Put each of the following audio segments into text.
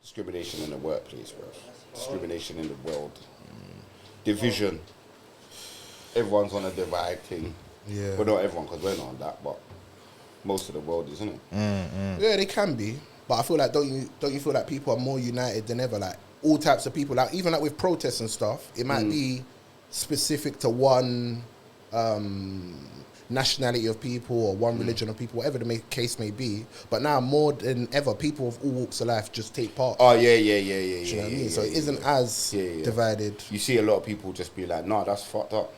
discrimination in the workplace, bro. Discrimination in the world. Division. Everyone's on a divide thing. Yeah. Well, not everyone, because we're not on that, but most of the world, isn't it? Yeah, they can be, but I feel like don't you feel like people are more united than ever? Like all types of people, like even like with protests and stuff, it might be specific to one nationality of people or one religion of people, whatever the case may be. But now more than ever, people of all walks of life just take part. Oh yeah. Do you know what I mean? So it isn't as divided. You see a lot of people just be like, "Nah, that's fucked up."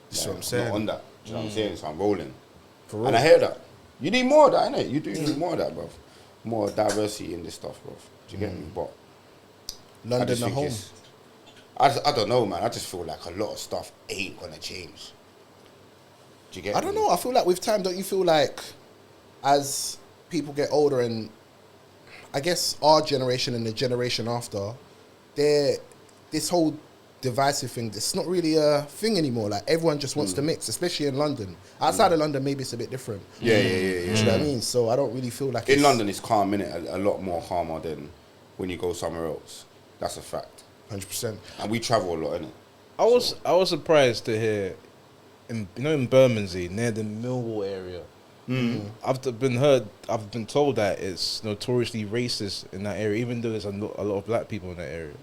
That's like, what I'm saying. Not on that. Do you know what I'm saying? So I'm rolling. For real. And I hear that. You need more of that, innit? You do need more of that, bro. More diversity in this stuff, bro. Do you get me? But London at home. I don't know, man. I just feel like a lot of stuff ain't gonna change. Do you get me? I don't know. I feel like with time, don't you feel like as people get older and I guess our generation and the generation after, this whole divisive thing, it's not really a thing anymore. Like everyone just wants to mix, especially in London. Outside of London, maybe it's a bit different. Yeah. Do you know what I mean? So I don't really feel like in London it's calm, innit? A lot more calmer than when you go somewhere else. That's a fact. 100%. And we travel a lot, innit? I was surprised to hear, in Bermondsey, near the Millwall area. I've been told that it's notoriously racist in that area, even though there's a lot of black people in that area.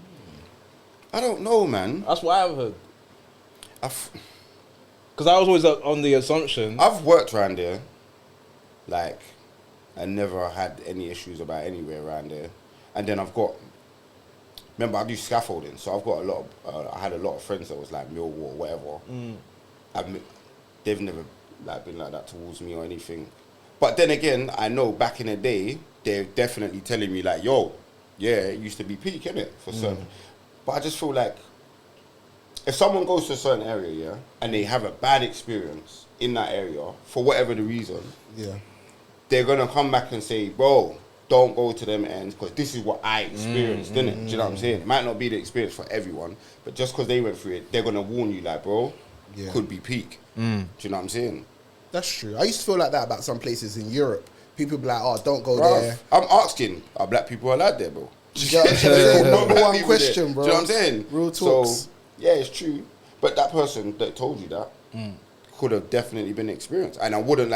I don't know, man. That's what I've heard. Because I was always on the assumption. I've worked around there, like, I never had any issues about anywhere around there. And then remember I do scaffolding, so I've got a lot of, I had a lot of friends that was like Millwall or whatever. They've never like been like that towards me or anything. But then again, I know back in the day, they're definitely telling me like, yo, yeah, it used to be peak, innit, for certain. But I just feel like if someone goes to a certain area, yeah, and they have a bad experience in that area, for whatever the reason, they're going to come back and say, bro, don't go to them ends because this is what I experienced, innit? Do you know what I'm saying? It might not be the experience for everyone, but just because they went through it, they're going to warn you like, bro, could be peak. Do you know what I'm saying? That's true. I used to feel like that about some places in Europe. People be like, oh, don't go Bruv, there. I'm asking, are black people allowed there, bro? You know what I'm saying? Number one People question, there. bro. Do you know what I'm saying? Real talks. So, yeah, it's true. But that person that told you that could have definitely been experienced. And I wouldn't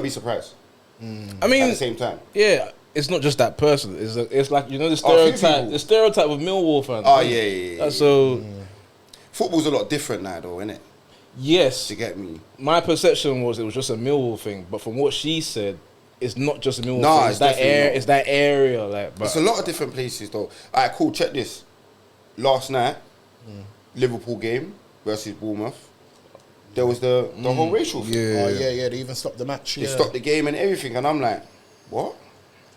be surprised. I mean, at the same time. Yeah, it's not just that person. It's like, the stereotype. The stereotype of Millwall fans. Oh, yeah. So, football's a lot different now, though, innit? yes. To get me. My perception was it was just a Millwall thing, but from what she said, it's not just a Millwall thing. It's that area. It's that area. Like, but It's a lot of different places, though. All right, cool. Check this. Last night, Liverpool game versus Bournemouth. There was the whole racial thing. Oh, yeah. They even stopped the match. They stopped the game and everything, and I'm like, what?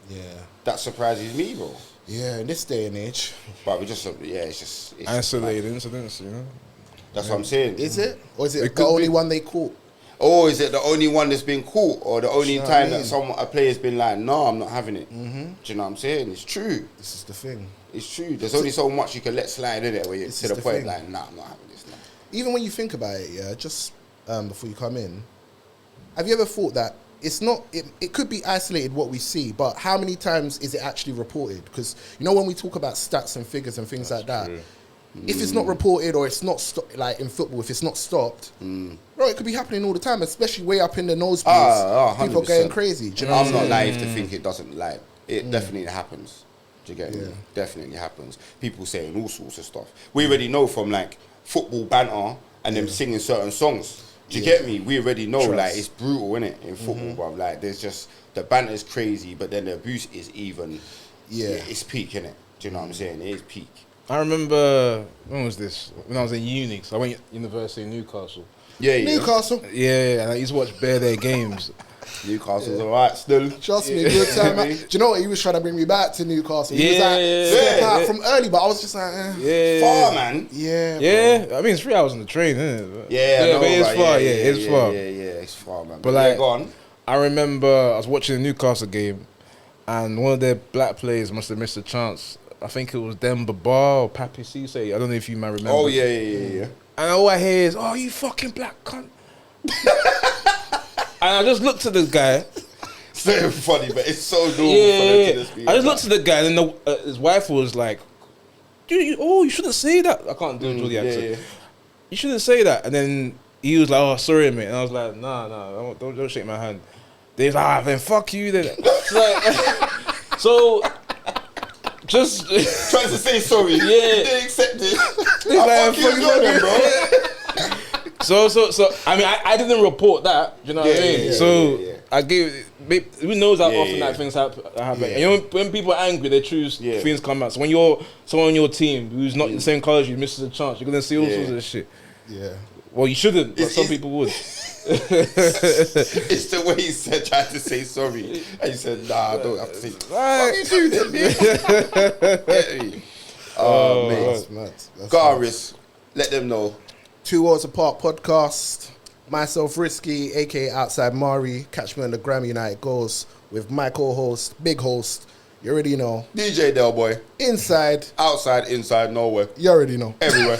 Yeah. That surprises me, bro. Yeah, in this day and age. But we just, it's isolated incidents, That's what I'm saying. Is it? Or is it It the could only be. one they caught? Or is it the only one that's been caught, or the only You know what time I that mean? a player's been like, no, I'm not having it. Do you know what I'm saying? It's true. This is the thing. It's true. There's only so much you can let slide in it where you're This to is the the point thing. like, nah, I'm not having this now. Even when you think about it, yeah, just before you come in, have you ever thought that it's not, it could be isolated what we see, but how many times is it actually reported? Because, when we talk about stats and figures and things like that, if it's not reported or it's not like in football, if it's not stopped, bro, it could be happening all the time, especially way up in the nosebleeds. People 100%. going crazy. Do you know what I'm I'm not saying? naive to think it doesn't, like, it definitely happens. Do you get me? Yeah. Definitely happens. People saying all sorts of stuff. We already know from, like, football banter and them singing certain songs. Do you get me? We already know, Trust. like, it's brutal, innit, in football, bruv. Like, there's just, the banter's crazy, but then the abuse is even, it's peak, innit? Do you know what I'm saying? It is peak. I remember, when was this? When I was in uni, so I went to University in Newcastle. Yeah. Newcastle. Yeah, and I used to watch their games. Newcastle's alright still. Trust me, good time. Do you know what? He was trying to bring me back to Newcastle. He was like, step out from early, but I was just like, Far, man. Yeah. I mean, it's 3 hours on the train, isn't it? Yeah, but it's far. It's far. Yeah, it's far, man. But like, go on. I remember I was watching a Newcastle game, and one of their black players must have missed a chance. I think it was Demba Ba or Papi Cisse. I don't know if you might remember. Oh, yeah. And all I hear is, "Oh, you fucking black cunt." And I just looked at this guy, so funny, but it's so normal for them Yeah, to just be I just like looked at the guy, and then his wife was like, "Dude, you shouldn't say that." I can't do the accent. yeah. You shouldn't say that. And then he was like, "Oh, sorry, mate." And I was like, "Nah, don't shake my hand." They was like, then fuck you then. So just trying to say sorry. Yeah. They accept it. Like, Fuck you as well then, bro. So I mean, I didn't report that. You know what I mean? Yeah. I gave. Who knows how often Yeah. that things happen? Yeah. And you know, when people are angry, they choose things come out. So when you're someone on your team who's not the same colour as you misses a chance, you're gonna see all sorts of shit. Yeah. Well, you shouldn't, but some people would. It's the way he said, tried to say sorry, and he said, "Nah, I don't have to say." What you do then, oh, mate, That's mad. That's Garis, let them know. Two Worlds Apart podcast. Myself, Risky, aka Outside Mari. Catch me on the Grammy United Goals with my co-host, big host. You already know. DJ Del Boy, Inside. outside, inside, nowhere, You already know. everywhere.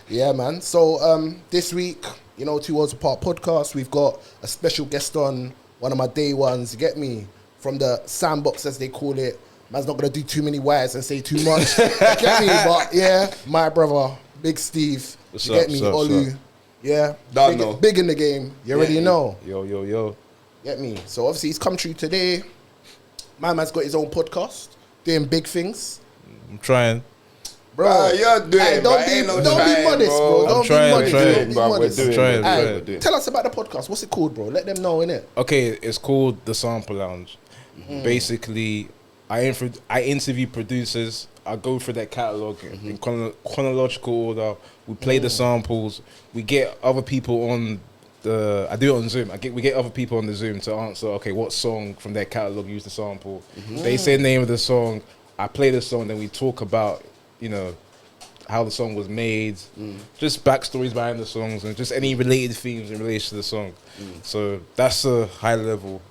Yeah, man. So this week, you know, Two Worlds Apart podcast, we've got a special guest on, one of my day ones, you get me, from the sandbox as they call it. Man's not going to do too many wires and say too much. You get me? But yeah, my brother, Big Steve. What's you up, get me? what's up, Olu. Yeah. Don't know. Big in the game. You already know. Yo. Get me? So obviously he's come true today. My man's got his own podcast, doing big things. I'm trying. Bro, you're doing hey, it, don't bro. be Ain't no modest, trying, bro. bro. Don't I'm trying, be modest. Don't be bro. We're modest. doing Trying, it. trying. We're doing it. Tell us about the podcast. What's it called, bro? Let them know, innit? Okay, it's called The Sample Lounge. Basically, I interview producers. I go through their catalog in chronological order. We play the samples. We get other people on the. I do it on Zoom. We get other people on the Zoom to answer. Okay, what song from their catalog used the sample? They say the name of the song. I play the song. Then we talk about how the song was made, just backstories behind the songs, and just any related themes in relation to the song. So that's a high level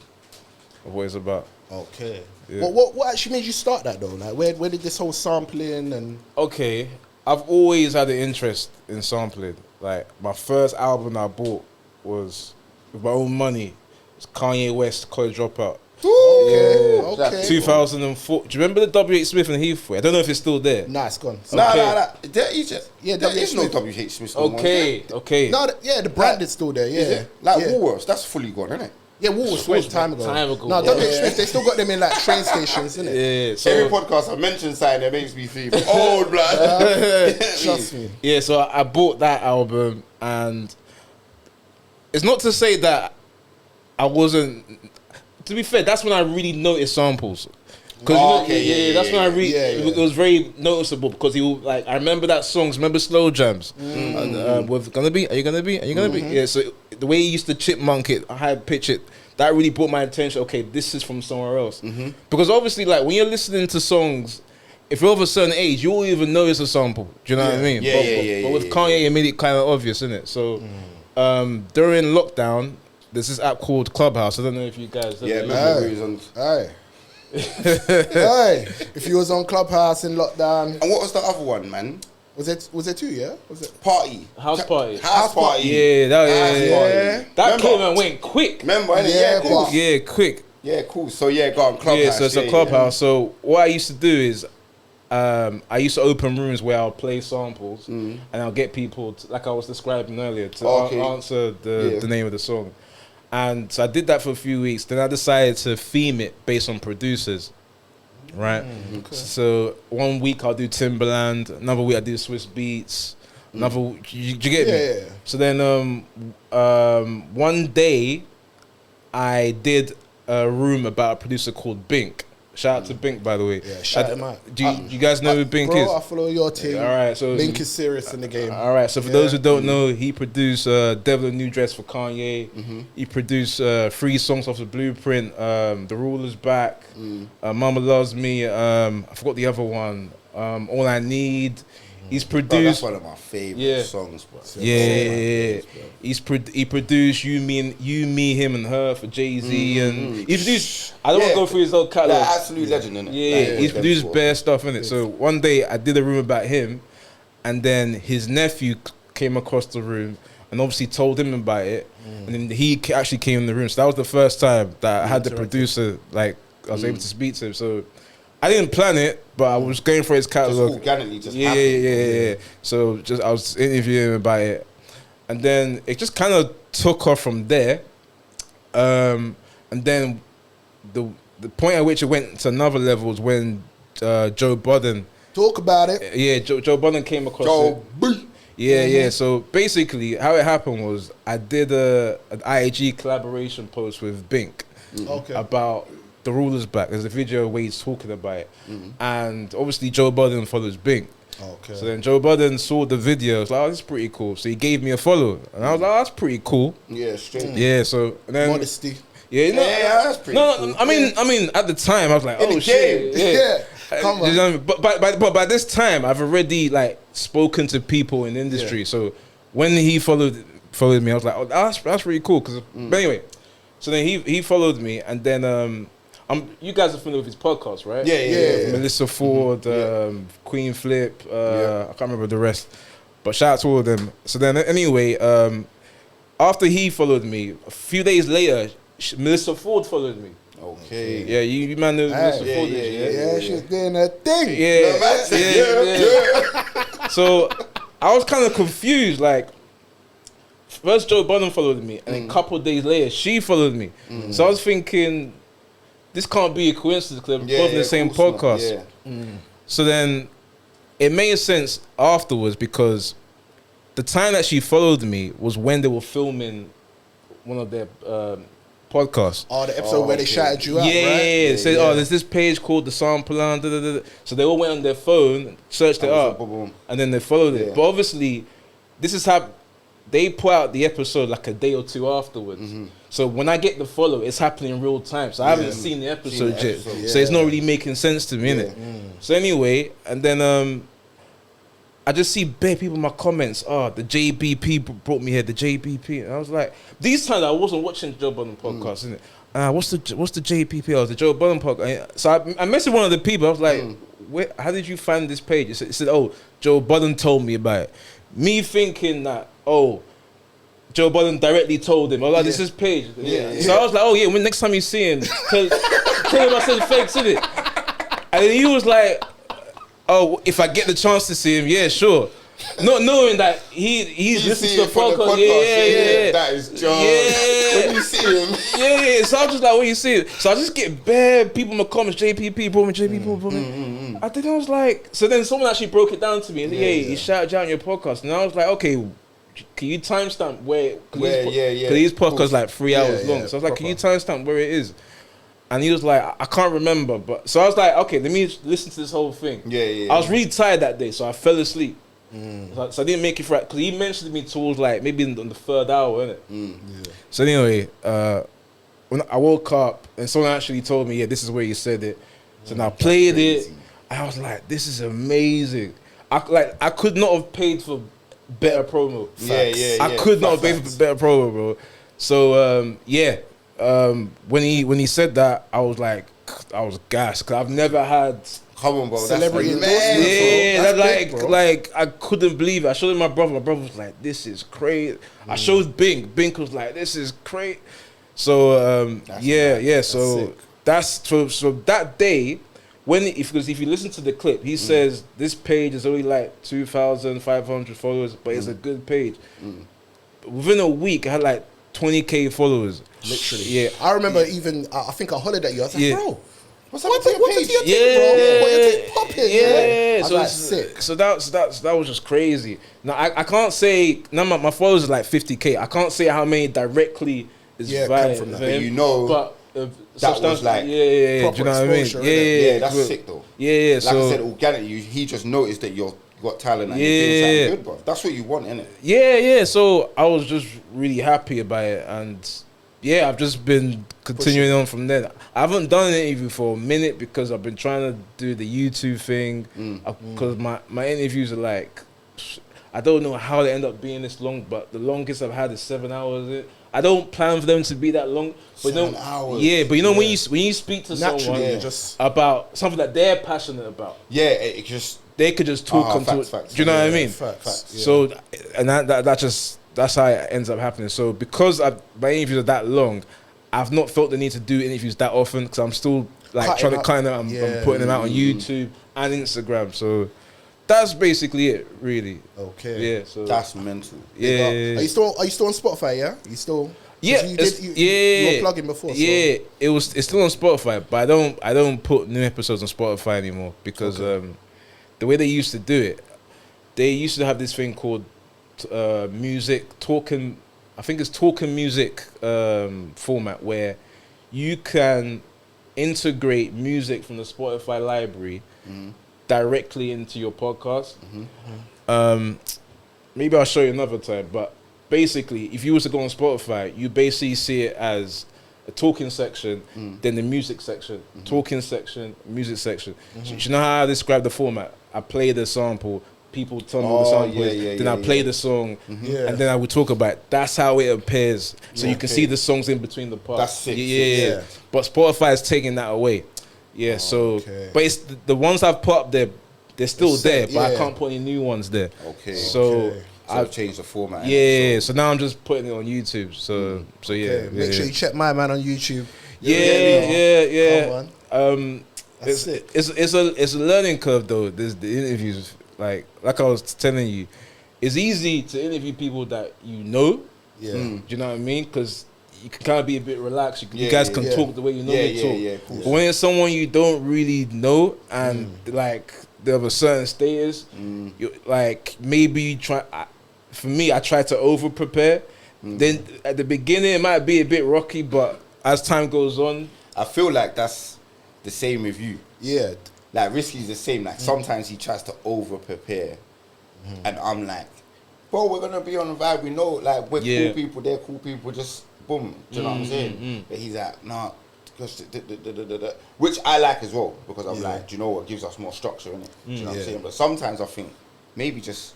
of what it's about. Okay. Yeah. What actually made you start that though? Like, where did this whole sampling and? Okay, I've always had an interest in sampling. Like, my first album I bought was with my own money. It's Kanye West, College Dropout. Okay. 2004. Do you remember the W.H. Smith and Heathway? I don't know if it's still there. Nah, it's gone. Nah. Yeah, There W.H. is no Smith. W.H. Smith. no more, Okay. No, the brand is still there. Yeah, is it? Like yeah. Woolworths, that's fully gone, isn't it? Yeah, Woolworths was time ago. Time ago. No, Yeah. W.H. Smith, they still got them in like train stations, innit? Yeah. Every So podcast I mention something that makes me feel old, blood. Trust me. yeah, so I bought that album, and it's not to say that I wasn't. To be fair, that's when I really noticed samples. Because that's when I really it was very noticeable, because he would, like, I remember that songs, remember Slow Jams with Are You Gonna Be? Yeah, so the way he used to chipmunk it, high pitch it, that really brought my attention. Okay, this is from somewhere else. Because obviously, like, when you're listening to songs, if you're of a certain age, you won't even know it's a sample. Do you know what I mean? But with Kanye, it made it kind of obvious, innit? So during lockdown, there's this app called Clubhouse. I don't know if you guys. Aye. Hey, if you was on Clubhouse in lockdown, And what was the other one, man? was there two? Yeah, was it? Party. House party. House party. Yeah, that Remember? came and went quick. Remember, innit? Yeah, Yeah, cool. but- Yeah, quick. Yeah, cool. So yeah, go on Clubhouse. Yeah, so it's a Clubhouse. So what I used to do is, I used to open rooms where I'll play samples, and I'll get people, like I was describing earlier, to answer the name of the song. And so I did that for a few weeks. Then I decided to theme it based on producers, right? So one week I'll do Timberland, another week I do Swiss Beats, another. You get me? Yeah. So then one day I did a room about a producer called Bink. Shout out to Bink, by the way. Yeah, shout him out. Do you guys know who Bink bro, is? I follow your team. All right, so Bink is serious in the game. All right, so for those who don't know, he produced Devil in a New Dress for Kanye. He produced 3 songs off the Blueprint, The Ruler's Back, Mama Loves Me, I forgot the other one, All I Need. He's Bro, produced... that's one of my favorite songs, bro. Yeah. He produced You, Me, Him and Her for Jay-Z, and he produced... I don't want to go through his whole catalog. Like, absolute legend, innit? Yeah, Like, he's produced bare stuff in it. So one day I did a room about him, and then his nephew came across the room. and obviously told him about it, and then he actually came in the room. So that was the first time that I had the producer, like, I was able to speak to him. So I didn't plan it, but I was going for his catalog. Just organically, just yeah. So just I was interviewing him about it, and then it just kind of took off from there. And then the point at which it went to another level was when Joe Budden. Talk about it. Yeah, Joe Budden came across it. Yeah. So basically, how it happened was I did an IAG collaboration post with Bink about the Rulers Back. There's a video where he's talking about it, and obviously Joe Budden follows Bink. Okay. So then Joe Budden saw the video. Was like, "Oh, this is pretty cool." So he gave me a follow, and I was like, "Oh, that's pretty cool." Yeah, straight. Yeah. So and then Modesty. Yeah, you know, that's pretty cool. I mean, at the time I was like, "Oh shit!" Yeah. Come on. You know what I mean? But by this time, I've already like spoken to people in the industry. So when he followed me, I was like, "Oh, that's really cool." But anyway, so then he followed me, and then you guys are familiar with his podcast, right? Yeah. Melissa Ford, Queen Flip, I can't remember the rest, but shout out to all of them. So then anyway, after he followed me, a few days later, Melissa Ford followed me. Okay. Yeah, you man know Melissa Ford. Yeah, she's doing her thing. Yeah. So I was kind of confused. Like, first Joe Budden followed me, and then a couple of days later, she followed me. So I was thinking, this can't be a coincidence because they're both in the same podcast. So then it made sense afterwards because the time that she followed me was when they were filming one of their podcasts. Oh, the episode where they shouted you out, right? They said, "Oh, there's this page called The Sample." So they all went on their phone, searched it up, and then they followed it. But obviously, this is how they put out the episode like a day or two afterwards. So when I get the follow, it's happening in real time. So I haven't seen the episode yet. So it's not really making sense to me, innit? So anyway, and then I just see bare people in my comments, the JBP brought me here, the JBP. And I was like, these times I wasn't watching Joe Budden podcast, innit? What's the JBP? I was the Joe Budden podcast. So I messaged one of the people. I was like, how did you find this page? It said, "Oh, Joe Budden told me about it." Me thinking that, Joe Budden directly told him, this is his page. So I was like, when next time you see him, tell him I said fakes, innit? And then he was like, if I get the chance to see him, yeah, sure. Not knowing that he's listening to the podcast. Yeah. That is Joe. Yeah. When you see him. Yeah. So I was just like, when you see it. So I just get bare people in my comments, JPP, brought me. I think I was like, so then someone actually broke it down to me. And he shouted out on your podcast. And I was like, okay, can you timestamp where? Because his podcast is like 3 hours long. So I was like, can you timestamp where it is? And he was like, I can't remember. But so I was like, okay, let me listen to this whole thing. I was really tired that day, so I fell asleep. So I didn't make it for it because he mentioned me towards like maybe on the third hour, innit? So anyway, when I woke up and someone actually told me, this is where you said it. So now I played it. And I was like, this is amazing. I could not have paid for better promo. I could not have paid for better promo, bro. So when he said that, I was gassed because I've never had celebrity endorsement. Like I couldn't believe it. I showed it to my brother. My brother was like, "This is crazy." I showed Bink. Bink was like, "This is great." So So that day, because if you listen to the clip, he says this page is only like 2,500 followers, but it's a good page. Within a week, I had like 20K followers. Literally. Yeah. I remember even, I think I hollered at you. I was like, bro, what's up with your page? Bro? I was like, sick. So that was just crazy. Now I can't say my followers are like 50K. I can't say how many directly is come from that. But you know, but that was like do you know what I mean? Yeah, that's sick though. Yeah. Like I said, organically, he just noticed that you're got talent and you're doing something good, bro. That's what you want, innit? Yeah. So I was just really happy about it, and I've just been continuing on from there. I haven't done an interview for a minute because I've been trying to do the YouTube thing. Because my interviews are like, I don't know how they end up being this long, but the longest I've had is 7 hours. I don't plan for them to be that long. But 7 hours. Yeah, but when you speak to someone about something that they're passionate about, it just they could just talk facts. do you know what I mean? Facts. So and that just that's how it ends up happening. So because my interviews are that long, I've not felt the need to do interviews that often because I'm still like trying to cut them out. I'm putting them out on YouTube and Instagram. So that's basically it, really. Okay. Yeah. So That's mental. yeah. Are you still on Spotify? Yeah. You still? Yeah, You yeah. were plugging before. Yeah, it's still on Spotify, but I don't put new episodes on Spotify anymore because the way they used to do it, they used to have this thing called music talking. I think it's talking music format where you can integrate music from the Spotify library directly into your podcast. Maybe I'll show you another time, but basically, if you was to go on Spotify, you basically see it as a talking section, then the music section, talking section, music section. So you know how I describe the format? I play the sample, people tell me what the sample is, then I play the song, and then I would talk about it. That's how it appears. So you can see the songs in between the parts. That's sick. Yeah. But Spotify is taking that away. Yeah, but it's the ones I've put up there, they're still there, but I can't put any new ones there. Okay. So I've changed the format. Yeah, so now I'm just putting it on YouTube. So yeah. Make sure you check my man on YouTube. Yeah. That's it. It's a learning curve though. There's the interviews, like I was telling you, it's easy to interview people that you know. Yeah. Do you know what I mean? Because you can kind of be a bit relaxed. You guys can talk the way you normally talk. But when it's someone you don't really know and like they have a certain status, you like maybe you try. For me, I try to over prepare. Then at the beginning, it might be a bit rocky, but as time goes on, I feel like that's the same with you. Yeah. Like Risky's the same. Like sometimes he tries to over prepare, and I'm like, bro, we're gonna be on the vibe. We know, like we're cool people. They're cool people. Just boom. Do you know what I'm saying? But he's like, nah. Which I like as well because I'm like, do you know what gives us more structure in it? Do you know what I'm saying? But sometimes I think maybe just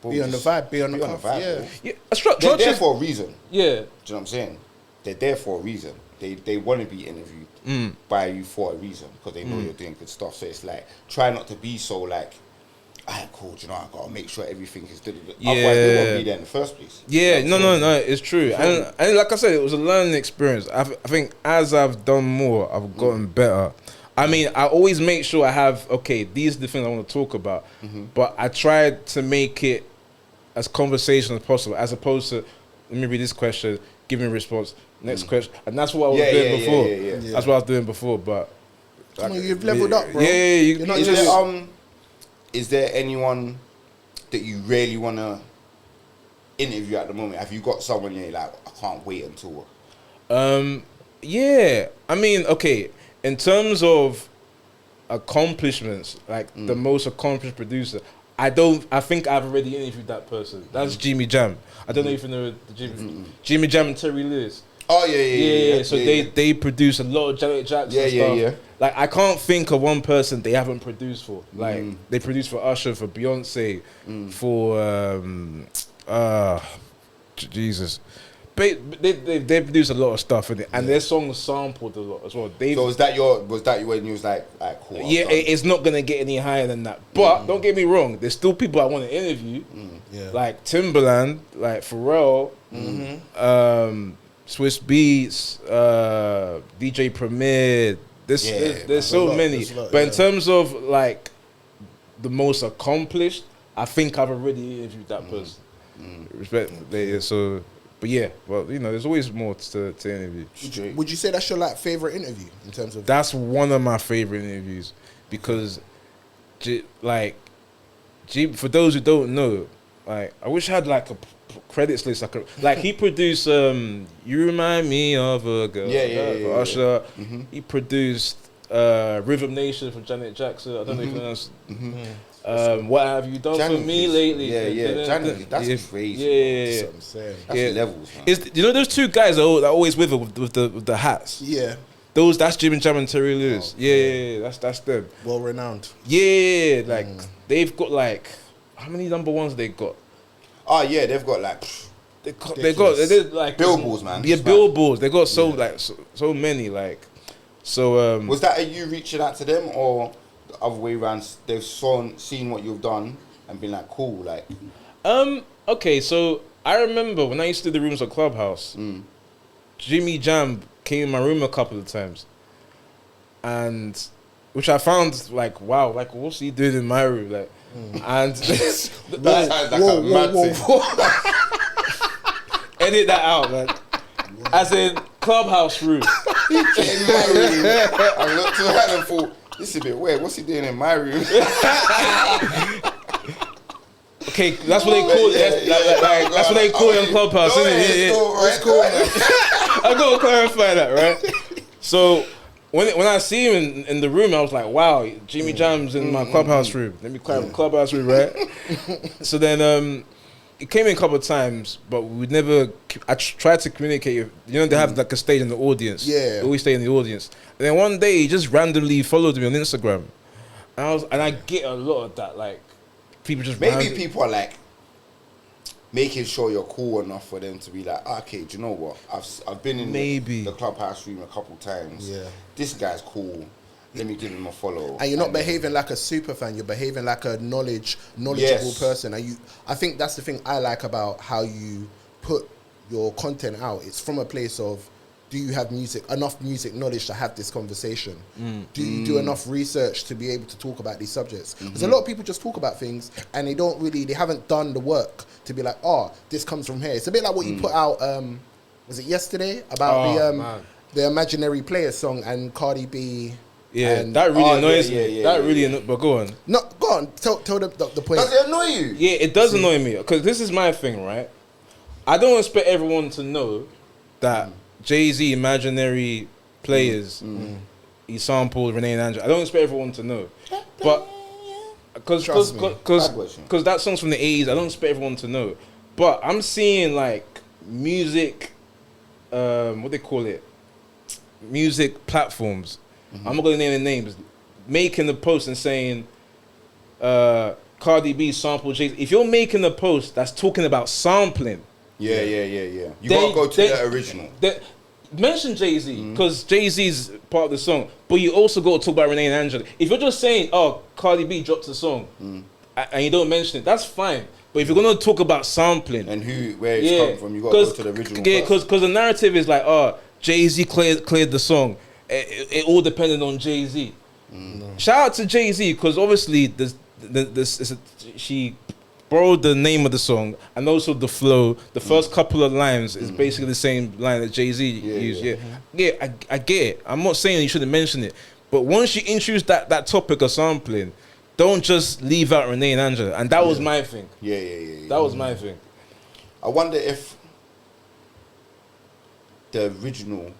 be on the vibe, be on the vibe. Yeah, they're there for a reason. Yeah, do you know what I'm saying? They're there for a reason. They want to be interviewed by you for a reason because they know you're doing good stuff. So it's like try not to be so like, alright, cool. Do you know I gotta make sure everything is good. Yeah. Otherwise they won't be there in the first place. Yeah, no, it's true. And like I said, it was a learning experience. I think as I've done more, I've gotten better. I mean, I always make sure I have, these are the things I want to talk about. But I tried to make it as conversational as possible, as opposed to, let me read this question, give me a response, next question. And that's what I was doing before. Yeah. That's what I was doing before, but... Come on, you've leveled up, bro. You're not just... Is there anyone that you really want to interview at the moment? Have you got someone you're like, I can't wait until... Yeah. I mean, in terms of accomplishments, like the most accomplished producer, I think I've already interviewed that person. That's Jimmy Jam. I don't know if you know Jimmy Jam and Terry Lewis. Oh yeah. So they produce a lot of Janet Jackson stuff. Yeah. Like I can't think of one person they haven't produced for. Like they produced for Usher, for Beyonce, for Jesus. They produce a lot of stuff in it, and their songs sampled a lot as well. So was that when you was like cool? Yeah, it's not gonna get any higher than that. But don't get me wrong, there's still people I want to interview, like Timbaland, like Pharrell, Swiss Beats, DJ Premier. There's so many. But in terms of like the most accomplished, I think I've already interviewed that person. Respect. So. But yeah, well, there's always more to interview. Would you say that's your favorite interview in terms of? That's one of my favorite interviews because, for those who don't know, like I wish I had like a credits list. Like he produced "You Remind Me of a Girl" for Usher. He produced "Rhythm Nation" for Janet Jackson. I don't know if you know. What have you done for me lately? Janet, that's crazy. Yeah. That's what I'm saying. That's levels, man. Those two guys that are always with her with the hats? Yeah. That's Jimmy Jam and Terry Lewis. That's them. Well renowned. Yeah, they've got like how many number ones they got? Oh yeah, they've got like they did like billboards, man. Yeah, billboards. They got so many like. So was that you reaching out to them or the other way around? They've seen what you've done and been like cool, like. Okay, so I remember when I used to do the rooms at Clubhouse, Jimmy Jam came in my room a couple of times, and which I found like, wow, like what's he doing in my room, like, and edit that out, man. As in Clubhouse room. In my room. I looked around and thought, this is a bit weird. What's he doing in my room? Okay, that's what they call it. That's what they call it on Clubhouse, isn't it? It's cool, man. I gotta clarify that, right? So when I see him in the room, I was like, wow, Jimmy Jam's in my Clubhouse room. Let me clarify, Clubhouse room, right? So then it came in a couple of times, but we never. I tried to communicate. You know, they have like a stage in the audience. Yeah, they always stay in the audience. And then one day, he just randomly followed me on Instagram, and I get a lot of that, like. People just maybe people are like making sure you're cool enough for them to be like, okay, do you know what? I've been in the Clubhouse room a couple times. Yeah, this guy's cool. Let me give him a follow. And you're not behaving like a super fan. You're behaving like a knowledgeable person. And I think that's the thing I like about how you put your content out. It's from a place of, do you have enough music knowledge to have this conversation? Do you do enough research to be able to talk about these subjects? Because a lot of people just talk about things and they haven't done the work to be like, oh, this comes from here. It's a bit like what you put out, was it yesterday? About the Imaginary Player song and Cardi B. Yeah, that really annoys me. That really annoys me. But go on. No, go on. Tell the point. Does it annoy you? Yeah, it does annoy me. Because this is my thing, right? I don't expect everyone to know that Jay-Z Imaginary Players, he sampled Renee and Angela. I don't expect everyone to know. But because that song's from the 80s, I don't expect everyone to know. But I'm seeing like music, what they call it? Music platforms. I'm not gonna name the names. Making the post and saying Cardi B sampled Jay-Z. If you're making a post that's talking about sampling, yeah. You gotta go to the original. Mention Jay-Z, because Jay-Z's part of the song, but you also got to talk about Renee and Angela. If you're just saying, oh, Cardi B dropped a song, and you don't mention it, that's fine. But if you're going to talk about sampling... And where it's come from, you got to go to the original. Yeah, because the narrative is like, oh, Jay-Z cleared the song. It all depended on Jay-Z. Shout out to Jay-Z, because obviously she borrowed the name of the song and also the flow. The first couple of lines is basically the same line that Jay-Z used. I get it. I'm not saying you shouldn't mention it, but once you introduce that topic of sampling, don't just leave out Renee and Angela. And that was my thing. That was my thing. I wonder if the original,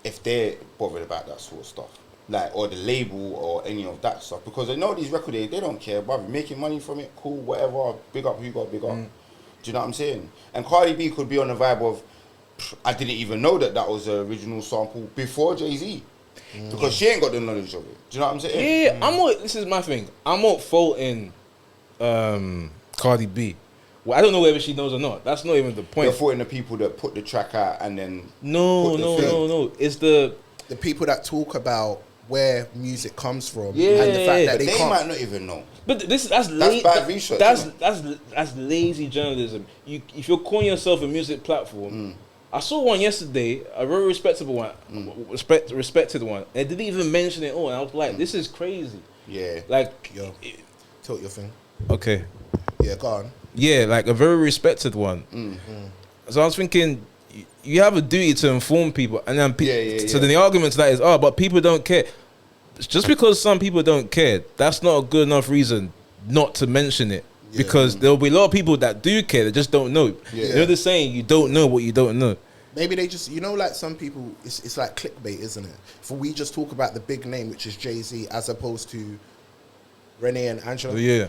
if they're bothered about that sort of stuff. Like, or the label or any of that stuff, because I know these record they don't care, brother. Making money from it, cool, whatever. Big up who got big up. Do you know what I'm saying? And Cardi B could be on the vibe of, I didn't even know that was the original sample before Jay-Z, because she ain't got the knowledge of it. Do you know what I'm saying? Yeah, this is my thing. I'm not faulting Cardi B. Well, I don't know whether she knows or not. That's not even the point. You're faulting the people that put the track out and then no. It's the people that talk about where music comes from, and the fact that they might not even know. But that's bad research. That's lazy journalism. If you're calling yourself a music platform, I saw one yesterday, a very respectable one, respected one. They didn't even mention it all, and I was like, "This is crazy." Yeah, like tilt your thing. Okay. Yeah, go on. Yeah, like a very respected one. So I was thinking, you have a duty to inform people, and then so then the argument to that is, oh, but people don't care. Just because some people don't care, that's not a good enough reason not to mention it. Because there'll be a lot of people that do care that just don't know. You know the saying, you don't know what you don't know. Maybe they just, like some people, it's like clickbait, isn't it? For we just talk about the big name, which is Jay-Z, as opposed to Renee and Angela.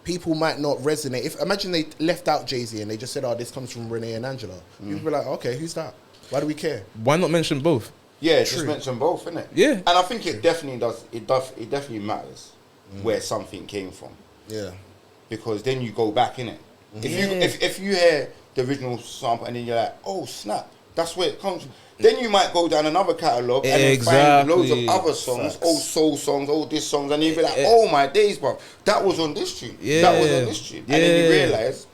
People might not resonate. Imagine they left out Jay-Z and they just said, oh, this comes from Renee and Angela. People be like, okay, who's that? Why do we care? Why not mention both? Yeah, just mention both, innit? Yeah. And I think it definitely does. It definitely matters where something came from. Yeah. Because then you go back, innit? If you hear the original sample and then you're like, oh snap, that's where it comes from. Then you might go down another catalogue and then find loads of other songs, old soul songs, old this songs, and you'll be like, oh my days, bro, that was on this tune. That was on this tune. And then you realise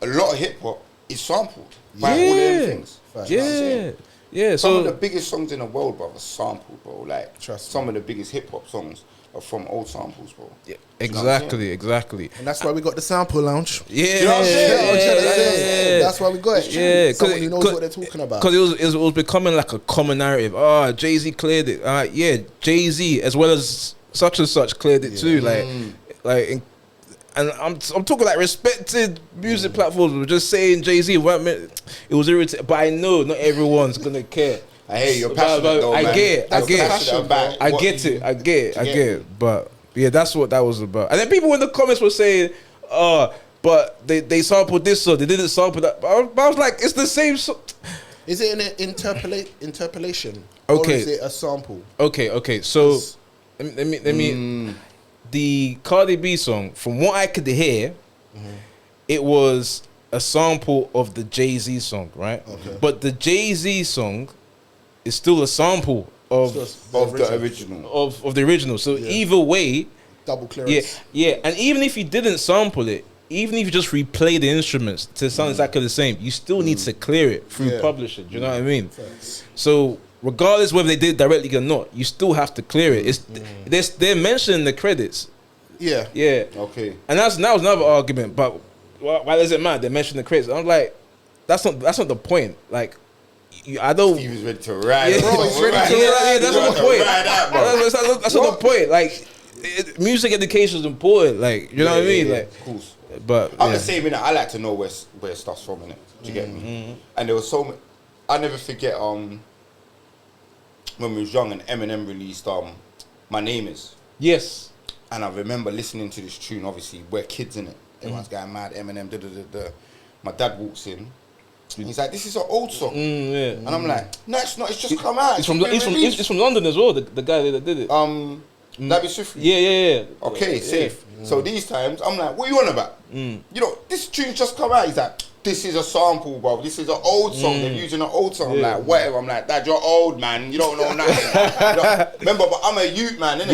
a lot of hip hop is sampled by all them things. Facts. You know what I'm saying? Yeah. Some So of the biggest songs in the world, bro, are sampled, bro. Like Trust some of the biggest hip hop songs are from old samples, bro. yeah, You know what I'm saying? exactly. And that's why we got the sample lounge. Yeah, You know what I'm saying? That's why we got it. Yeah, Someone who knows what they're talking about. Because it was becoming like a common narrative. Oh, Jay-Z cleared it. Yeah, Jay-Z as well as such and such cleared it too. And I'm talking like respected music platforms. We're just saying Jay-Z. It was irritating, but I know not everyone's gonna care. I hear you're passionate though, man. I get Passionate about it. But yeah, that's what that was about. And then people in the comments were saying, but they sampled this song, they didn't sample that. But I was like, it's the same song. Is it an interpolation? Okay. Or is it a sample? Okay. So let me. The Cardi B song, from what I could hear, it was a sample of the Jay-Z song, right? Okay. But the Jay-Z song is still a sample of the original. Of the original. So either way, double clearance. Yeah. And even if you didn't sample it, even if you just replay the instruments to sound exactly the same, you still need to clear it through publishing. Do you know what I mean? Thanks. So regardless whether they did it directly or not, you still have to clear it. They're mentioning the credits. Yeah. Okay. And that was another argument. But why does it matter? They mentioned the credits. I'm like, that's not the point. Like, I don't. Steve is ready to ride. Yeah, bro, he's ready to ride. That's not the point. That's not the point. Like, music education is important. Like, you know what I mean? Like, of course. But I'm the same, innit? I like to know where stuff's from, innit? Do you get me? And there was so many. I never forget when we was young and Eminem released My Name Is. Yes. And I remember listening to this tune. Obviously, we're kids, innit? Everyone's going mad. Eminem. My dad walks in. He's like, "This is an old song." And I'm like, "No, it's not. It's just come out. It's from London as well. The guy that did it. Labi Swiftly. Yeah. Okay, safe. So these times, I'm like, "What are you on about? You know, this tune's just come out." He's like, "This is a sample, bro. This is an old song. They're using an old song." I'm like, "Whatever." I'm like, "Dad, you're old, man. You don't know nothing." Remember, but I'm a youth, man, innit?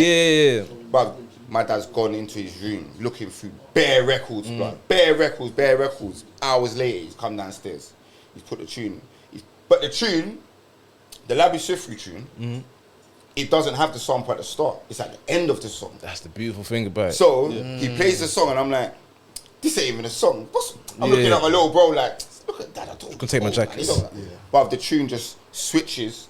Yeah. But my dad's gone into his room looking through bare records, bro. Bare records. Hours later, he's come downstairs. He's put the tune. But the tune, the Labi Swiftly tune, it doesn't have the sample at the start. It's at the end of the song. That's the beautiful thing about it. So he plays the song, and I'm like, "This ain't even a song." I'm looking at my little bro like, "Look at that." I can take my jacket. But the tune just switches,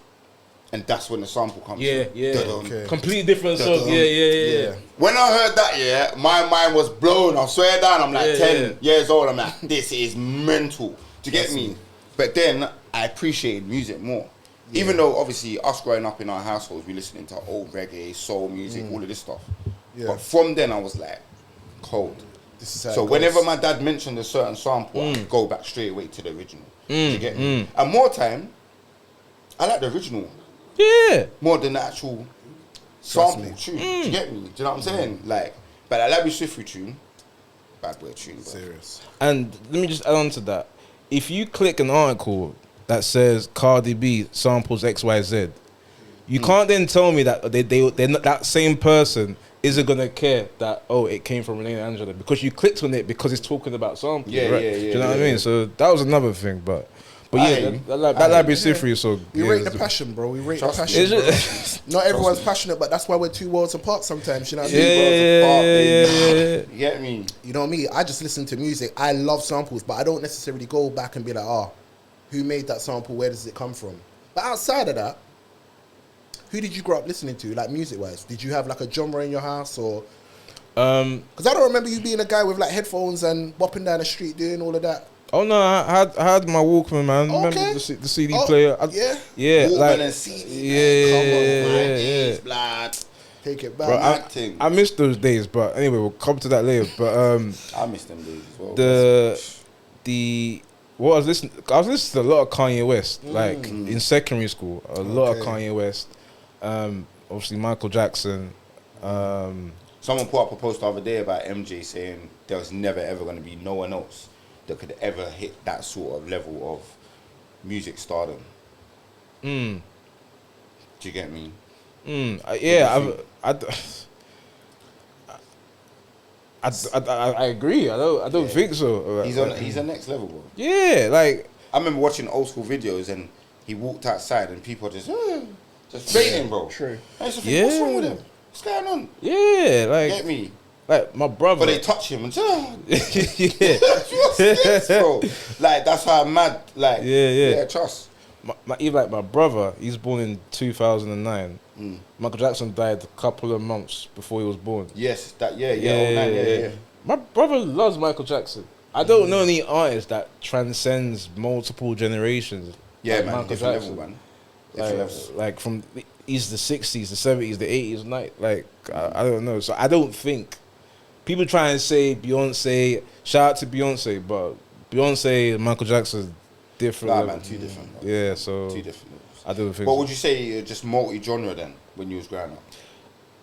and that's when the sample comes. Yeah. Okay. Completely different song. Yeah. When I heard that, my mind was blown. I swear down. I'm like 10 years old. I'm like, this is mental. Do you get me? But then I appreciated music more. Even though obviously us growing up in our households, we listening to old reggae, soul music, all of this stuff. But from then I was like, cold. So whenever my dad mentioned a certain sample, I'd go back straight away to the original. Do you get me? And more time, I like the original one. Yeah. More than the actual sample tune. Do you get me? Do you know what I'm saying? Like, but I like the Swiftly tune. Bad boy tune. Bro. Serious. And let me just add on to that. If you click an article that says Cardi B samples XYZ, you can't then tell me that they're not, that same person isn't gonna care that it came from Renee and Angela because you clicked on it because it's talking about samples. Right? Do you know what I mean? So that was another thing, but that Library Sifri so we rate the passion, bro. We rate the passion. Bro. Not everyone's passionate, but that's why we're 2 worlds apart sometimes. You know what I mean? Yeah. You get me? You know what I mean? I just listen to music. I love samples, but I don't necessarily go back and be like, who made that sample? Where does it come from? But outside of that, who did you grow up listening to, like music-wise? Did you have like a genre in your house, or? Because I don't remember you being a guy with like headphones and bopping down the street doing all of that. Oh no, I had my Walkman, man. Okay. Remember the CD player? Yeah. Walkman Like, and CD. Yeah. Blood. Take it back. Bro, I miss those days, but anyway, we'll come to that later. But I miss them days as well. I was listening to a lot of Kanye West, like in secondary school. A lot of Kanye West. Obviously Michael Jackson. Someone put up a post the other day about MJ saying there was never ever going to be no one else that could ever hit that sort of level of music stardom. Do you get me? I agree. I don't think so. He's a next level, bro. Yeah, like I remember watching old school videos and he walked outside and people just fading, bro. True. I used to think, what's wrong with him? What's going on? yeah, like Get me? like my brother. But they touch him and yeah, what's this, bro? Like that's how mad. Like yeah. Trust. Even like my brother, he's born in 2009. Michael Jackson died a couple of months before he was born. Yes, that yeah. My brother loves Michael Jackson. I don't know any artist that transcends multiple generations. Yeah, like man, Michael different Jackson. level, man. Different levels. Like from the 60s, the 70s, the 80s, I don't know. So I don't think people try and say Beyonce. Shout out to Beyonce, but Beyonce and Michael Jackson different. Nah, man, two different. Bro. Yeah, so two different levels. I don't think. What so. would you say? Just multi-genre then when you was growing up?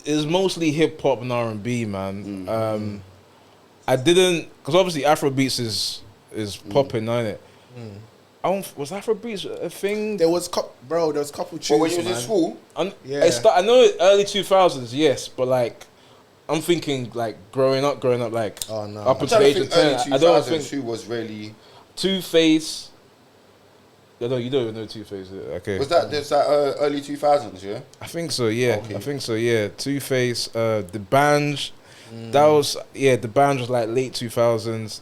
It's mostly hip hop and R&B, man. I didn't, because obviously Afrobeats is popping, ain't it? Was Afrobeats a thing? There was couple tunes. But when you was in school, I know early 2000s, yes, but like I'm thinking like growing up, like Oh, no. up I'm until trying the to age of think 10. early I don't 2000s think who was really. Two-Face. No, you don't even know Two-Face. Okay. Was that early 2000s? Yeah. I think so. Yeah. Okay. I think so. Yeah. Two-Face. The Band. That was the Band was like late 2000s.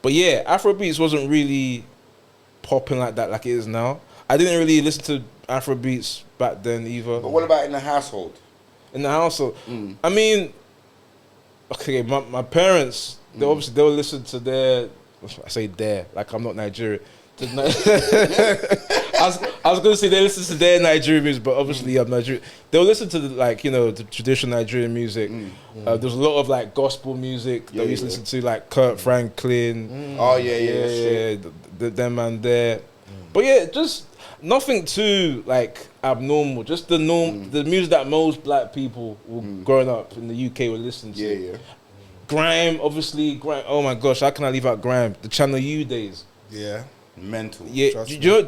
But yeah, Afrobeats wasn't really popping like that like it is now. I didn't really listen to Afrobeats back then either. But what about in the household? In the household, I mean, okay, my parents, they obviously they'll listen to their. I say their, like I'm not Nigerian. I was gonna say they listen to their Nigerian music, but obviously I'm Nigerian. They'll listen to the traditional Nigerian music. There's a lot of like gospel music that we used to listen to, like Kurt Franklin. Oh yeah. Them and there. But yeah, just nothing too like abnormal. Just the the music that most black people growing up in the UK would listen to. Yeah. Grime, obviously. Grime. Oh my gosh, how can I leave out Grime? The Channel U days. Yeah. Mental. Yeah, you know,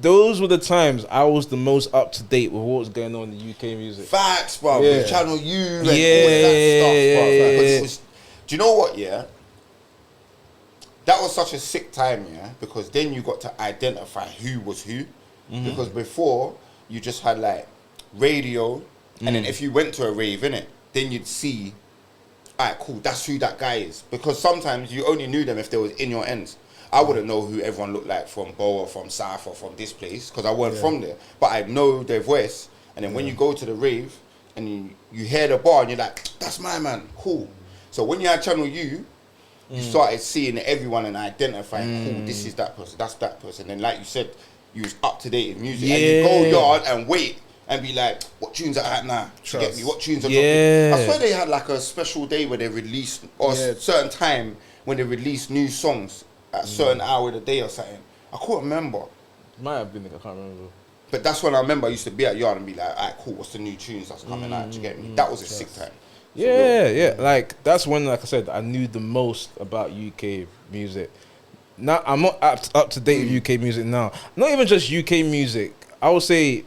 those were the times I was the most up to date with what was going on in the UK music. Facts, bro. Yeah. With Channel U and all of that stuff, bro. Because it was, do you know what? Yeah, that was such a sick time, yeah. Because then you got to identify who was who. Because before you just had like radio, and then if you went to a rave, innit, then you'd see, alright, cool, that's who that guy is. Because sometimes you only knew them if they was in your ends. I wouldn't know who everyone looked like from Bow or from South or from this place because I weren't from there. But I know their voice. And then when you go to the rave and you hear the bar and you're like, that's my man, cool. So when you had Channel U, you started seeing everyone and identifying, cool, this is that person, that's that person. And like you said, you was up to date in music. And you go yard and wait and be like, what tunes are out now? You get me? What tunes are dropping? I swear they had like a special day where they released, or a certain time when they released new songs. At a certain hour of the day or something. I can't remember. Might have been, I can't remember. But that's when I remember I used to be at yard and be like, alright, cool, what's the new tunes that's coming out? Do you get me? That was a sick time. Yeah. Like, that's when, like I said, I knew the most about UK music. Now, I'm not up to date with UK music now. Not even just UK music. I would say,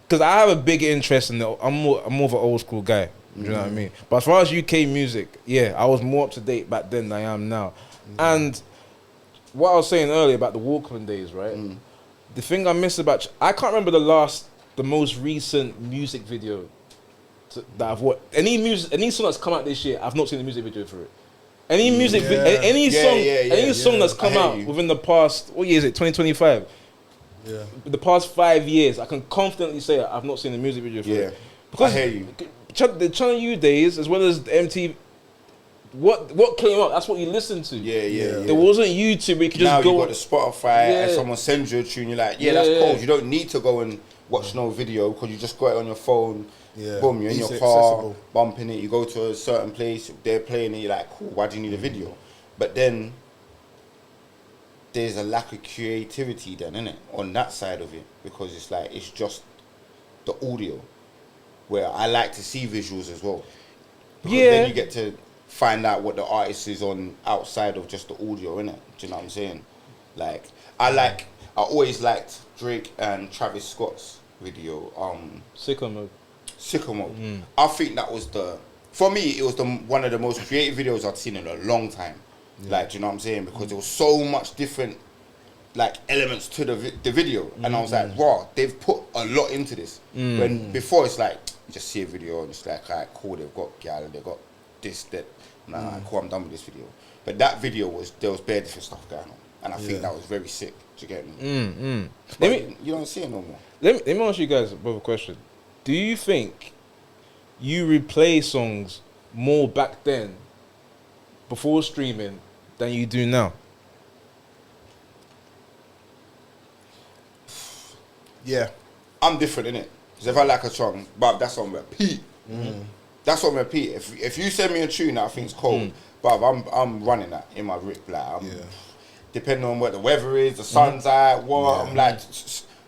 because I have a big interest in I'm more of an old school guy. Do you know what I mean? But as far as UK music, yeah, I was more up to date back then than I am now. And what I was saying earlier about the Walkman days, right? The thing I miss about... I can't remember the most recent music video that I've watched. Any song that's come out this year, I've not seen the music video for it. Any music... Any song that's come out within the past... What year is it? 2025? Yeah. The past 5 years, I can confidently say I've not seen the music video for it. Because I hear you. The Channel U days, as well as the MTV... What came up? That's what you listened to. Yeah. There wasn't YouTube where you could just go. Now you got the Spotify and someone sends you a tune. You're like, that's cool. You don't need to go and watch no video because you just got it on your phone. Yeah. Boom, you're in your car, bumping it. You go to a certain place, they're playing it. You're like, cool. Why do you need a video? But then there's a lack of creativity then, innit? On that side of it, because it's like it's just the audio. Where I like to see visuals as well. Because then you get to find out what the artist is on outside of just the audio, innit? Do you know what I'm saying? Like, I always liked Drake and Travis Scott's video, Sicko Mode. I think that was the for me, it was one of the most creative videos I'd seen in a long time. Like, do you know what I'm saying? Because there was so much different, like, elements to the video. And I was like, wow, they've put a lot into this. When before, it's like, you just see a video and it's like, all right, cool, they've got gal and they've got this, that. Nah, cool, I'm done with this video. But that video there was bare different stuff going on. And I think that was very sick. Do you get me? You don't see it no more. Let me ask you guys a question. Do you think you replay songs more back then, before streaming, than you do now? Yeah. I'm different, innit? Because if I like a song, but that's on repeat. That's on repeat. If you send me a tune that I think's cold, but I'm running that in my rip. Like, depending on what the weather is, the sun's out, I'm like,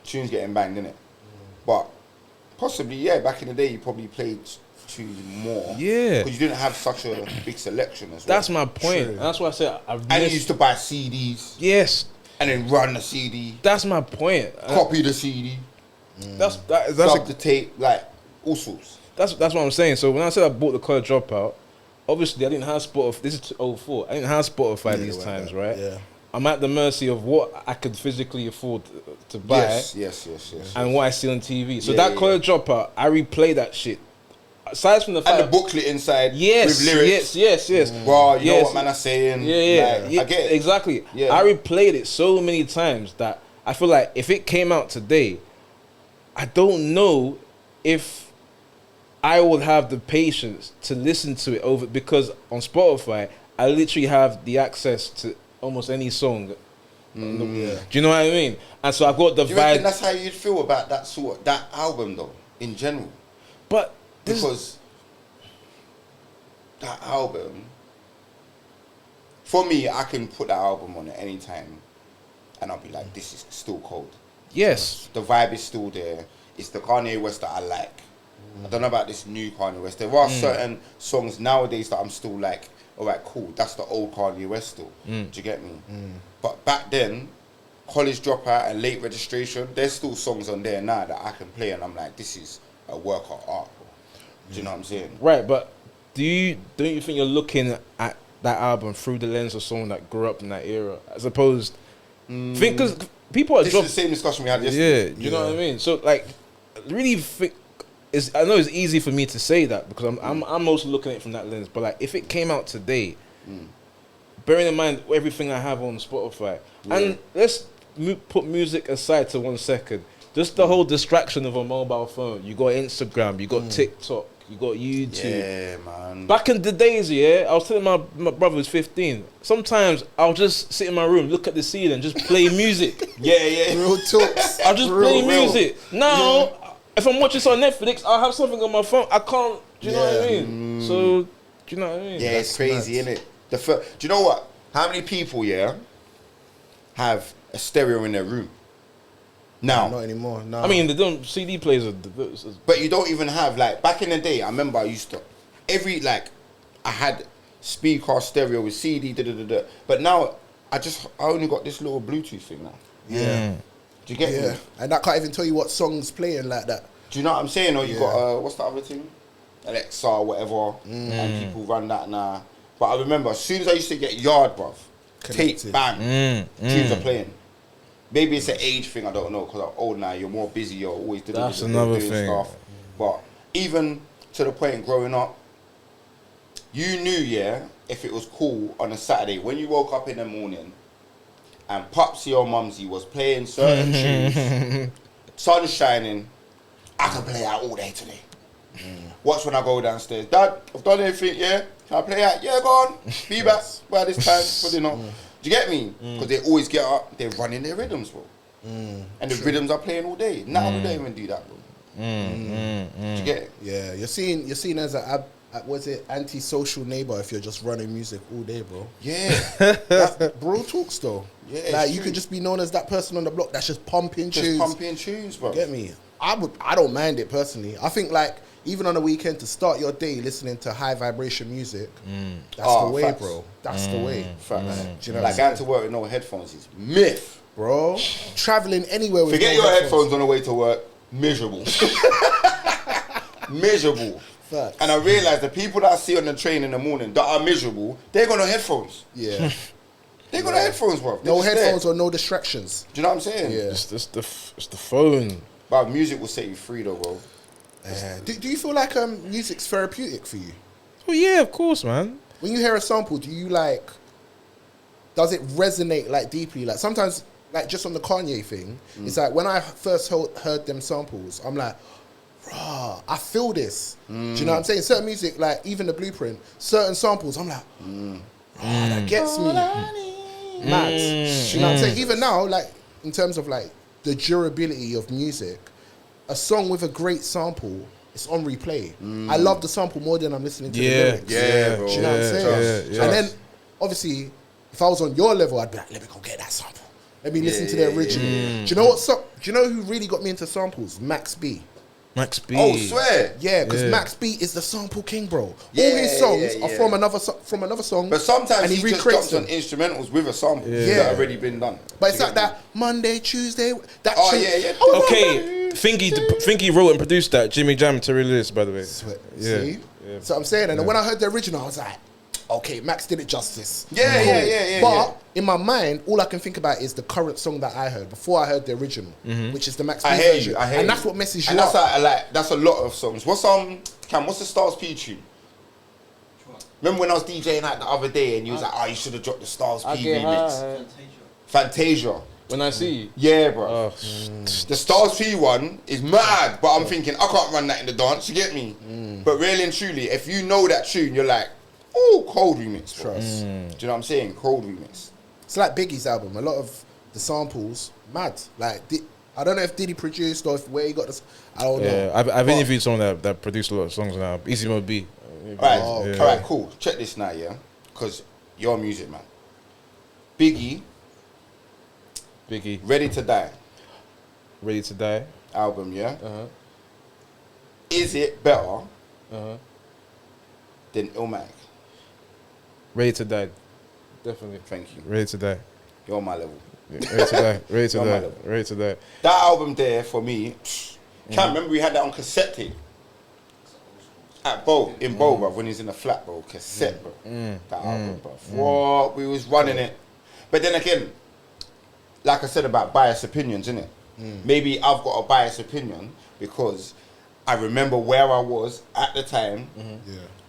tunes getting banged, innit? But possibly, back in the day, you probably played tunes more. Yeah. Because you didn't have such a big selection as well. That's my point. And that's why I said and you used to buy CDs. Yes. And then run the CD. That's my point. Copy the CD. That's sub the tape, like all sorts. That's what I'm saying. So when I said I bought the College Dropout, obviously I didn't have Spotify. This is 2004. I didn't have Spotify these times, right? Yeah. I'm at the mercy of what I could physically afford to buy. Yes. And what I see on TV. So that College Dropout, I replay that shit. Aside from the fact, and the booklet inside with lyrics. Yes. Well, you know what man are saying. Yeah. Like, I get it. Exactly. Yeah. I replayed it so many times that I feel like if it came out today, I don't know if I would have the patience to listen to it over, because on Spotify, I literally have the access to almost any song. Do you know what I mean? And so I've got the vibe. Do you reckon that's how you'd feel about that album though, in general? But because that album, for me, I can put that album on at any time and I'll be like, this is still cold. Yes. The vibe is still there. It's the Kanye West that I like. I don't know about this new Kanye West. There are certain songs nowadays that I'm still like, all right, cool, that's the old Kanye West still. Do you get me? But back then, College Dropout and Late Registration, there's still songs on there now that I can play and I'm like, this is a work of art. Do you know what I'm saying? Right, but don't you think you're looking at that album through the lens of someone that grew up in that era, as opposed? Because people are. This is the same discussion we had yesterday. Yeah, you know what I mean. So like, really think. I know it's easy for me to say that because I'm mostly looking at it from that lens. But like, if it came out today, bearing in mind everything I have on Spotify, and let's put music aside to 1 second. Just the whole distraction of a mobile phone. You got Instagram, you got TikTok, you got YouTube. Yeah, man. Back in the days, I was telling my brother who's 15. Sometimes I'll just sit in my room, look at the ceiling, just play music. Real talks. I'll just play music. Now, if I'm watching something on Netflix, I'll have something on my phone. I can't. Do you know what I mean? So, do you know what I mean? Yeah, it's crazy, isn't it? Do you know what? How many people, have a stereo in their room? Now, not anymore. No. I mean, the CD players are. But you don't even have, like, back in the day, I remember I used to, I had speaker, stereo with CD, but now I only got this little Bluetooth thing now. Yeah. Do you get me? And I can't even tell you what song's playing like that. Do you know what I'm saying? Or you got, what's the other thing? Alexa or whatever, and people run that now. But I remember, as soon as I used to get Yard, bruv, tape, bang, tunes are playing. Maybe it's an age thing, I don't know, because I'm old now, you're more busy, you're always doing stuff. But even to the point growing up, you knew, if it was cool on a Saturday, when you woke up in the morning and Popsy or Mumsy was playing certain tunes, sun shining, I can play out all day today. Watch when I go downstairs. Dad, I've done everything, Can I play out? Yeah, go on. Be back by this time for dinner. Do you get me? Because they always get up, they're running their rhythms, bro. And the rhythms are playing all day. Now we don't even do that, bro. Do you get it? Yeah, you're seen as a anti-social neighbor if you're just running music all day, bro. Yeah. That's bro talks though. Yeah, like you could just be known as that person on the block that's just pumping tunes. Just pumping tunes, bro. Get me? I don't mind it personally. I think like even on the weekend to start your day listening to high vibration music, that's the way, facts. Bro. That's the way. Facts. Do you know like going to work with no headphones is myth. Bro, traveling anywhere with Forget your headphones on the way to work. Miserable. Miserable. Facts. And I realised the people that I see on the train in the morning that are miserable, they're gonna headphones. Yeah. They got headphones, bro. No headphones or no distractions. Do you know what I'm saying? Yeah. It's the phone. But music will set you free, though, bro. Do you feel like music's therapeutic for you? Oh yeah, of course, man. When you hear a sample, do you like? Does it resonate like deeply? Like sometimes, like just on the Kanye thing, it's like when I first heard them samples, I'm like, rah, I feel this. Do you know what I'm saying? Certain music, like even the Blueprint, certain samples, I'm like, that gets me mad. Do you know what I'm saying? Even now, like in terms of like the durability of music, a song with a great sample, it's on replay. I love the sample more than I'm listening to the lyrics. Yeah, bro. Do you know what I'm saying? Yeah. And then, obviously, if I was on your level, I'd be like, let me go get that sample. Let me listen to the original. Do you know what? Do you know who really got me into samples? Max B. Max B. Oh, swear. Yeah, because Max B is the sample king, bro. All Yeah, his songs yeah, are yeah. from another song. But sometimes and he just recreates jumps on them. instrumentals with a sample Yeah. that already been done. But it's like that Monday, Tuesday. That Oh, tune- yeah. Okay, Finky wrote and produced that. Jimmy Jam to release, by the way. Yeah. See? So I'm saying, and then when I heard the original, I was like, okay, Max did it justice. Yeah. But in my mind, all I can think about is the current song that I heard before I heard the original, which is the Max B I hear version. you. And that's what messes you and up. that's a lot of songs. What's the Stars P tune? Remember when I was DJing that the other day and you was like, oh, you should have dropped the Stars P remix. Fantasia. When I see you. Yeah, bro. Oh, The Stars P one is mad, but I'm thinking I can't run that in the dance. You get me? But really and truly, if you know that tune, you're like, oh, cold remix. Bro. Trust. Do you know what I'm saying? Cold remix. It's like Biggie's album. A lot of the samples, mad. Like, I don't know if Diddy produced or if where he got this. I don't know. yeah, I've interviewed someone that produced a lot of songs now. Easy Mo B. All right, cool. Check this now, yeah? Because you're a music man. Biggie, Ready to Die Ready to Die. album, yeah? Uh-huh. Is it better Uh-huh. than Illmatic? Ready to Die. Definitely. Thank you. Ready to Die. You're on my level. Yeah, Ready to Die. Ready to You're Die. my level. Ready to Die. That album there, for me, can't remember we had that on cassette tape. At Bow, in Bow, bro, when he's in the flat, bro, cassette, bro. That album, bro. What? We was running it. But then again, like I said about biased opinions, innit? Maybe I've got a biased opinion because I remember where I was at the time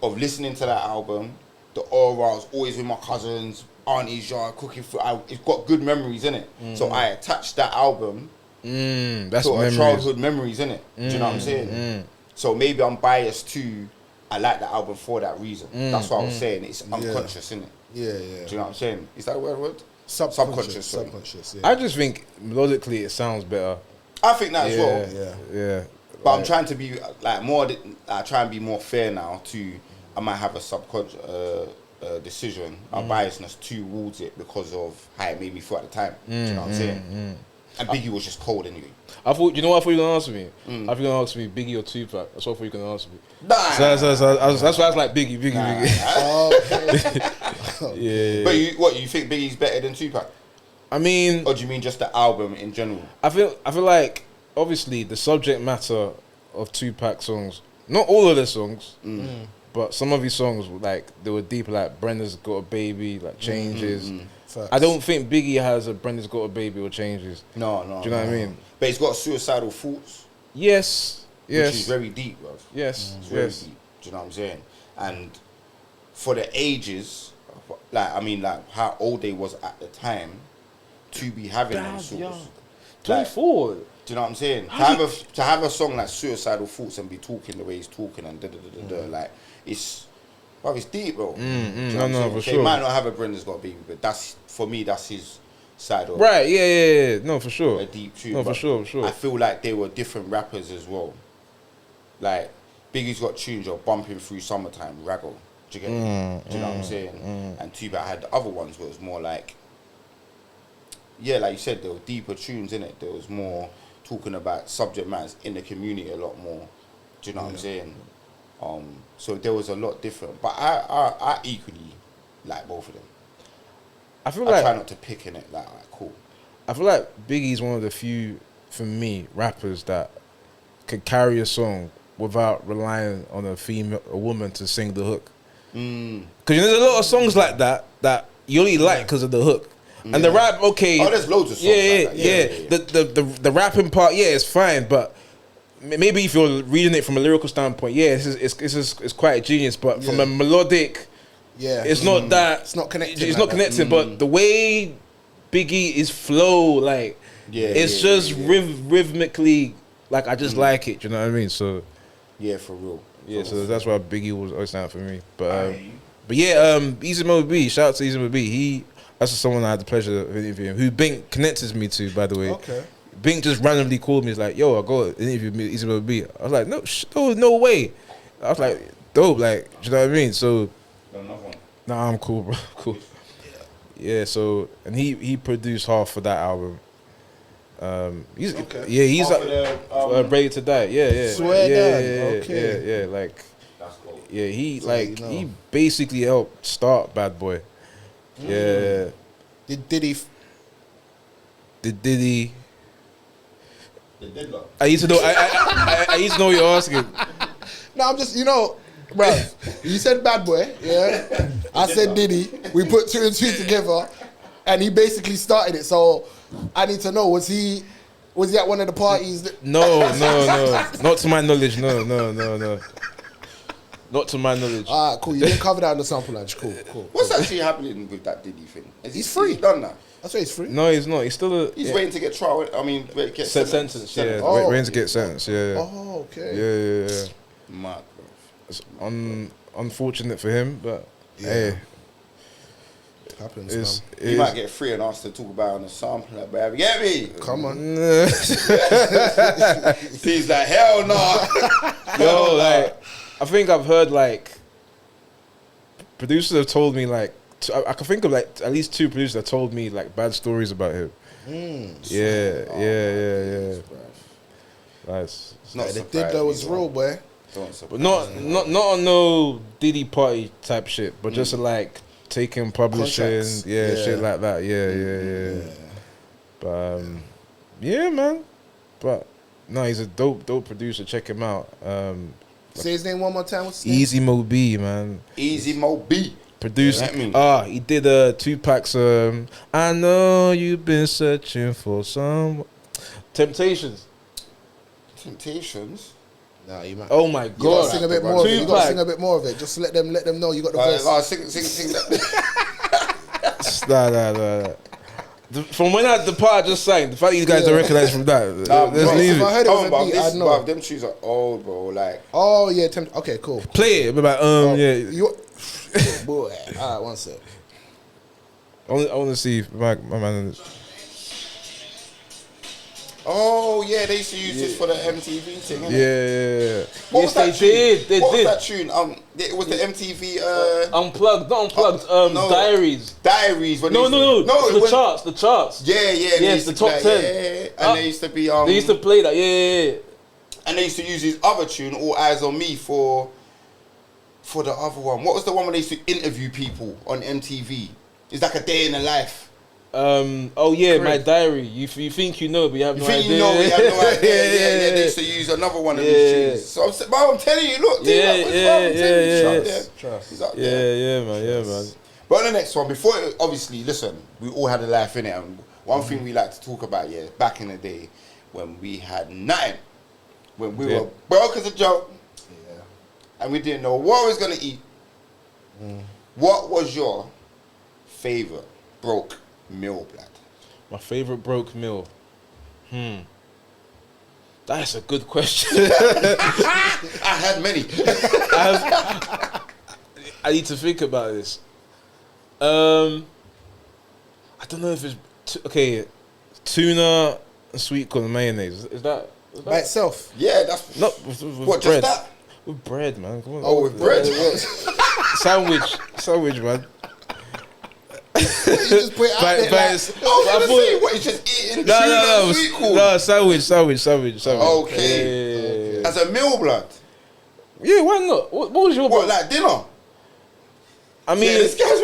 of listening to that album. The aura, I was always with my cousins, auntie's yard, cooking food. It's got good memories in it. So I attached that album That's to memories. childhood memories, innit? Do you know what I'm saying? So maybe I'm biased too. I like the album for that reason. That's what I was saying. It's unconscious, innit? Yeah. Do you know what I'm saying? Is that a word? Subconscious. sorry. Subconscious, yeah. I just think melodically it sounds better. I think that as well. Yeah. But I'm trying to be like more. I try and be more fair now. I might have a subconscious decision, a biasness towards it because of how it made me feel at the time. Do you know what I'm saying? And Biggie was just cold anyway. I thought, you know what I thought you were gonna answer me? I thought you were gonna ask me Biggie or Tupac. That's what I thought you were gonna answer me. Nah. That's why I was like Biggie. Yeah. But you think Biggie's better than Tupac? I mean, Or do you mean just the album in general? I feel like obviously the subject matter of Tupac songs, not all of the songs, but some of his songs like they were deep, like Brenda's Got a Baby, like Changes. I don't think Biggie has a Brenda's Got a Baby or Changes. No. Do you know what I mean? But he's got suicidal thoughts, Yes. which is very deep, bro. Yes. It's very deep. Do you know what I'm saying? And for the ages, like how old they was at the time, to be having them sorts. 24. Do you know what I'm saying? To have a song like Suicidal Thoughts and be talking the way he's talking and like it's deep, bro. Do you know what I'm saying? for They sure. might not have a Brenda's Got a Baby, but that's for me. That's his side of Right, yeah. No, for sure. a deep tune. No, for but sure. I feel like they were different rappers as well. Like Biggie's got tunes you're bumping through summertime, Raggle. Do you get me? Do you know what I'm saying? And Tupac had the other ones where it was more like, like you said, there were deeper tunes in it. There was more talking about subject matters in the community a lot more. Do you know what I'm saying? So there was a lot different. But I equally like both of them. I feel I like try not to pick in it like cool. I feel like Biggie's one of the few, for me, rappers that could carry a song without relying on a woman to sing the hook. Because there's a lot of songs like that you only like because of the hook. And the rap, okay. Oh, there's loads of songs like that. The rapping part, it's fine, but maybe if you're reading it from a lyrical standpoint, it's quite genius. But from a melodic, it's not that. It's not connected. It's not connected. But the way Biggie is flow, like, it's just rhythmically, like, I just like it. You know what I mean? So yeah, for real. Yeah, so that's why Biggie was always down for me. But Easy Mo B, shout out to Easy Mo B. That's just someone I had the pleasure of interviewing, who Bink connected me to, by the way. Okay. Bink just randomly called me. He's like, "Yo, I got an interview with Easy Mo B." I was like, "No way." I was like, "Dope," like, do you know what I mean? So, nah, I'm cool, bro. Cool. Yeah. So, and he produced half of that album. He's Ready to Die. Yeah. Swear yeah, down. Okay. Yeah. Like, That's cool. yeah, he So, like he basically helped start Bad Boy. Yeah. Did Diddy? The Diddler. I used to know. I used to know what you're asking. No, I'm just, bro. You said Bad Boy, yeah. I said Diddy. We put 2 and 2 together, and he basically started it. So I need to know: was he at one of the parties? No. Not to my knowledge. No. Not to my knowledge. Alright, cool. You didn't cover that on the sample lunch. Cool. What's actually happening with that Diddy thing? He's free. He's done that. I say he's free. No, he's not. He's still He's waiting to get trial. I mean, get sentenced. Yeah, Oh. waiting to get sentenced. Yeah. Oh, okay. Yeah. Mad, bro. It's unfortunate for him, but hey, Happens, it's, man. You might get free and asked to talk about it on the sampler, baby. Get me? Come on. He's like, hell no. Yo, like, I think I've heard, like, producers have told me, like, I can think of, like, at least 2 producers that told me, like, bad stories about him. Yeah. Nice. It's not The Diddler was real, boy. But not on no Diddy party type shit, but just like taking publishing, Contracts. shit like that. Yeah. But yeah, man. But no, he's a dope producer. Check him out. Say his name one more time. What's his name? Easy Mo B, man. Easy Mo B. Produced. Yeah, he did Tupac's. I know you've been searching for some Temptations. Temptations. Nah, you might. Oh my You gotta god! sing a bit more of it. You gotta Tupac. sing a bit more of it. Just let them know you got the verse. Sing that. Nah. From when the part I just sang, the fact that you guys don't recognize from that, let's leave If I it. heard it on the beat, I'd know. Them tunes are old, bro. Like, Oh yeah, okay, cool. Play it, but like, yeah. You, boy. All right, one sec. I want to see if my man. oh yeah, they used to use this for the MTV thing. Innit? Yeah. What Yes, was that they tune? did. They what did. was that tune? It was the MTV Unplugged, not unplugged. no. Diaries. Diaries. When No. it The went- charts. Yeah. Yes, the top 10. Yeah. And they used to be They used to play that. Yeah. and they used to use his other tune, All Eyes on Me, for the other one. What was the one when they used to interview people on MTV? It's like a day in the life. Oh yeah, Correct. My Diary. You think you know, but you have You no think idea. you know, but you have no idea. Yeah. They used to use another one of these tunes. So I'm telling you, look, Trust. He's up there. Yeah, man. But on the next one, before obviously, listen, we all had a life in it, and one thing we like to talk about, back in the day when we had nothing, when we were broke as a joke, and we didn't know what we was gonna eat. What was your favorite broke meal, blood? My favorite broke meal. That's a good question. I had many. I need to think about this. I don't know if it's tuna and sweet corn and mayonnaise. Is that By itself. Yeah, that's not with what. bread? Just that? With bread, man. Come on. Oh, with bread. Sandwich, man. You just put it out there. But Like, it's- I was I gonna thought- say, what, you just eating tuna and sweet corn? No, sandwich. Okay. Yeah. As a meal, blood. Yeah, why not? What was your What, like dinner? I mean, Yeah, this guy's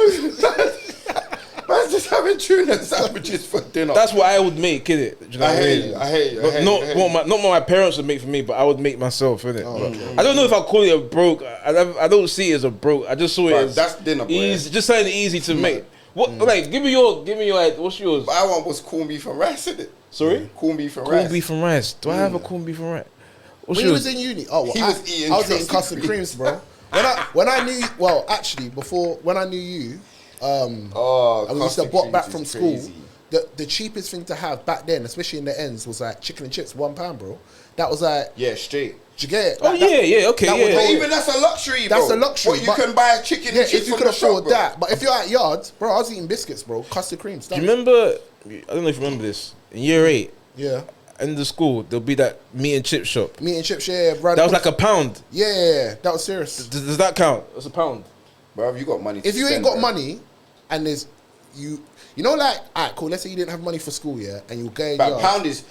man's just having tuna sandwiches for dinner. That's what I would make, innit? Do you know I what I hate mean? you. I hate you. I But hate not you, I hate what you. my parents would make for me, but I would make myself, innit? Oh, But okay. I don't know if I call it a broke. I don't see it as a broke. I just saw it Bruv, as that's dinner, boy. easy, just something easy to make. What like? Give me your. What's yours? But I want was corned beef and rice, innit? Sorry, Corned beef and corned rice. beef and rice. Do I have a corned beef and rice? What's When you yours? was in uni, oh, well, He was eating I was eating custard custard creams, bro. When I knew, well, actually, when I knew you, Oh, and we used to custard walk back creams from is school, crazy. the cheapest thing to have back then, especially in the ends, was like chicken and chips, £1, bro. That was like, Yeah, straight. do you get it? Oh, yeah, okay, that yeah. was But all- even that's a luxury, bro. That's a luxury, What, you but- can buy chicken Yeah, and chips if you from could the shop, afford bro. that. But if you're at yard, bro, I was eating biscuits, bro. Custard creams. Do you remember? I don't know if you remember this. In year 8, Yeah. in the school, there'll be that meat and chip shop. Meat and chips, yeah. Right. That was like a pound. Yeah, that was serious. Does that count? That's a pound. Bro, you got money to If you ain't spend, got bro. money, and there's you know, like, alright, cool. Let's say you didn't have money for school, yeah, and you go in But a yard. pound is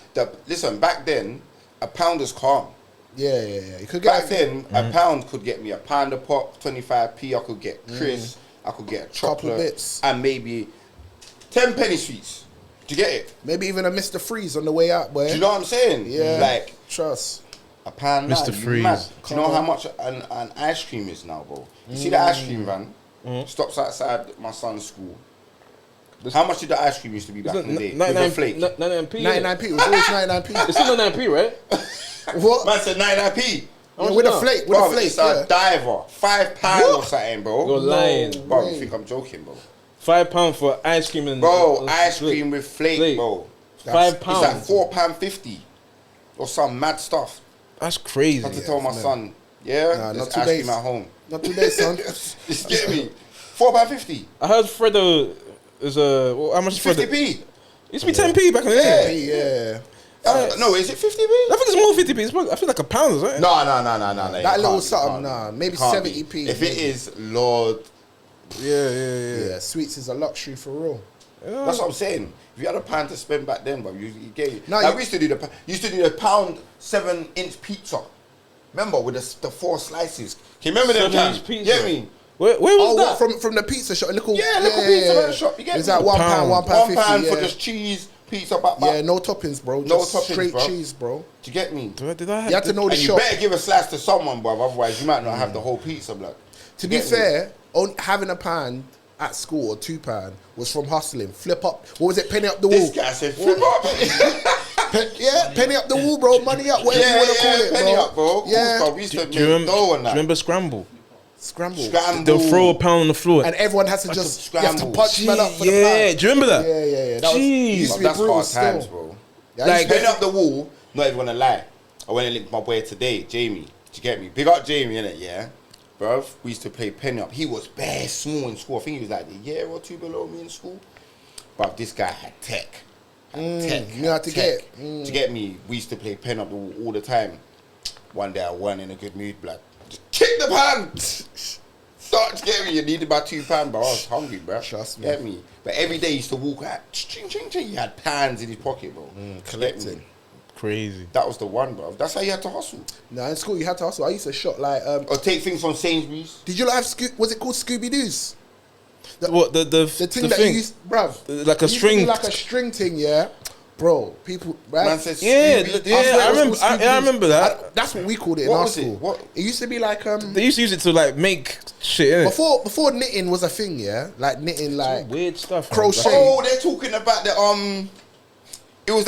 listen. Back then, a pound is calm. Yeah. You could get Back then, a pound could get me a pound of pop, 25p. I could get crisps. I could get a Couple chocolate bits. and maybe 10 penny sweets. Do you get it? maybe even a Mr. Freeze on the way out, boy. Do you know what I'm saying? Yeah. Like Trust. a pound. Mr. Nah, you Freeze. mad. Do you know Come how on. much an ice cream is now, bro? You see the ice cream van stops outside my son's school. How much did the ice cream used to be back in the day? With a flake. 99p. 99p. It was always 99p. It's still 99p, right? What? Man said 99p. Yeah, with a much flake. With Bro, a flake. it's Yeah. a diver. £5 or something, bro. You're lying. Bro, way. you think I'm joking, bro? £5 for ice cream and Bro, ice cream with flake, Flake. bro. £5. It's like £4.50 or some mad stuff. That's crazy. I had to tell my man. son, yeah, Nah, there's not ice 2 cream days. at home. Not today, son. Just get me. £4.50. I heard Fredo is how much is Fredo? 50p. It used to be 10p back in the day. Yeah. No, is it 50p? I think it's more 50p. I feel like a pound, isn't it? No. That little something, nah, maybe 70p. If it is, Lord, Yeah. Yeah, sweets is a luxury for real. that's what I'm saying. If you had a pound to spend back then, bro, you get it. No, Like you- we used to do the pound 7-inch pizza. Remember with the 4 slices? Can you remember them 7-inch times? pizza. Get me? Where was Oh, that? what, from the pizza shop? Little Yeah, little pizza man shop. You get It's me? like £1, Pound. £1.50. £1 for yeah. just cheese, pizza, back. Yeah, no toppings, bro. No Just toppings, straight bro. cheese, bro. Do you get me? Did I have You have to know the And you shop. better give a slice to someone, bro. Otherwise, you might not have the whole pizza, blood. To be fair, having a pound at school or £2 was from hustling. Flip up. What was it? Penny up the wall. This guy said, flip up. Yeah, penny up the wall, bro. Money up, whatever you want to call it, penny bro. up, bro. Yeah. Cool, bro. We used to Do you remember? make dough on Do you that. remember Scramble? Scramble. Scramble. They'll throw a pound on the floor. And everyone has to just, you have to scramble. punch man up for the Yeah, pound. do you remember that? Yeah. That was, it Jeez. used to Bro, be that's brutal hard still. times, bro. Yeah, Like, Penny up the wall, not even gonna lie. I went and linked my boy today, Jamie. Do you get me? Big up Jamie, innit, yeah? Bruv, we used to play penny up. He was bare small in school. I think he was like a year or 2 below me in school. But this guy had tech. you know how to get it. Do you get me? We used to play pen up the wall all the time. One day I wasn't in a good mood, blood. Just kick the pan! Start to get me. You needed my £2, but I was hungry, bro. Trust me. Get me. But every day he used to walk out. Ching, ching, ching. He had pans in his pocket, bro. collecting. Get me? Crazy. That was the one, bro. That's how you had to hustle. No, in school you had to hustle. I used to shop like. Or take things from Sainsbury's. Did you like have was it called Scooby Doo's? What the The thing that you used, bruv. Like a it used to be string. like a string thing, yeah. Bro, people, right? Man said Yeah, Scooby. yeah, I remember. I remember that. That's what we called it in What our was it? school. What? It used to be like They used to use it to like make shit, innit? before knitting was a thing, yeah. Like knitting, like Weird stuff. man. crochet. Oh, they're talking about the It was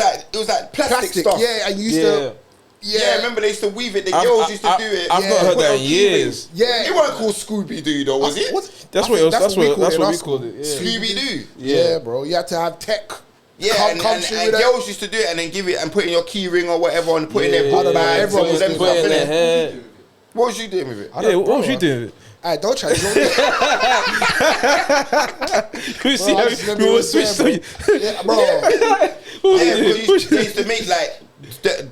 like plastic stuff. yeah. And you used Yeah. to, Yeah, remember they used to weave it. The I've- girls used to do it. I've Yeah. not heard Put that on in key years. rings. yeah. It wasn't called Scooby Doo though, was it? That's what it was. That's what in our we school. called it. Yeah. Scooby Doo. Yeah, bro. You had to have tech. Yeah, Come- and come through with it. girls used to do it and then give it and put in your key ring or whatever and put in their Yeah, book yeah, bags. yeah. Everyone and was them doing Put stuff, it in their innit? hair. What was you doing with it? Yeah, what was you doing? Hey, don't try. Don't, You see Bro, I how just we remember were it was there, switched. yeah, bro. Yeah, but they used to make like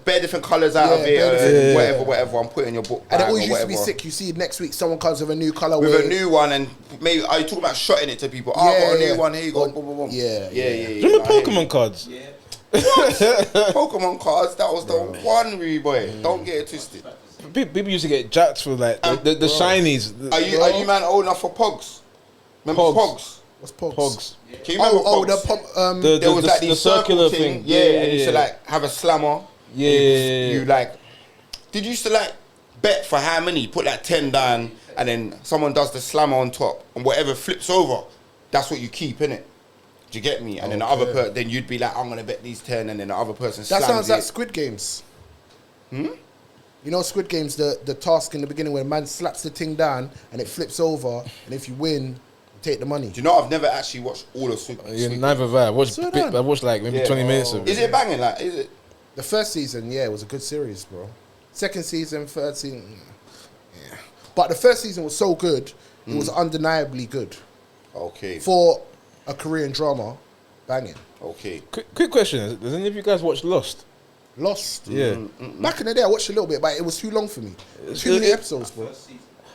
bare different colours out of Yeah, it, bare different- whatever, and put it in your book And bag it or always used to whatever. be sick. You see, next week someone comes with a new color With a new one, and maybe are you talking about shotting it to people? Oh, I got a Yeah. new one. Here you go. Or- Boom, boom, boom. yeah, yeah. Do you remember I hear Pokemon cards? you. Pokemon cards. That was the one, really, boy. Don't get it twisted. People used to get jacked for like the shinies. Are you man old enough for Pogs? Remember Pogs? What's Pogs? Pogs. Can you remember Oh, Pogs? the There was like the these circular circle thing. Yeah, and you used to like have a slammer. Yeah. And you like, did you used to like bet for how many? Put like 10 down, and then someone does the slammer on top, and whatever flips over, that's what you keep, innit? Do you get me? And then the other person, then you'd be like, I'm gonna bet these 10, and then the other person slams That sounds it. like Squid Games. You know Squid Games, the task in the beginning where a man slaps the thing down and it flips over, and if you win, you take the money. Do you know I've never actually watched all of Squid Yeah, Squid neither have I. So done. I watched like maybe Yeah. 20 minutes of it. Is it banging? Like, is it? The first season, yeah, it was a good series, bro. Second season, third season, yeah. But the first season was so good, it was undeniably good. Okay. For a Korean drama, banging. Okay. Quick question: does any of you guys watch Lost? Lost. Yeah. Back in the day, I watched a little bit, but it was too long for me. Too many episodes, bro.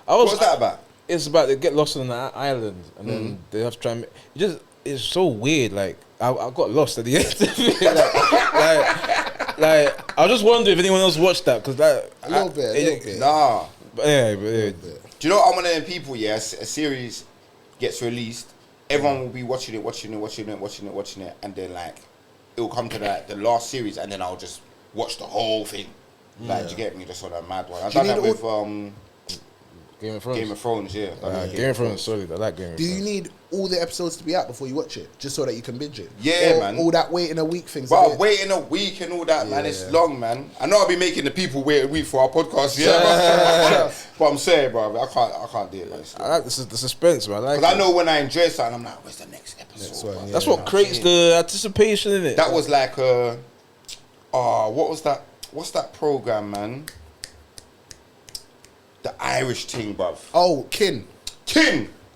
What was that about? It's about they get lost on the island and then they have to try and it's so weird. Like I got lost at the end of it. like I was just wondering if anyone else watched that because that A little bit. Nah. But yeah, Do you know what, I'm one of them people, yeah, a series gets released, everyone will be watching it, and then like, it'll come to the last series, and then I'll just watch the whole thing. Like, do you get me? Just on a mad one. I've Do you done that need with Game of Thrones. Game of Thrones, yeah. Game of Thrones, solid. I like Game of Do Thrones. you need all the episodes to be out before you watch it, just so that you can binge it? Yeah, Or man. All that waiting a week things. But waiting a week and all that, man, it's long, man. I know I'll be making the people wait a week for our podcast, yeah. But I'm saying, bro, I can't do it. Man. I like the suspense, man. I like Because I it. know when I enjoy something, I'm like, where's the next episode? Next one, bro? yeah. That's what creates the anticipation in it. That was like what was that? What's that program, man? The Irish thing, bruv. Oh, Kin.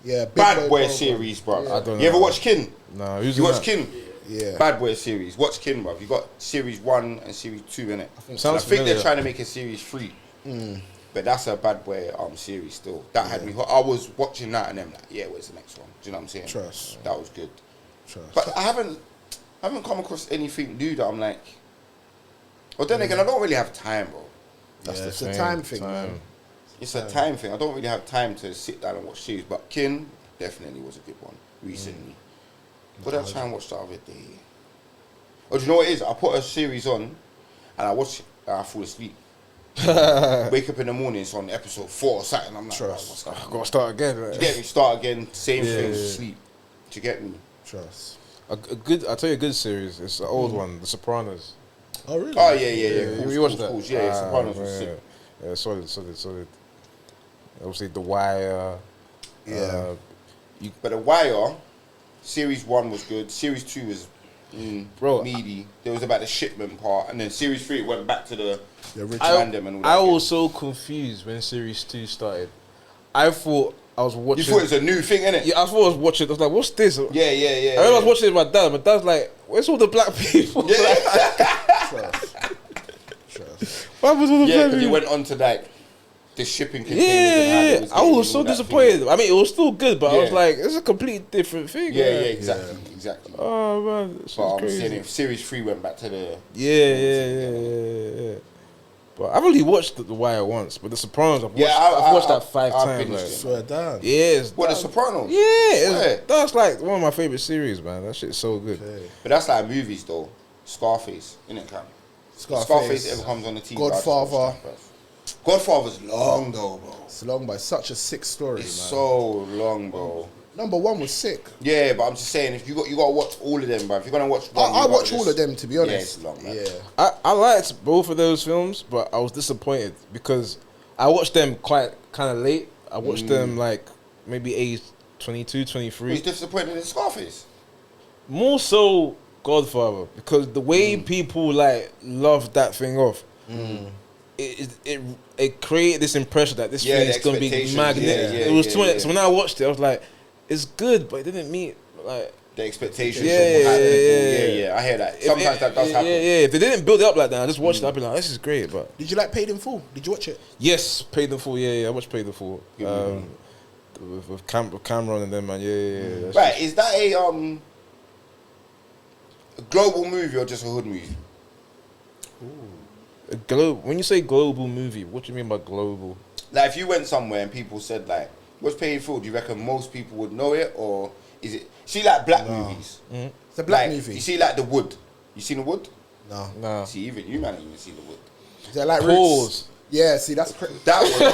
Yeah, Big Bad Boy Boy program. series, bruv. I don't You ever know. watch Kin? No, who's You in watch that? Kin? Yeah. Bad Boy series. Watch Kin, bruv. You got series 1 and series 2 in it. I think Sounds they're familiar. trying to make a series 3. But that's a Bad Boy series still. That had me. I was watching that and then like, yeah, where's the next one? Do you know what I'm saying? Trust. That was good. Trust. But I haven't come across anything new that I'm like. Well, then again, I don't really have time, bro. That's It's the a thing. time thing, man. It's a time thing. I don't really have time to sit down and watch series. But Kin definitely was a good one recently. What did I try and watch the other day? Oh, do you know what it is? I put a series on and I watch it and I fall asleep. Wake up in the morning, it's on episode 4 or something. I'm like, Trust. oh, what's going on? Gotta start again. Do Right? you get me? Start again, same thing, Yeah. sleep. Do you get me? Trust. A good. I'll tell you a good series. It's an old one, The Sopranos. Oh, really? Oh, yeah. You watched that? Yeah, Sopranos was yeah. sick. Yeah, solid. Obviously, The Wire. Yeah. But The Wire, series 1 was good. Series 2 was Bro, meaty. There was about the shipment part, and then series 3 it went back to the rich random and all that. I again. was so confused when Series 2 started. I thought I was watching. You thought it was a new thing, innit? Yeah, I thought I was watching. I was like, "What's this?" Yeah. I remember I was watching it with my dad. My dad's like, "Where's all the black people?" Trust. Trust. What was all the Yeah, black because it people? went on to like the shipping containers. and how they Yeah, was I getting was all so that disappointed. thing. I mean, it was still good, but I was Yeah. like, "It's a completely different thing." Yeah, man. exactly. Oh man, this But is I'm crazy. saying if series 3 went back to the Yeah. But I've only watched The Wire once, but The Sopranos, I've watched that 5 I times. finished Like. it. Swear down. Yes. What, The Sopranos? Yeah, Swear. that's like one of my favorite series, man. That shit's so good. Okay. But that's like movies though. Scarface, innit, Cam? Scarface ever comes on the TV. Godfather. Godfather's long though, bro. It's long, but it's such a sick story, It's man. so long, bro. Number 1 was sick. Yeah, but I'm just saying, if you got to watch all of them, bro. If you're gonna watch one, I you watch gotta all just- of them, to be honest. Yeah, it's long, man. Yeah. I liked both of those films, but I was disappointed because I watched them quite kind of late. I watched them like maybe age 22, 23. Who's disappointed in Scarface? More so Godfather, because the way people like loved that thing off, it created this impression that this Yeah, thing the is gonna be expectations, magnetic. yeah, It was yeah, too much. yeah. So when I watched it, I was like, it's good, but it didn't meet like. The expectations. Yeah, of how yeah. yeah. I hear that. If Sometimes that does happen. Yeah. If they didn't build it up like that, I just watched it. I'd be like, this is great, but Did you like Paid in Full? Did you watch it? yes, Paid in Full. Yeah. I watched Paid in Full. With Cameron and them, man. Yeah. That's Right, is that a global movie or just a hood movie? When you say global movie, what do you mean by global? Like, if you went somewhere and people said like, "What's Paid in Full?" Do you reckon most people would know it, or is it See, like black movies. It's a black Like, movie. You see, like The Wood. You seen The Wood? No. Nah. See, even you man ain't even seen The Wood. Is that like Pause. Roots? Yeah, see, that's crazy. That was mad.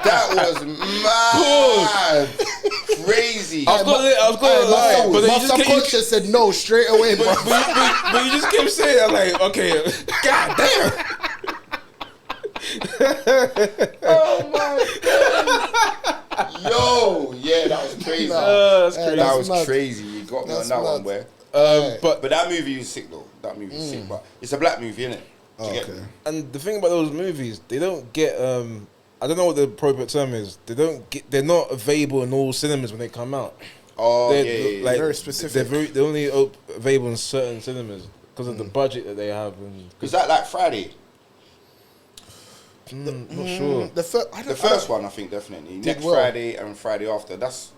That was mad. Crazy. I was gonna lie, but then my you just kept, subconscious said no straight away, bro. but you just kept saying, I'm like, okay, God damn. Oh my god. Yo, yeah, that was crazy. that's crazy. That was mad. crazy. You got me That's on that mad. one, boy. But But that movie is sick though. That movie is sick, but it's a black movie, innit? Do you get me? and the thing about those movies, they don't get I don't know what the appropriate term is. They're not available in all cinemas when they come out. Oh, They're yeah. like Very specific. They're only available in certain cinemas because of the budget that they have. And Is that like Friday? not sure. The First one, I think, definitely. Next well. Friday and Friday after. Is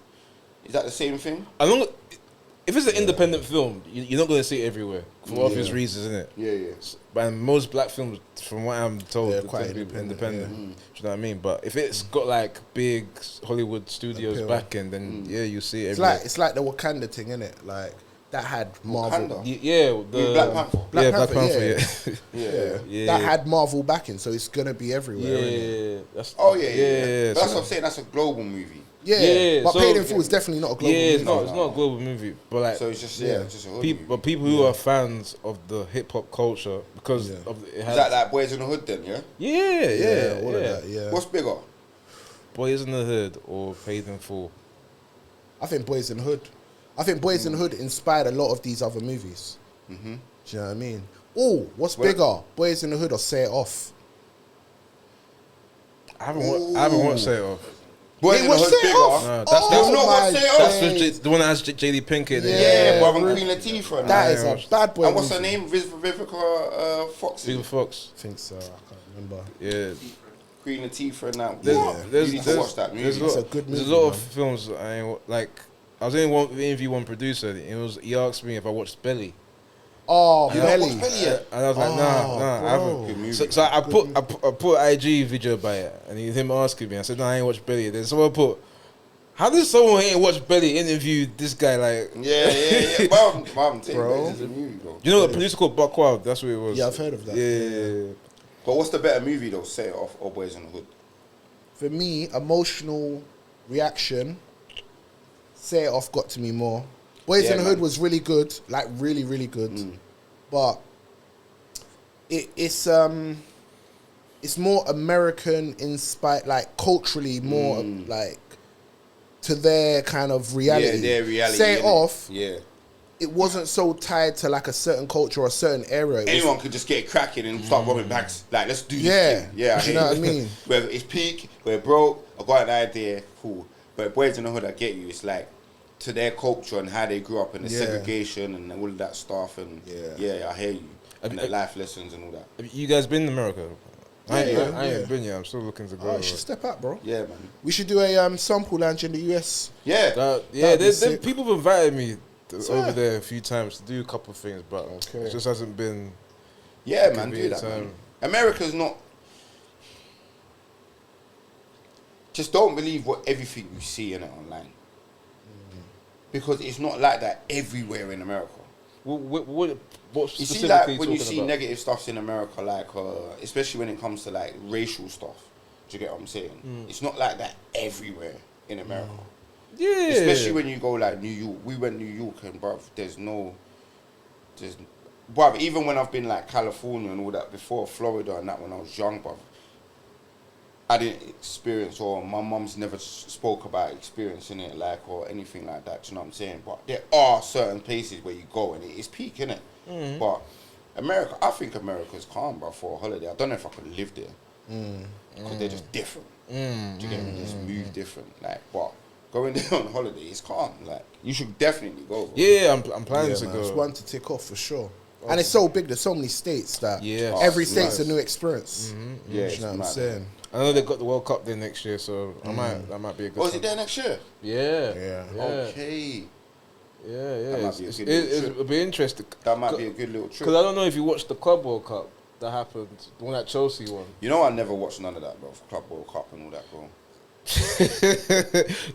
that the same thing? If it's an independent film, you're not going to see it everywhere for obvious reasons, isn't it? Yeah. But most black films, from what I'm told, They're tend quite to be independent, Do you know what I mean? But if it's got like big Hollywood studios Appeal. backing, then you see it It's everywhere. like the Wakanda thing, innit? Like that had Marvel. Wakanda? Black Panther. Black Black Panther, Panther, yeah. Yeah. That had Marvel backing, so it's gonna be everywhere. innit? That's Oh, yeah. yeah. But that's what I'm saying. That's a global movie. Yeah, but so- Paid in Full is definitely not a global it's movie. not a global movie, but like So it's just, Yeah. it's just a hood people, movie. but people who are fans of the hip hop culture because of it Is has that like Boys in the Hood then, yeah? yeah, all of that. Yeah, What's bigger? Boys in the Hood or Paid in Full. I think Boys in the Hood. I think Boys in the Hood inspired a lot of these other movies. Do you know what I mean? Oh, what's bigger, Boys in the Hood or Say It Off? I haven't watched Say It Off. Boys in the what's Hood Say It bigger. Off? No, That's not my what Say It Off. That's days. the one that has JD Pinkett in it. Yeah, brother, Queen Latifah. and That that. is a bad boy. And what's her movie. name? Vivica Fox. Big Fox. I think so. I can't remember. Yeah. Queen Latifah and that. There's, What? there's, You need to there's, watch that movie. there's, It's a good there's a movie, lot of man. films that I ain't, like. I was in one interview one producer. He asked me if I watched Belly. Oh, You don't Belly. watch Belly yet? And I was like, nah, I bro. haven't. Good movie. So I put IG video by it, and him asking me. I said, no, I ain't watched Belly. Then someone put, how does someone who ain't watched Belly interview this guy? Like, Yeah. Mom, Bro. it's a movie, bro. you know, a producer called Buck Wild. That's what it was. Yeah, I've heard of that. Yeah. But what's the better movie though? Say It Off or Boys in the Hood? For me, emotional reaction, Say It Off got to me more. Boys Yeah, in the Hood man. was really good, like really, really good. But it's more American inspired, like culturally more like to their kind of reality. Yeah, their reality. Say It innit? Off, Yeah. it wasn't so tied to like a certain culture or a certain area. It was- Anyone could just get cracking and start robbing banks. Like, let's do this Yeah. thing. Yeah, Do you know what I mean? Whether it's peak, we're broke, I got an idea, cool. But Boys in the Hood, I get you. It's like to their culture and how they grew up and the Yeah. segregation and all of that stuff. And yeah, I hear you. And the life lessons and all that. Have you guys been to America? I Yeah. ain't been yet. I'm still looking to go. Oh, you should step up, bro. Yeah, man. We should do a sample lounge in the US. Yeah. Yeah, That'd be there's sick. people have invited me Swear. over there a few times to do a couple of things, but Okay. it just hasn't been. Yeah, man, do convenient that, man. time. America's not... Just don't believe what everything you see in it online. Because it's not like that everywhere in America. What You see, specifically like, when you talking see about? negative stuffs in America, like, especially when it comes to, like, racial stuff, do you get what I'm saying? It's not like that everywhere in America. Yeah, Especially when you go, like, New York. We went New York and, bruv, bruv, even when I've been, like, California and all that before, Florida and that when I was young, bruv, I didn't experience, or my mum's never spoke about experiencing it, like, or anything like that, do you know what I'm saying? But there are certain places where you go and it's peak, innit? But America, I think America's calm, bro, for a holiday. I don't know if I could live there. Because they're just different. Do you get me? They just move different. Like, but going there on holiday is calm. Like, you should definitely go, bro. yeah, I'm planning Yeah, to man, it's go. one to tick off for sure. And it's so big. There's so many states that Yeah. every it's state's a nice. new experience. Yeah, You it's know what I'm mad. saying? I know they've got the World Cup there next year, so that might be a good. Oh, is time. it there next year? Yeah, Yeah. yeah, Okay. yeah. That might be a It's, good little trip. it'll be interesting. That might be a good little trip. Because I don't know if you watched the Club World Cup that happened, the one that Chelsea won. You know, I never watched none of that, bro. Club World Cup and all that, bro.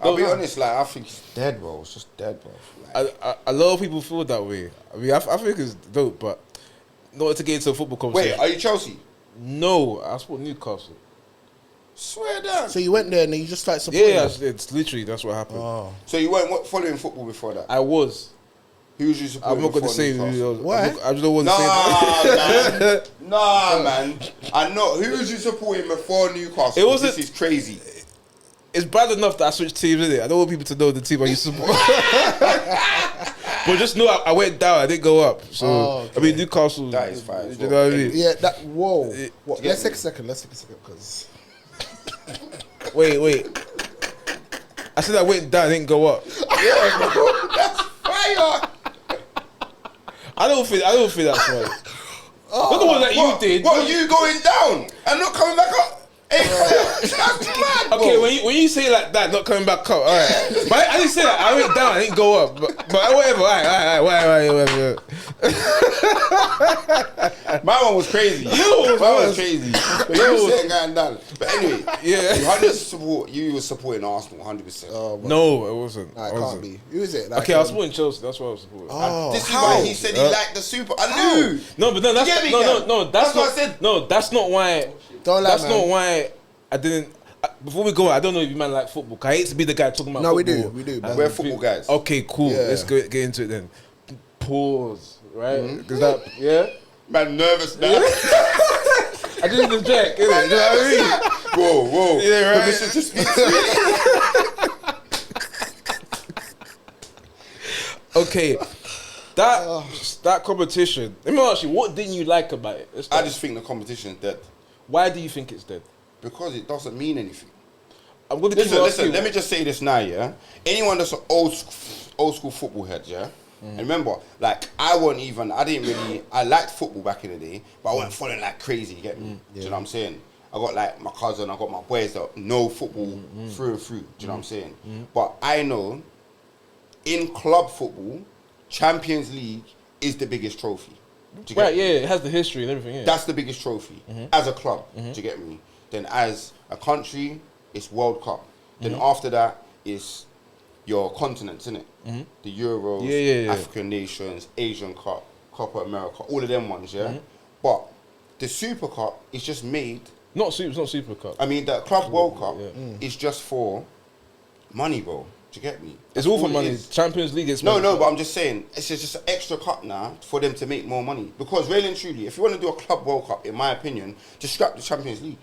I'll be honest, like, I think it's dead, bro. It's just dead, bro. Like, A lot of people feel that way. I mean, I think it's dope, but not to get into a football conversation. wait, are you Chelsea? No, I support Newcastle. Swear down. So you went there and then you just started supporting Yeah, them? it's literally that's what happened. Oh. So you weren't following football before that? I was. Who was you supporting? I'm not going to before say Newcastle? who. Why? I just don't want to say that. Nah, man. I know. Who was you supporting before Newcastle? It wasn't- This is crazy. It's bad enough that I switched teams, innit? I don't want people to know the team I used to support. But just know I went down. I didn't go up. So okay. I mean, Newcastle. That is fine as You well. know what I mean? Yeah, that, whoa. What, get let's me? take a second, because... Wait. I said I went down. I didn't go up. Yeah, bro. That's fire. I don't think that's right. Not the one that you did. What, you going down and not coming back up? Hey, that's mad, bro. Okay, when you say like that, not coming back up, all right. But I didn't say that. I went down. I didn't go up. But whatever. All right, whatever. My one was crazy. Mine was crazy. But you were saying going down. But anyway, Yeah. you were supporting Arsenal 100%. Oh, but No, it wasn't. nah, it I can't wasn't. be. Who is it? Like, Okay, I was supporting Chelsea. That's what I was supporting. Oh, This is how? why he said he liked the Super. I knew. No, but no, that's get me, no. Gam? That's That's what not. I said. No, that's not why. Don't lie, That's man. not why I didn't. Before we go, I don't know if you man like football. 'Cause I hate to be the guy talking about No, we football. do, And We're football guys. Okay, cool. Yeah. Let's get into it then. Pause. Right? Does that? Yeah. Man, nervous now. I just interject. You know what I mean? Whoa. Yeah, right. Permission to speak to me. Okay. That competition. Let me ask you, what didn't you like about it? Let's I start. just think the competition is dead. Why do you think it's dead? Because it doesn't mean anything. I'm going to Listen, let me just say this now, yeah? Anyone that's an old school football head, yeah? And remember, like, I liked football back in the day, but I wasn't following like crazy, you get me? Do you know what I'm saying? I got like my cousin, I got my boys that know football through and through, do you know what I'm saying? But I know, in club football, Champions League is the biggest trophy. Do you Right, get yeah, me? it has the history and everything, yeah. That's the biggest trophy as a club. Do you get me? Then as a country, it's World Cup. Then after that, it's your continents, innit? The Euros, Yeah. African nations, Asian Cup, Copa America, all of them ones, yeah. But the Super Cup is just made. It's not Super Cup. I mean, the Club World Cup yeah. is just for money, bro. Do you get me? It's That's all for it money. is. Champions League is No, but I'm just saying, it's just an extra cup now for them to make more money. Because really and truly, if you want to do a Club World Cup, in my opinion, just scrap the Champions League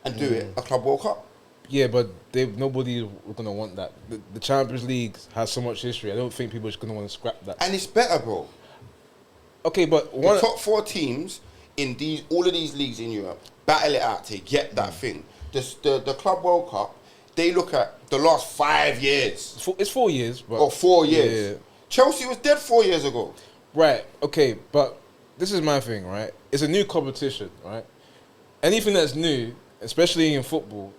and do it a Club World Cup. Yeah, but nobody was gonna want that. The Champions League has so much history. I don't think people are just gonna want to scrap that. And it's better, bro. Okay, but The top 4 teams in all of these leagues in Europe battle it out to get that thing. The Club World Cup, they look at the last 5 years it's 4 years, but or 4 years. Yeah. Chelsea was dead 4 years ago. Right. Okay, but this is my thing, right? It's a new competition, right? Anything that's new, especially in football,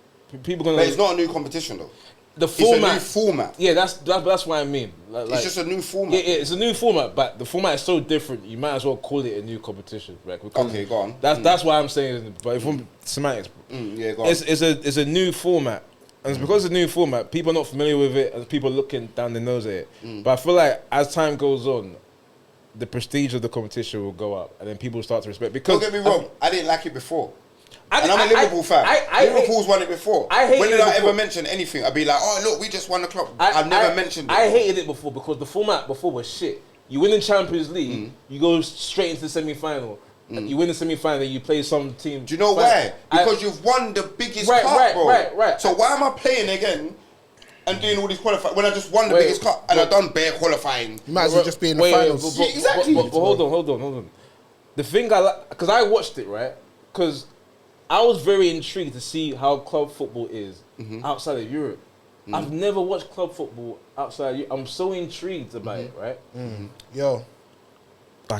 people gonna. But it's not a new competition though. The format. It's a new format. Yeah, that's what I mean. Like, It's just a new format. Yeah, it's a new format, but the format is so different. You might as well call it a new competition, right? Because Okay, go on. That's why I'm saying. But if I'm semantics, Yeah, go on. it's a new format, and it's because it's a new format. People are not familiar with it, and people are looking down their nose at it. But I feel like as time goes on, the prestige of the competition will go up, and then people will start to respect. Because Don't get me wrong, I didn't like it before. And I'm a Liverpool fan. Liverpool's won it before. I hated when did it I before. ever mention anything? I'd be like, oh, look, we just won the club. I've never mentioned it. I hated it before because the format before was shit. You win the Champions League, you go straight into the semi-final. You win the semi-final, you play some team. Do you know why? Because you've won the biggest cup, bro. Right. So why am I playing again and doing all these qualifying when I just won the biggest cup and I've done bare qualifying? You might as well just be in the finals. Yeah, exactly. But hold on. The thing I like, because I watched it, right? Because I was very intrigued to see how club football is outside of Europe. I've never watched club football outside of Europe. I'm so intrigued about it, right? Yo,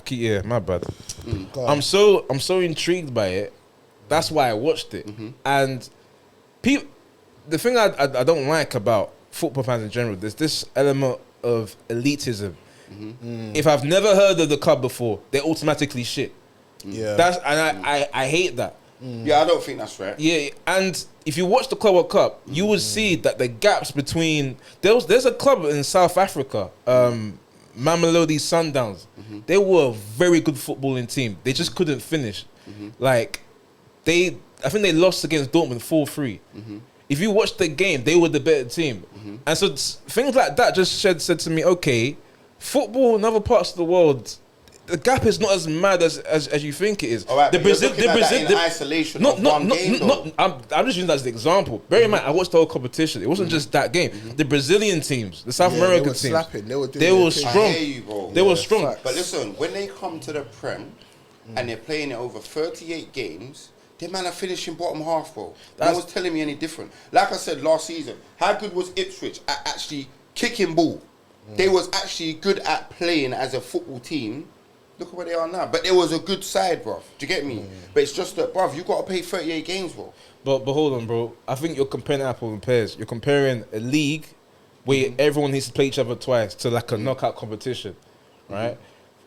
Yeah, my bad. go on. I'm so intrigued by it. That's why I watched it. And the thing I don't like about football fans in general, there's this element of elitism. If I've never heard of the club before, they're automatically shit. Yeah. I hate that. Yeah, I don't think that's right. Yeah, and if you watch the Club World Cup, you would see that the gaps between there's a club in South Africa, Mamelodi Sundowns. They were a very good footballing team. They just couldn't finish. Like I think they lost against Dortmund 4-3. If you watch the game, they were the better team. And so things like that just said to me, okay, football in other parts of the world, the gap is not as mad as you think it is. All right, the Brazil, in isolation of one game, though. I'm just using that as the example. Bear in mind, I watched the whole competition. It wasn't just that game. The Brazilian teams, the South American teams, slapping. They were strong. I hear you, bro. They were strong. Facts. But listen, when they come to the Prem and they're playing it over 38 games, they man are finishing bottom half, bro. No one's telling me any different. Like I said last season, how good was Ipswich at actually kicking ball? They was actually good at playing as a football team. Look at where they are now. But it was a good side, bro. Do you get me? But it's just that, bro, you got to play 38 games, bro. But hold on, bro. I think you're comparing apples and pears. You're comparing a league where everyone needs to play each other twice to like a knockout competition, right?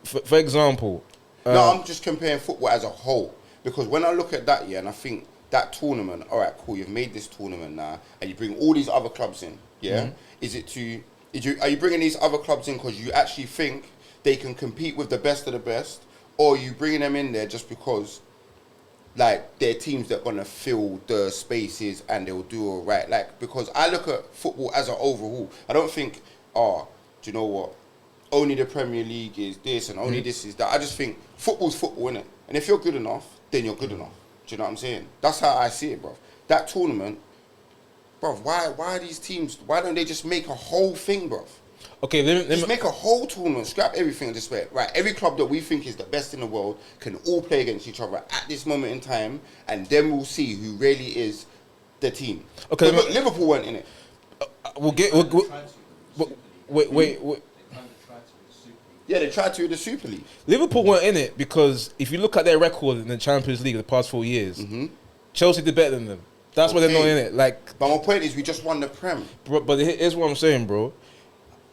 For example... no, I'm just comparing football as a whole. Because when I look at that, and I think that tournament, all right, cool, you've made this tournament now, and you bring all these other clubs in, yeah? Are you bringing these other clubs in because you actually think they can compete with the best of the best, or are you bringing them in there just because, like, they're teams that are going to fill the spaces and they'll do all right? Like, because I look at football as an overall. I don't think, do you know what? Only the Premier League is this and only this is that. I just think football's football, innit? And if you're good enough, then you're good enough. Do you know what I'm saying? That's how I see it, bro. That tournament, bro, why are these teams, why don't they just make a whole thing, bro? Okay, let me make a whole tournament, scrap everything this way. Right, every club that we think is the best in the world can all play against each other at this moment in time, and then we'll see who really is the team. Okay, look, Liverpool weren't in it. Wait. Yeah, they tried to with the Super League. Liverpool weren't in it because if you look at their record in the Champions League the past 4 years, Chelsea did better than them. That's why they're not in it. Like, but my point is, we just won the Prem. But here's what I'm saying, bro.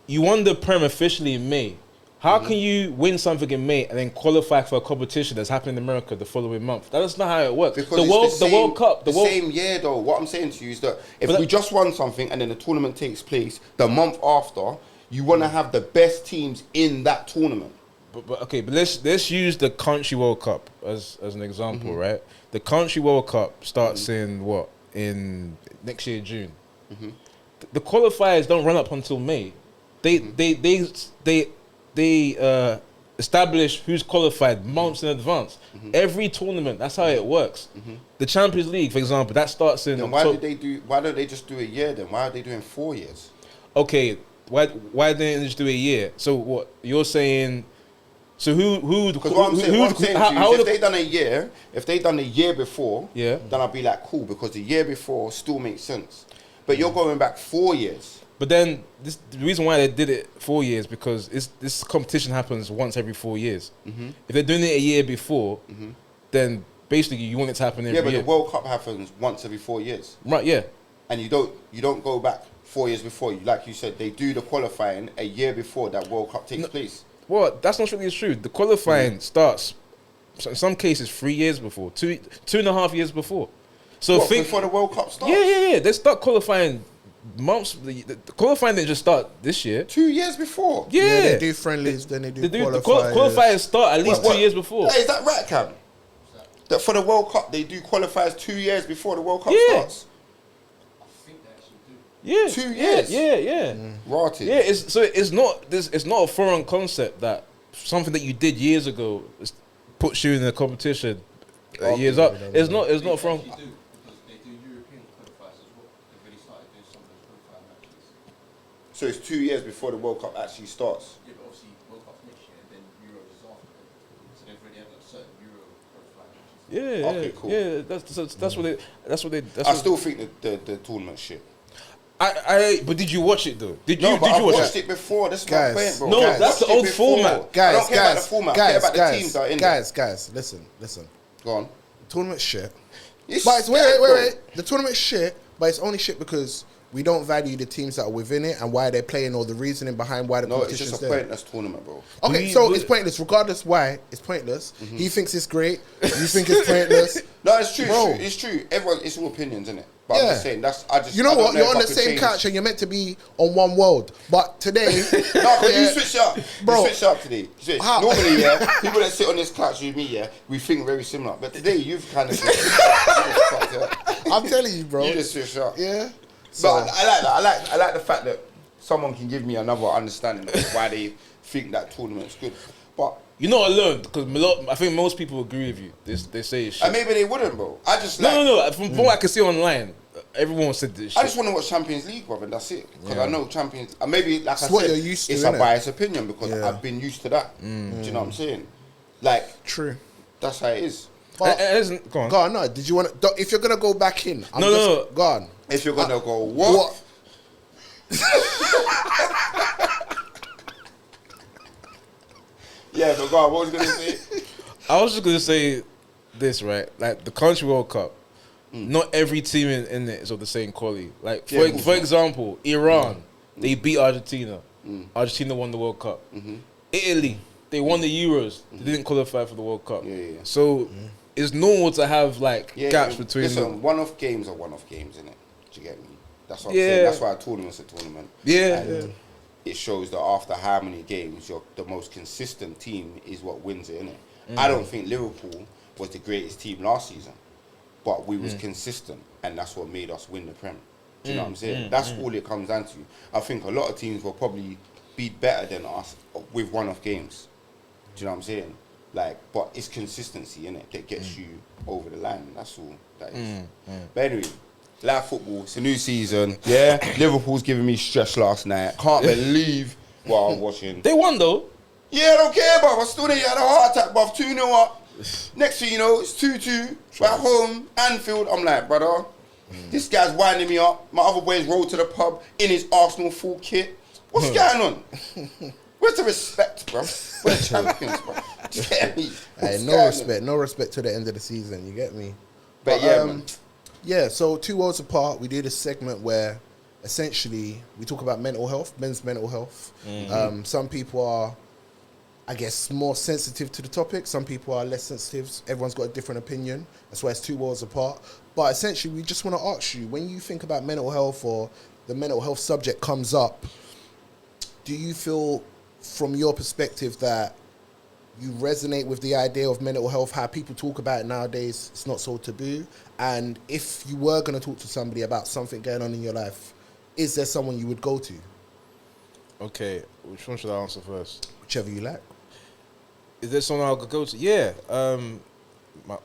You won the Prem officially in May. How can you win something in May and then qualify for a competition that's happening in America the following month? That's not how it works. Because the World Cup, same year though. What I'm saying to you is that if we just won something and then the tournament takes place the month after, you want to have the best teams in that tournament. But let's use the Country World Cup as an example, right? The Country World Cup starts in next year June. The qualifiers don't run up until May. They establish who's qualified months in advance. Every tournament, that's how it works. The Champions League, for example, that starts in. Then why don't they just do a year then? Why are they doing 4 years? Okay, why didn't they just do a year? So what you're saying? So who? Because what I'm saying to you is if they done a year before, then I'd be like cool because the year before still makes sense. But you're going back 4 years. But then the reason why they did it 4 years because this competition happens once every 4 years. If they're doing it a year before, then basically you want it to happen every year. Yeah, but the World Cup happens once every 4 years. Right, yeah. And you don't go back 4 years before. Like you said, they do the qualifying a year before that World Cup takes place. Well, that's not really true. The qualifying starts, in some cases, 3 years before, 2.5 years before. So before the World Cup starts? Yeah. They start qualifying months. The qualifying didn't just start this year. 2 years before. Yeah, they do friendlies, then they do qualifiers. The qualifiers start at least 2 years before. Hey, is that right, Cam? That for the World Cup they do qualifiers 2 years before the World Cup starts. I think they actually do. 2 years. Yeah. Rotted. Yeah, it's not a foreign concept that something that you did years ago puts you in a competition years up. It's not foreign. So it's 2 years before the World Cup actually starts. Yeah, but obviously World Cup's next year, and then Euros is after. So they've already had a certain Euro qualifying matches. Yeah. Okay, cool. Yeah, that's what they. I still think the tournament shit. But did you watch it though? Did you watch watched it before. That's my point, bro. No, that's the old format. I don't care about the format. I care about the teams that are in there. Guys, listen. Go on. The tournament shit. It's But wait. The tournament shit, but it's only shit because we don't value the teams that are within it and why they're playing or the reasoning behind why the No, it's competition's just a there. pointless tournament, bro. Okay, so it's pointless. Regardless why, it's pointless. He thinks it's great. You think it's pointless. No, it's true. Bro. It's true. Everyone, it's all opinions, isn't it? But I'm Yeah. just saying, I You know I don't what? You're if on I the could same change- couch and you're meant to be on one world. But today, No, but you switch it up. Bro. You switch it up today. You switch. How? Normally, yeah, people that sit on this couch with me, yeah, we think very similar. But today, you've kind of I'm telling you, bro. You just switch up. Yeah. But I like that. I like the fact that someone can give me another understanding of why they think that tournament's good. But You're not alone, because I think most people agree with you. They say it's shit. and maybe they wouldn't, bro. I just like, No. From what I can see online, everyone said this shit. I just want to watch Champions League, brother, and that's it. Because I know Champions... And maybe, like I what said, you're used to, it's innit? a biased opinion because Yeah. I've been used to that. Do you know what I'm saying? Like, True. that's how it is. But, Go on. go on, no. Did you want to... If you're going to go back in... No. Go on. If you're going to go, what? Yeah, but go on, what was you going to say? I was just gonna say this, right? Like the Country World Cup, not every team in it is of the same quality. Like Yeah, of course for not. example, Iran, they beat Argentina. Argentina won the World Cup. Italy, they won the Euros. They didn't qualify for the World Cup. Yeah. So it's normal to have like gaps between Listen, them. one-off games are one-off games, innit? Do you get me? That's what I'm Yeah. saying. That's why a tournament's a tournament. Yeah, And it shows that after how many games, the most consistent team is what wins it, innit? I don't think Liverpool was the greatest team last season, but we was consistent, and that's what made us win the Prem. Do you know what I'm saying? That's all it comes down to. I think a lot of teams will probably be better than us with one-off games. Do you know what I'm saying? Like, but it's consistency, innit, that gets you over the line. That's all that is. But anyway, live football, it's a new season. Yeah, Liverpool's giving me stress last night. Can't believe what I'm watching. They won though. Yeah, I don't care, bruv. I still there, had a heart attack, bruv. 2-0 up. Next thing you know, it's 2-2. Back home, Anfield. I'm like, brother, this guy's winding me up. My other boys rolled to the pub in his Arsenal full kit. What's going on? Where's the respect, bruv? We're champions, bruv. Do you get me? Hey, What's no going respect. No respect to the end of the season. You get me? But yeah, man. Yeah, so Two Worlds Apart, we do this segment where essentially we talk about mental health, men's mental health. Some people are, I guess, more sensitive to the topic. Some people are less sensitive. Everyone's got a different opinion. That's why it's Two Worlds Apart. But essentially, we just want to ask you, when you think about mental health or the mental health subject comes up, do you feel, from your perspective, that you resonate with the idea of mental health, how people talk about it nowadays, it's not so taboo? And if you were going to talk to somebody about something going on in your life, is there someone you would go to? Okay, which one should I answer first? Whichever you like. Is there someone I could go to? Yeah, my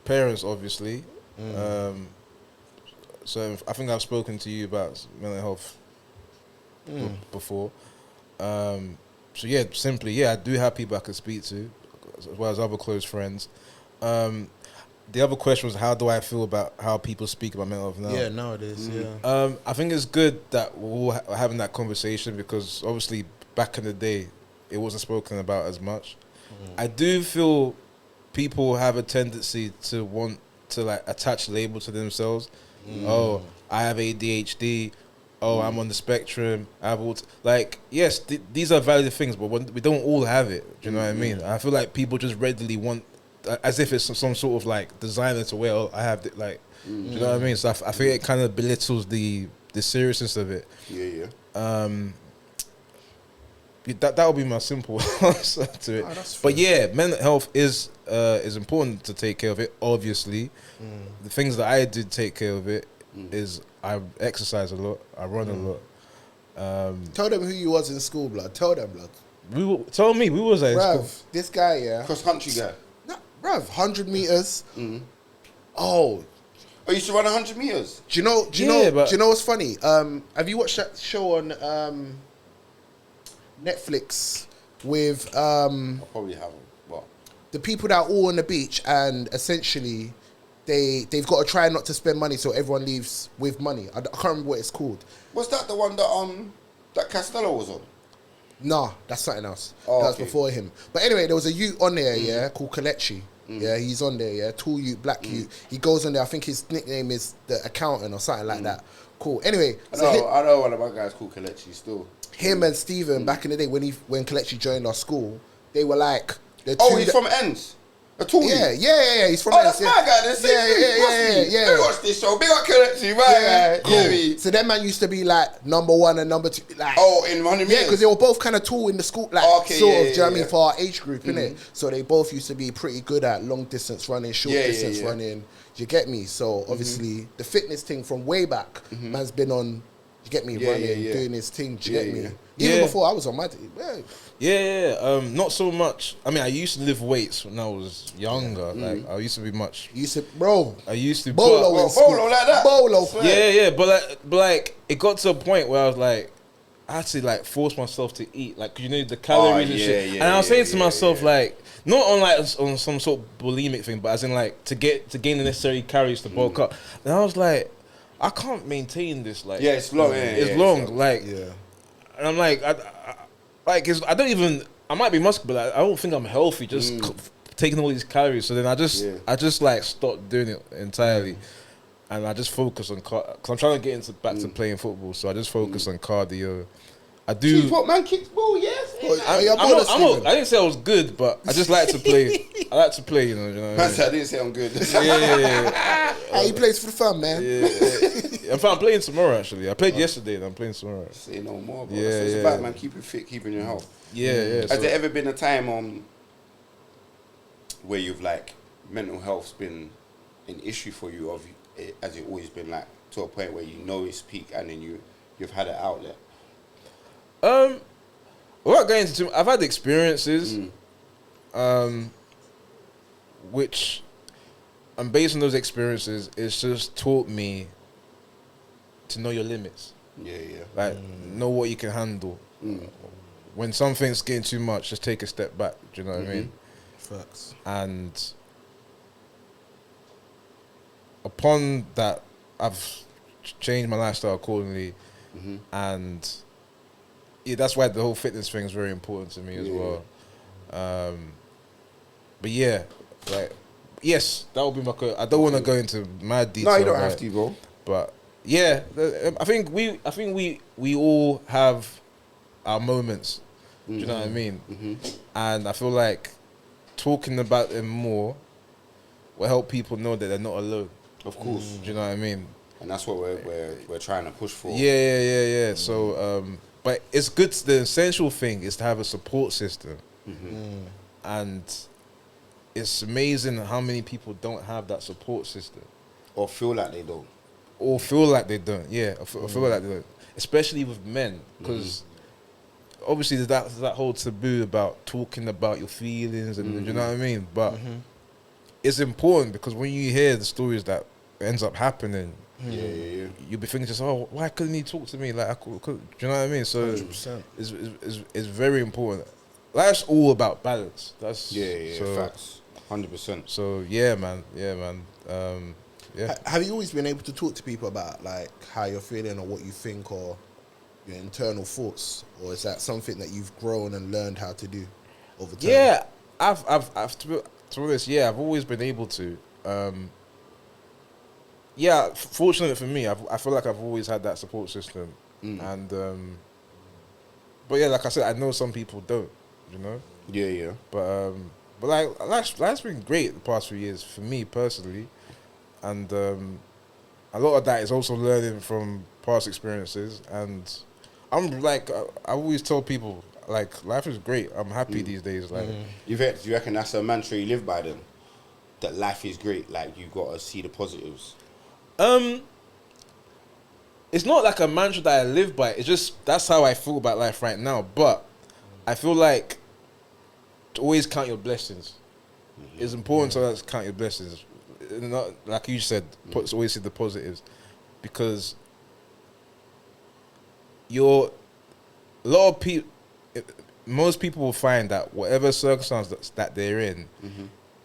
parents, obviously. So I think I've spoken to you about mental health before. So yeah, simply, yeah, I do have people I can speak to, as well as other close friends. The other question was, how do I feel about how people speak about mental health now? Yeah, nowadays, yeah. I think it's good that we're all having that conversation, because obviously back in the day, it wasn't spoken about as much. I do feel people have a tendency to want to like attach labels to themselves. Oh, I have ADHD. Oh, I'm on the spectrum. I have like, yes, these are valid things, but we don't all have it. Do you know what I mean? I feel like people just readily want, as if it's some sort of like designer to wear. Oh, I have it, like, do you know what I mean? So I think it kind of belittles the seriousness of it. Yeah. That would be my simple answer to it. Oh, that's But fair. yeah, mental health is important to take care of it. Obviously, the things that I did take care of it is I exercise a lot, I run a lot. Tell them who you was in school, blood. Tell them, blood. Tell me, we was at school. Bruv, this guy, yeah. Cross country guy. No, bruv, 100 meters. Oh, Oh, you used to run 100 meters. do you know what's funny? Have you watched that show on Netflix with I probably haven't. What? the people that are all on the beach, and essentially they've got to try not to spend money so everyone leaves with money. I can't remember what it's called. Was that the one that Castello was on? Nah, that's something else. Oh, that was okay. before him. But anyway, there was a youth on there, yeah, called Kalechi. Yeah, he's on there. Yeah, tall youth, black youth. He goes on there. I think his nickname is the accountant or something like that. Cool. Anyway, I know one of my guys called Kelechi still. him and Steven back in the day when Kelechi joined our school, they were like the Oh, two he's that- from Ends. A tall Yeah, youth. yeah. He's from. Oh, that's my guy. Then Yeah. Let me watch this show. Big up Kelechi, right? Yeah, cool. Yeah, So that man used to be like number 1 and number 2. Like, oh, in 100 yeah, meters. because they were both kind of tall in the school, like Okay, sort yeah, of. Do you know what I yeah. mean, for our age group, innit? So they both used to be pretty good at long distance running, short distance running. Do you get me? So obviously the fitness thing from way back, man's been on. You get me, running, doing his thing. Do you get me? Even Yeah. before I was on my. Not so much. I mean, I used to lift weights when I was younger. Like, I used to be much. You said, bro, I used to. bolo but- in school. bolo like that? Bolo. Yeah, but like, it got to a point where I was like, I had to like force myself to eat, like, 'cause you know the calories and shit. And I was saying to myself, like, not on like on some sort of bulimic thing, but as in like to gain the necessary calories to bulk up. And I was like, I can't maintain this. Like, Yeah, it's long. it's long. Like, and I'm like, I don't even. I might be muscular, but I don't think I'm healthy. Just taking all these calories. So then I just like stopped doing it entirely, and I just focus on because I'm trying to get back to playing football. So I just focus on cardio. I do. Keep up, man. Kicks ball, yes. I didn't say I was good, but I just like to play. I like to play, you know. Man said I didn't say I'm good. Yeah. He plays for the fun, man. In fact, I'm playing tomorrow. Actually, I played yesterday, and I'm playing tomorrow. Say no more, bro. Yeah, That's what it's yeah. about, man. Keeping fit, keeping your health. Yeah. Has there ever been a time where you've like mental health's been an issue for you, or has it always been like to a point where you know it's peak and then you've had an outlet? Without going into I've had experiences, which, and based on those experiences, it's just taught me to know your limits. Yeah. Like, know what you can handle. When something's getting too much, just take a step back. Do you know what I mean? Facts. And upon that, I've changed my lifestyle accordingly, and yeah, that's why the whole fitness thing is very important to me as well. But yeah, like, yes, that would be my. I don't want to go into mad detail. No, you don't have to, bro. But yeah, I think we all have our moments. Do you know what I mean? And I feel like talking about them more will help people know that they're not alone. Of course. Do you know what I mean? And that's what we're trying to push for. Yeah. So, but it's good. The essential thing is to have a support system, and it's amazing how many people don't have that support system, Or feel like they don't. or feel like they don't. Yeah, or feel like they don't, especially with men, because obviously there's that whole taboo about talking about your feelings, and do you know what I mean? But it's important, because when you hear the stories that ends up happening, you'll be thinking to yourself, oh, why couldn't he talk to me? Like, I could, do you know what I mean? So 100%. it's very important. Life's all about balance. That's so, facts. 100%. So yeah, man. Have you always been able to talk to people about like how you're feeling or what you think or your internal thoughts, or is that something that you've grown and learned how to do over time? Yeah, I've to be honest, yeah, I've always been able to. Yeah, fortunately for me, I feel like I've always had that support system, and but yeah, like I said, I know some people don't, you know. Yeah. But like life's been great the past few years for me personally, and a lot of that is also learning from past experiences. And I'm like, I always tell people, like, life is great. I'm happy these days. Like, Do you reckon that's a mantra you live by then? That life is great, like you got to see the positives. it's not like a mantra that I live by. It's just that's how I feel about life right now. But I feel like to always count your blessings. It's important to always count your blessings. Not like you said, always see the positives, because a lot of people, most people will find that whatever circumstance that they're in,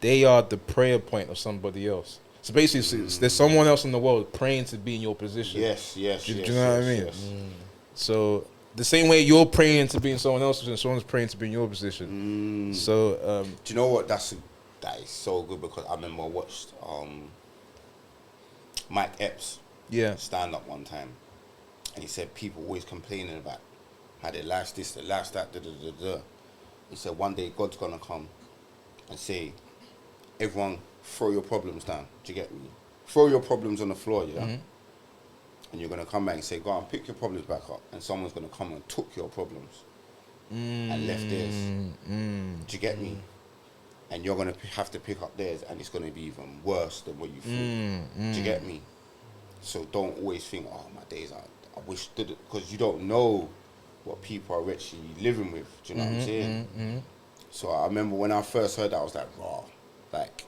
they are the prayer point of somebody else. So basically, there's someone else in the world praying to be in your position. Yes. Do you know what I mean? So the same way you're praying to be in someone else's position, someone's praying to be in your position. So do you know what? That's that is so good because I remember I watched Mike Epps stand up one time, and he said people always complaining about how their life's this, their life's that, da da da da. He said one day God's gonna come and say, everyone throw your problems down. Do you get me? Throw your problems on the floor, yeah? Mm-hmm. And you're gonna come back and say, go and pick your problems back up, and someone's gonna come and took your problems and left theirs. Do you get me? And you're gonna have to pick up theirs, and it's gonna be even worse than what you thought. Do you get me? So don't always think, oh, my days are, I wish did it, because you don't know what people are actually living with. Do you know what I'm saying? So I remember when I first heard that, I was like, raw, like,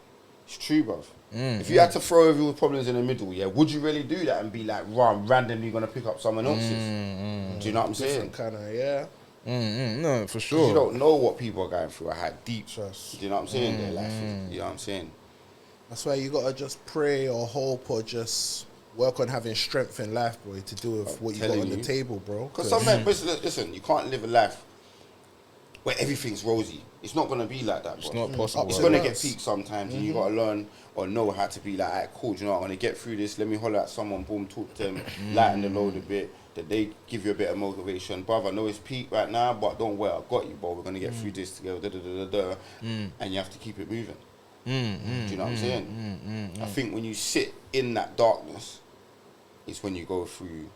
it's true, bruv. If you had to throw over your problems in the middle, yeah, would you really do that and be like, raw, I'm randomly gonna pick up someone else's? Do you know what I'm saying? Kind of, yeah. No, for sure. You don't know what people are going through or how deep. Trust. Do you know what I'm saying? Their life is, you know what I'm saying? That's why you gotta just pray or hope or just work on having strength in life, boy, to do with what you got on the table, bro. Because sometimes, listen, you can't live a life where everything's rosy. It's not gonna be like that, bro. It's not possible. It's gonna get peaked sometimes, and you gotta learn or know how to be like, alright, cool. Do you know what? I'm gonna get through this. Let me holler at someone. Boom, talk to them, lighten the load a bit. That they give you a bit of motivation, brother. I know it's peak right now, but don't worry, I got you, bro. We're gonna get through this together. And you have to keep it moving. Do you know what I'm saying? I think when you sit in that darkness, it's when you go through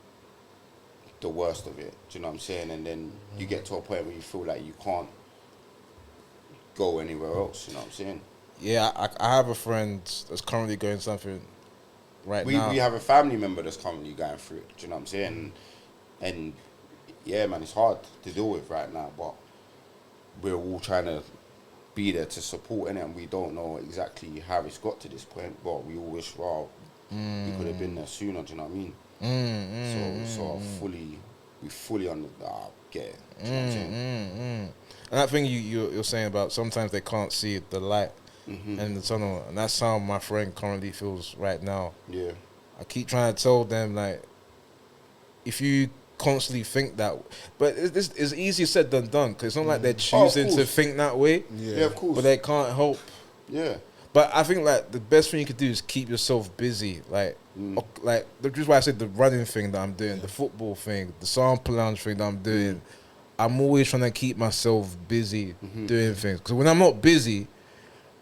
the worst of it. Do you know what I'm saying? And then you get to a point where you feel like you can't go anywhere else. You know what I'm saying? Yeah, I have a friend that's currently going something now. We have a family member that's currently going through it. Do you know what I'm saying? And yeah, man, it's hard to deal with right now, but we're all trying to be there to support it, and we don't know exactly how it's got to this point, but we all wish, well, we could have been there sooner. Do you know what I mean? So we fully get it. Do you know what I'm saying? And that thing you're saying about sometimes they can't see the light in the tunnel, and that's how my friend currently feels right now. Yeah. I keep trying to tell them, like, if you constantly think that, but it's easier said than done, because it's not like they're choosing to think that way. Yeah, of course. But they can't help. Yeah. But I think, like, the best thing you could do is keep yourself busy. Like, like, the reason why I said the running thing that I'm doing, the football thing, the sample lounge thing that I'm doing, I'm always trying to keep myself busy doing things. Because when I'm not busy,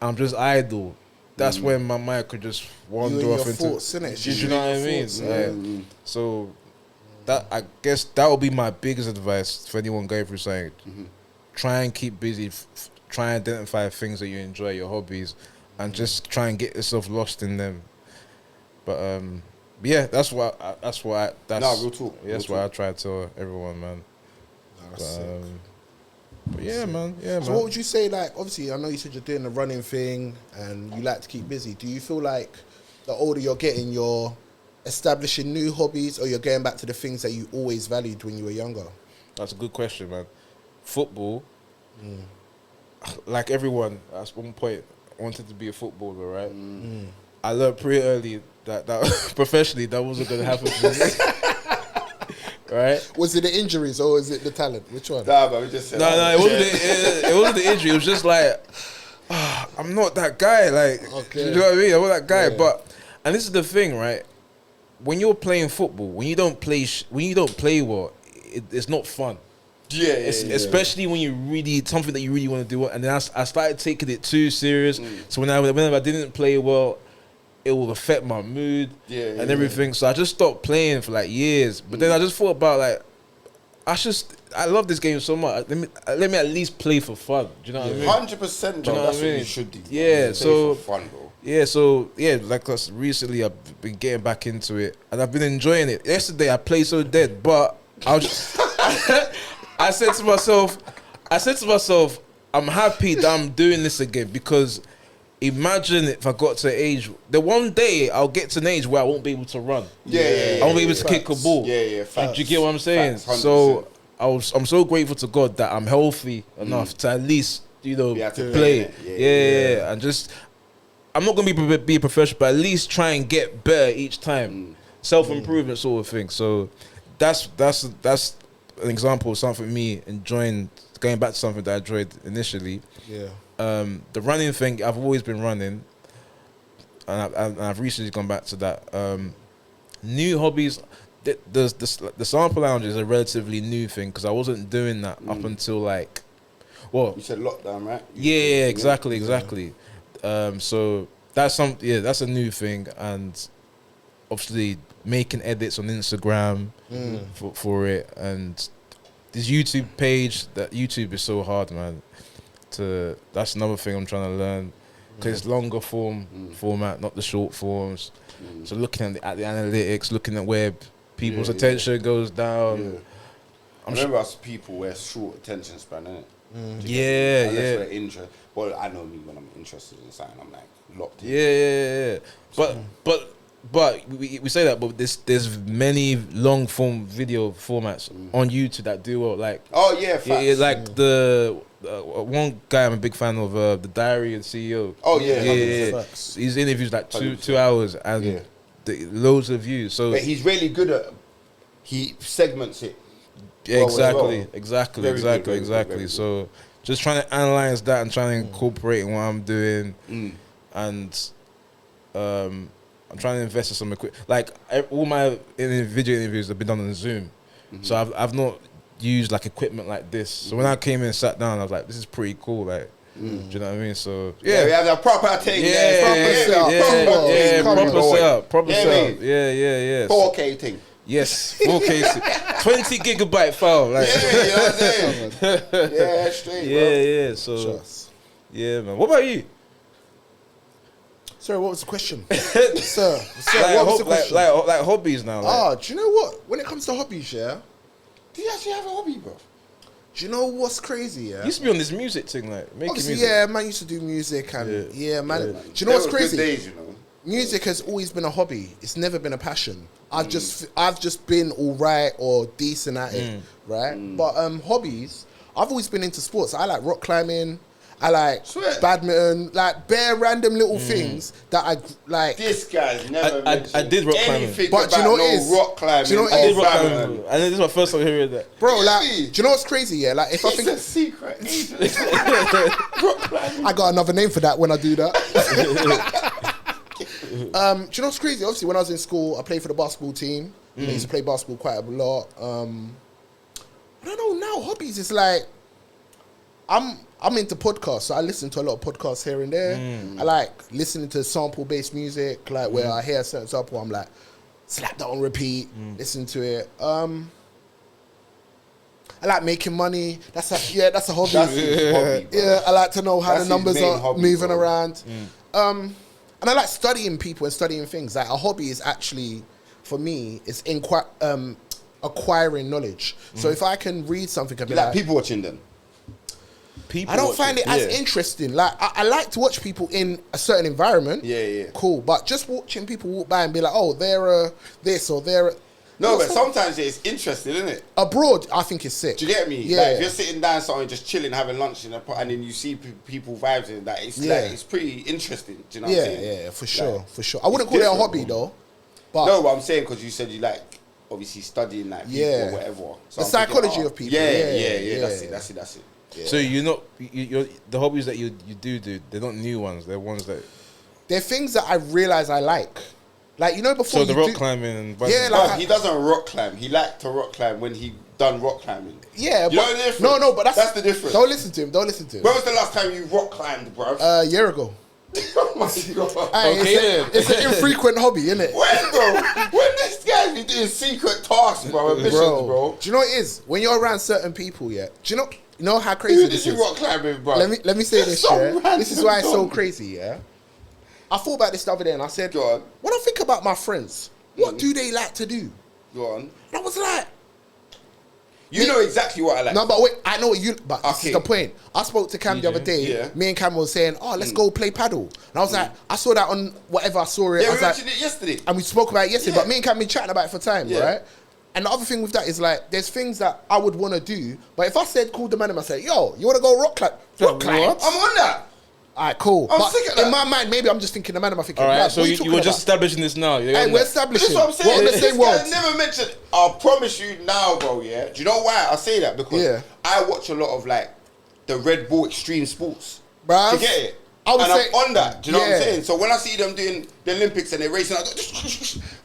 I'm just idle. That's when my mind could just wander off into thoughts, innit? You know what I mean? Like, so that, I guess that would be my biggest advice for anyone going through something. Try and keep busy. Try and identify things that you enjoy, your hobbies, and just try and get yourself lost in them. But yeah, that's real talk. That's what I try to tell everyone, man. But yeah, man. So what would you say, like, obviously, I know you said you're doing the running thing and you like to keep busy. Do you feel like the older you're getting, you're establishing new hobbies, or you're going back to the things that you always valued when you were younger? That's a good question, man. Football, like everyone, at one point, wanted to be a footballer, right? I learned pretty early that professionally, that wasn't going to happen for me. Right? Was it the injuries or was it the talent? Which one? Nah, but we just said it wasn't the injury. It was just like, I'm not that guy. Like, you know what I mean? I'm not that guy. Yeah. But, and this is the thing, right? When you're playing football, when you don't play well, it's not fun. Yeah, especially when you really something that you really want to do. And then I started taking it too serious. So whenever I didn't play well, it will affect my mood and everything. So I just stopped playing for like years. But then I just thought about, like, I love this game so much. Let me at least play for fun. Do you know what I mean? 100%, bro. That's what you should do. Yeah, so play for fun, bro. Yeah, so yeah, like us recently, I've been getting back into it, and I've been enjoying it. Yesterday, I played so dead, but I was just, I said to myself, I'm happy that I'm doing this again, because imagine if I got to an age, the one day I'll get to an age where I won't be able to run. I won't be able to kick a ball. Do you get what I'm saying? Facts, so I'm so grateful to God that I'm healthy enough to at least, play. And just, I'm not gonna be a professional, but at least try and get better each time. Self-improvement sort of thing. So that's an example of something me enjoying, going back to something that I enjoyed initially. the running thing, I've always been running, and I've recently gone back to that. New hobbies, the sample lounge is a relatively new thing because I wasn't doing that up until like, well, You said lockdown, right? yeah, exactly. So that's that's a new thing, and obviously making edits on Instagram for it, and this YouTube page. That YouTube is so hard, man. That's another thing I'm trying to learn because it's longer format, not the short forms. So looking at the analytics, looking at where people's attention goes down. Yeah. I remember us people wear short attention span, innit? Unless we're interested. Well, I know me when I'm interested in something, I'm like locked in. Yeah. But we say that, but there's many long form video formats on YouTube that do well. Like facts. like the one guy I'm a big fan of, the Diary and CEO. Oh yeah. His interviews like 2 hours and loads of views. So but he's really good at. He segments it. Yeah, well. exactly. Very good. So just trying to analyze that and trying to incorporate in what I'm doing, and I'm trying to invest in some equipment. Like all my video interviews have been done on Zoom, so I've not used like equipment like this. So when I came in and sat down, I was like, this is pretty cool. Like, do you know what I mean? So we have a proper thing. Proper setup. Yeah. 4K thing. Yes, 4K, 20 gigabyte file. Like. You know what I'm saying? Yeah, straight, bro. Yeah. So, yeah, man. What about you? Sorry, what was the question? Sir, Like, what was the question? like hobbies now. Like. Do you know what? When it comes to hobbies, yeah? Do you actually have a hobby, bro? Do you know what's crazy, yeah? You used to be on this music thing, like making Obviously, music. yeah, man used to do music and man. Do you know There what's was crazy? good days, you know. Music has always been a hobby. It's never been a passion. I've just been all right or decent at it, right? But hobbies, I've always been into sports. I like rock climbing. I like badminton, like bare random little things that I like. This guy's never mentioned I did rock climbing. anything But do you about know what it is? rock climbing. Do you know what I it did is? rock climbing, and this is my first time hearing that. Bro, like, Really? do you know what's crazy? Yeah, like if I It's think a secret. Rock climbing. I got another name for that when I do that. Do you know what's crazy? Obviously, when I was in school, I played for the basketball team. I used to play basketball quite a lot. I don't know now. Hobbies is like I'm into podcasts, so I listen to a lot of podcasts here and there. I like listening to sample-based music, like where I hear a certain sample, I'm like, slap that on repeat, listen to it. I like making money. That's a hobby. That's his hobby, bro. Yeah, I like to know how That's the numbers his main are hobby, moving bro. around. And I like studying people and studying things. Like a hobby is actually, for me, it's acquiring knowledge. So if I can read something and be You like like, people watching them. I don't find it as interesting. Like I like to watch people in a certain environment. Yeah. Cool. But just watching people walk by and be like, oh, they're this or they're No, but sometimes it's interesting, isn't it? abroad, I think it's sick. Do you get me? Yeah. Like if you're sitting down somewhere, just chilling, having lunch in a pot, and then you see people vibes in that, it's like it's pretty interesting. Do you know what I'm saying? Yeah, for sure, Like, for sure. I wouldn't call it a different, hobby bro. though. But No, but I'm saying because you said you like obviously studying like people or whatever. So The I'm thinking, psychology of people. Yeah. That's it. Yeah. So you're not you're the hobbies that you do they're not new ones. They're ones that. they're things that I realize I like. Like, you know, before So the you rock do, climbing and Yeah, But like- he doesn't rock climb. He liked to rock climb when he done rock climbing. Yeah, You but know the difference? no, but That's the difference. Don't listen to him. Don't listen to him. When was the last time you rock climbed, bro? A year ago. Oh my god. Hey, Okay, it's an infrequent hobby, isn't it? When, bro? When this guy be doing secret tasks, bro, missions, bro. Do you know what it is? When you're around certain people, yeah. Do you know how crazy Who this did is? you rock climbing, bro? Let me say It's this, so yeah. random, This is why it's so dog. crazy, yeah. I thought about this the other day and I said, Go on. when I think about my friends, what do they like to do? Go on. And I was like, You know exactly what I like. no, but wait, I know what you. But this Okay. is the point. I spoke to Cam the other day. yeah. Me and Cam was saying, "Oh, let's go play paddle." And I was like, I saw that on whatever I saw it. Yeah, I we was like, mentioned it yesterday. and we spoke about it yesterday. Yeah. But me and Cam been chatting about it for time, Yeah. right? And the other thing with that is like, there's things that I would want to do, but if I called the man and I said, "Yo, you want to go rock climb?" Rock climb. What? I'm on that. All right, cool. I'm but sick of that. in my mind, maybe I'm just thinking the man. I'm thinking, All right, "Lad, so what you talking were just about?" establishing this now. You're Hey, on we're that. establishing. This is what I'm saying. We're in the This same guy world. never mentioned. I'll promise you now, bro. Yeah. Do you know why I say that? Because Yeah. I watch a lot of like the Red Bull Extreme Sports. Bruv. Do you get it? I would and say- I'm on that. Do you know what I'm yeah. saying? So when I see them doing the Olympics and they're racing,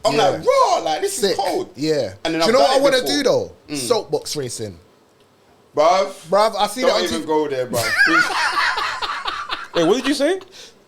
I'm like, raw, like this Sick. is cold. Yeah. And then do you I've know what done I it want to before. do though? Soapbox racing. Bruv, I see that don't on even TV. go there, bruv. Wait, what did you say?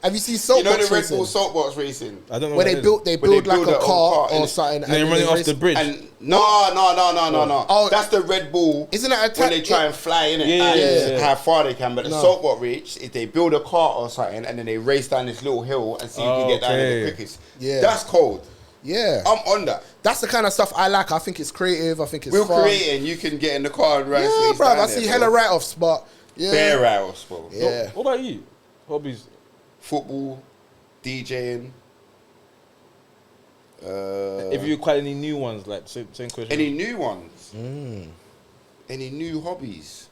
Have you seen You soapbox know the Red racing? Bull soapbox racing? I don't know. Where what they it build Where like build a their own car car, or innit? something. And then running off the bridge. And no. Oh. That's the Red Bull. Isn't that a when they try and fly in it? Yeah. How far they can. But the No. soapbox reach is they build a car or something and then they race down this little hill and see who can get down there the Okay. quickest. Yeah. That's cold. Yeah. I'm on that. That's the kind of stuff I like. I think it's creative. I think it's We're fun. creating. You can get in the car and race. Yeah, bro. I see hella write-offs, but yeah. Bare write-offs, bro. Yeah. What about you? Hobbies? Football, DJing. If you quite any new ones, like same question. Any new ones? Any new hobbies?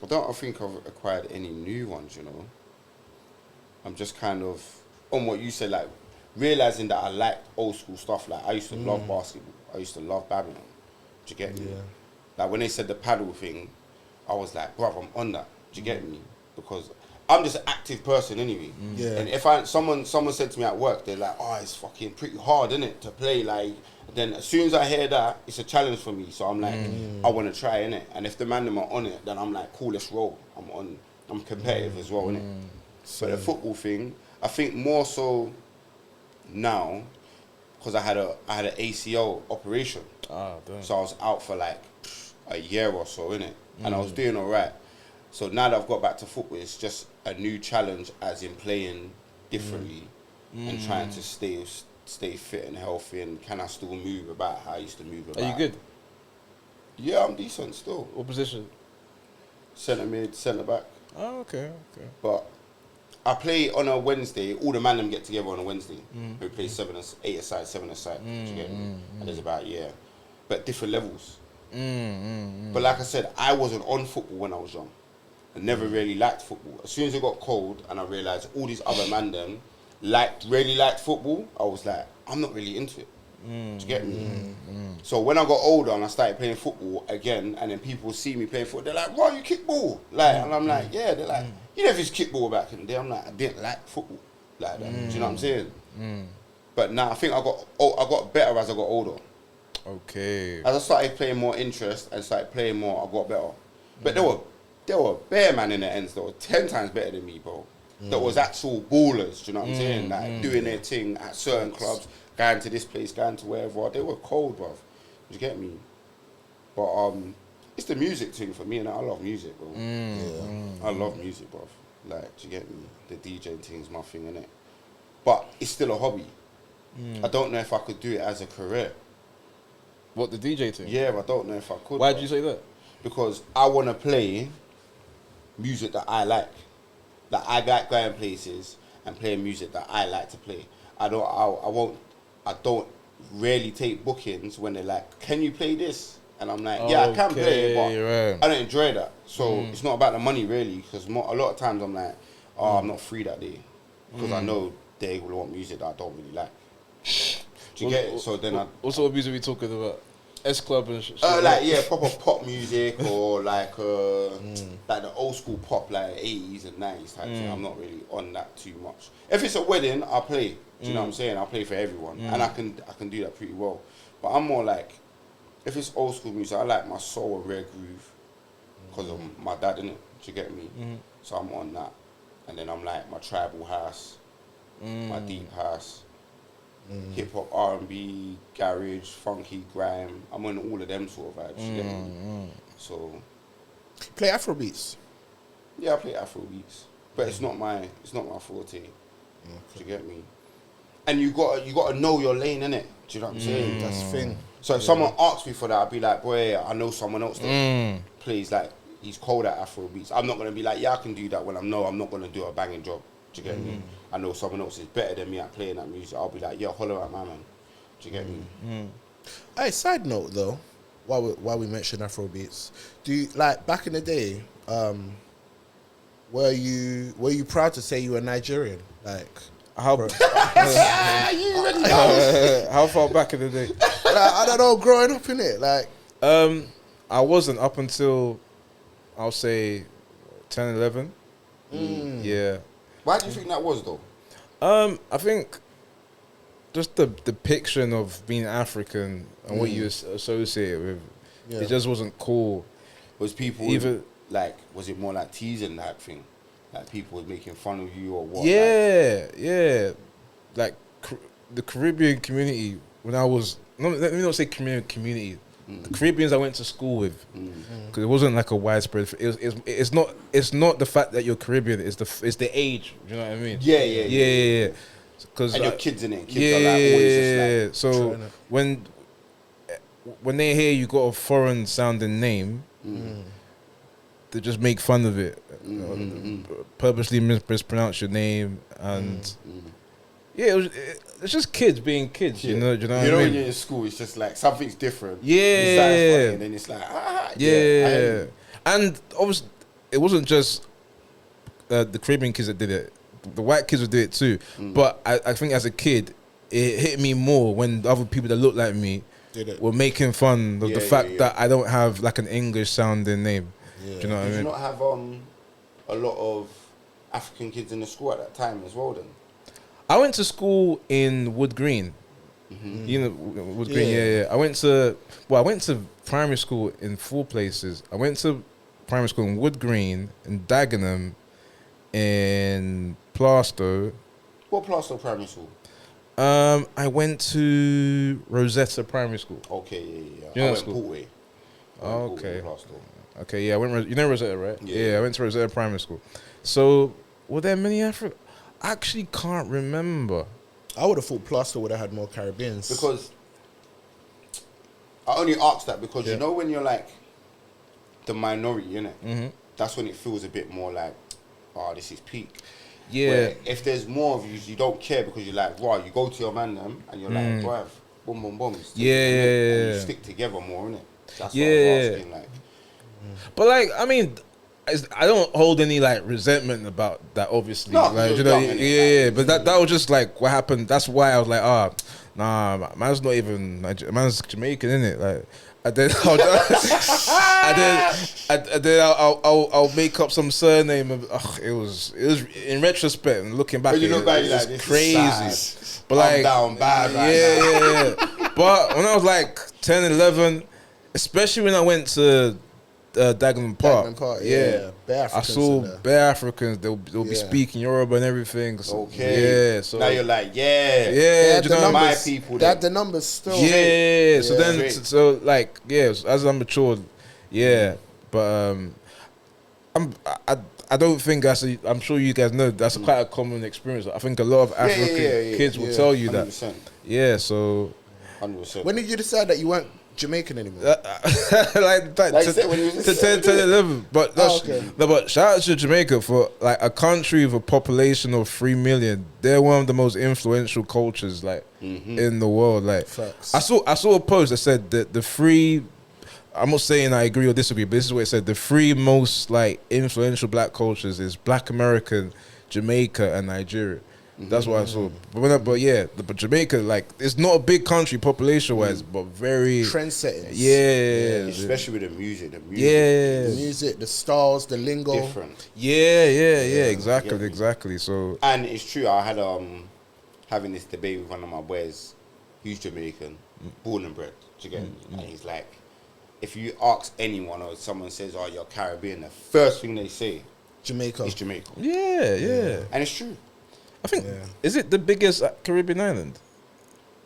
I don't think I've acquired any new ones, you know. I'm just kind of, on what you said, like, realising that I liked old school stuff. Like, I used to love basketball. I used to love badminton. Do you get me? Yeah. Like, when they said the paddle thing, I was like, bruv, I'm on that. Do you get me? Because I'm just an active person anyway. Yeah. And if someone said to me at work, they're like, oh, it's fucking pretty hard, isn't it, to play? Like, then as soon as I hear that, it's a challenge for me. So I'm like, I want to try, innit? And if the man them are on it, then I'm like, cool, let's roll. I'm competitive as well, innit? But the football thing, I think more so now, because I had an ACL operation. Damn. So I was out for like a year or so, innit? And I was doing all right. So now that I've got back to football, it's just a new challenge as in playing differently and trying to stay fit and healthy, and can I still move about how I used to move about. Are you good? Yeah, I'm decent still. What position? Centre mid, centre back. Oh, okay. But I play on a Wednesday, all the man them get together on a Wednesday. We play 8 aside, 7 aside. Do you get me? And there's about, but different levels. But like I said, I wasn't on football when I was young. I never really liked football. As soon as it got cold and I realised all these other man them really liked football, I was like, I'm not really into it. Do you get me? So when I got older and I started playing football again, and then people see me playing football, they're like, "Wow, you kick ball!" Like, and I'm like, "Yeah." They're like, "You never used to kick ball back in the day." I'm like, "I didn't like football like that." Do you know what I'm saying? But now I think I got better as I got older. Okay. As I started playing more interest and started playing more, I got better. But there were bare man in the ends that were 10 times better than me, bro. That was actual ballers, do you know what I'm saying? Like doing their thing at certain clubs, going to this place, going to wherever. They were cold, bro. Do you get me? But it's the music thing for me, and I love music, bro. I love music, bro. Like, do you get me? The DJing thing's my thing, innit? But it's still a hobby. I don't know if I could do it as a career. What, the DJ thing? Yeah, I don't know if I could. Why bro. did you say that? Because I want to play music that I like. Like, I like going places and playing music that I like to play. I don't rarely take bookings when they're like, "Can you play this?" And I'm like, "Yeah, I can play it, but right. I don't enjoy that." So it's not about the money really, because a lot of times I'm like, "Oh, I'm not free that day," because I know they will want music that I don't really like. Do you get it? So then What sort of music are we talking about? S Club and shit? proper pop music, or like the old school pop, like 80s and 90s type thing. I'm not really on that too much. If it's a wedding, I'll play. Do you know what I'm saying? I'll play for everyone, and I can do that pretty well. But I'm more like, if it's old school music, I like my soul and rare groove because of my dad, innit? Do you get me? So I'm on that, and then I'm like my tribal house, my deep house. Hip hop, R&B, garage, funky, grime. I'm on all of them sort of vibes. You get me? So Play Afrobeats. yeah, I play Afro beats, but it's not my forte. Do you get me? And you gotta know your lane, innit? Do you know what I'm saying? That's the thing. So if someone asks me for that, I'd be like, boy, I know someone else that plays like he's cold at Afro beats. I'm not gonna be like, yeah, I can do that when I'm not gonna do a banging job. Do you get me? I know someone else is better than me at playing that music. I'll be like, yeah, holler at my man. Do you get me? Hey, side note though, while we mention Afrobeats, do you like back in the day? Were you proud to say you were Nigerian? Like, How how far back in the day? I don't know, growing up in it, like. I wasn't up until I'll say 10, 11. Yeah. Why do you think that was though? I think just the depiction of being African and what you associate it with, it just wasn't cool. Was people Even was it more like teasing that thing? Like people was making fun of you or what? Yeah. Like the Caribbean community when I was let me not say community. The Caribbeans I went to school with, because it wasn't like a widespread. It's not the fact that you're Caribbean. It's the age. You know what I mean? Yeah. Because your kids in it. Kids are like always just like. So when they hear you got a foreign sounding name, they just make fun of it, purposely mispronounce your name, and it's just kids being kids. You know what I mean? When you're in school, it's just like something's different. Yeah, and then it's like and obviously it wasn't just the Caribbean kids that did it. The white kids would do it too. But I think as a kid, it hit me more when the other people that looked like me were making fun of the fact that I don't have like an English sounding name. Do you know what I mean? Did you not have a lot of African kids in the school at that time as well then? I went to school in Wood Green. You know Wood Green, yeah. I went to primary school in 4 places. I went to primary school in Wood Green, in Dagenham, in Plaistow. What Plaistow primary school? I went to Rosetta Primary School. Okay, You know I went school? Portway. Okay. Plaistow. Okay, yeah, you know Rosetta, right? Yeah. I went to Rosetta Primary School. So, were there many African? I actually can't remember. I would have thought Plaster would have had more Caribbeans. Because I only asked that because you know when you're like the minority, innit? That's when it feels a bit more like, oh, this is peak. Yeah. Where if there's more of you, you don't care because you're like, wow, you go to your man them and you're like, drive, boom, boom, boom. And you stick together more, innit? That's what I was asking, like. But like, I mean, I don't hold any like resentment about that. Obviously, No, like, you know, but that was just like what happened. That's why I was like, nah, man's not even man's Jamaican, innit? Like, and then I'll make up some surname. It was in retrospect and looking back, But you it look back, was like, this is crazy. sad. But like, I'm down bad right now. yeah. But when I was like 10, 11, especially when I went to Dagenham Park, Bare Africans I saw in there. bare Africans. They'll be speaking Yoruba and everything. So, Okay. yeah. So now you're like, yeah. Do you know my people. They had the numbers still. Yeah. So then, Straight. so like, as I matured, but I don't think I'm sure you guys know that's quite a common experience. I think a lot of African kids will tell you 100%. that. Yeah. So 100%. When did you decide that you weren't Jamaican anymore? Like you said, when you was to 10, 11. But but shout out to Jamaica for like a country with a population of 3 million. They're one of the most influential cultures like in the world. Like Facts. I saw a post that said that the 3. I'm not saying I agree or disagree, but this is what it said. The 3 most like influential black cultures is Black American, Jamaica, and Nigeria. That's what I saw. But Jamaica, like, it's not a big country population wise, but very Trendsettings. Yeah. especially with the music. The music, the styles, the lingo. Different. Exactly. So And it's true, I had having this debate with one of my boys, who's Jamaican, born and bred, do you get me? And he's like, if you ask anyone or someone says, oh, you're Caribbean, the first thing they say Jamaica. is Jamaica. Yeah. And it's true. I think is it the biggest Caribbean island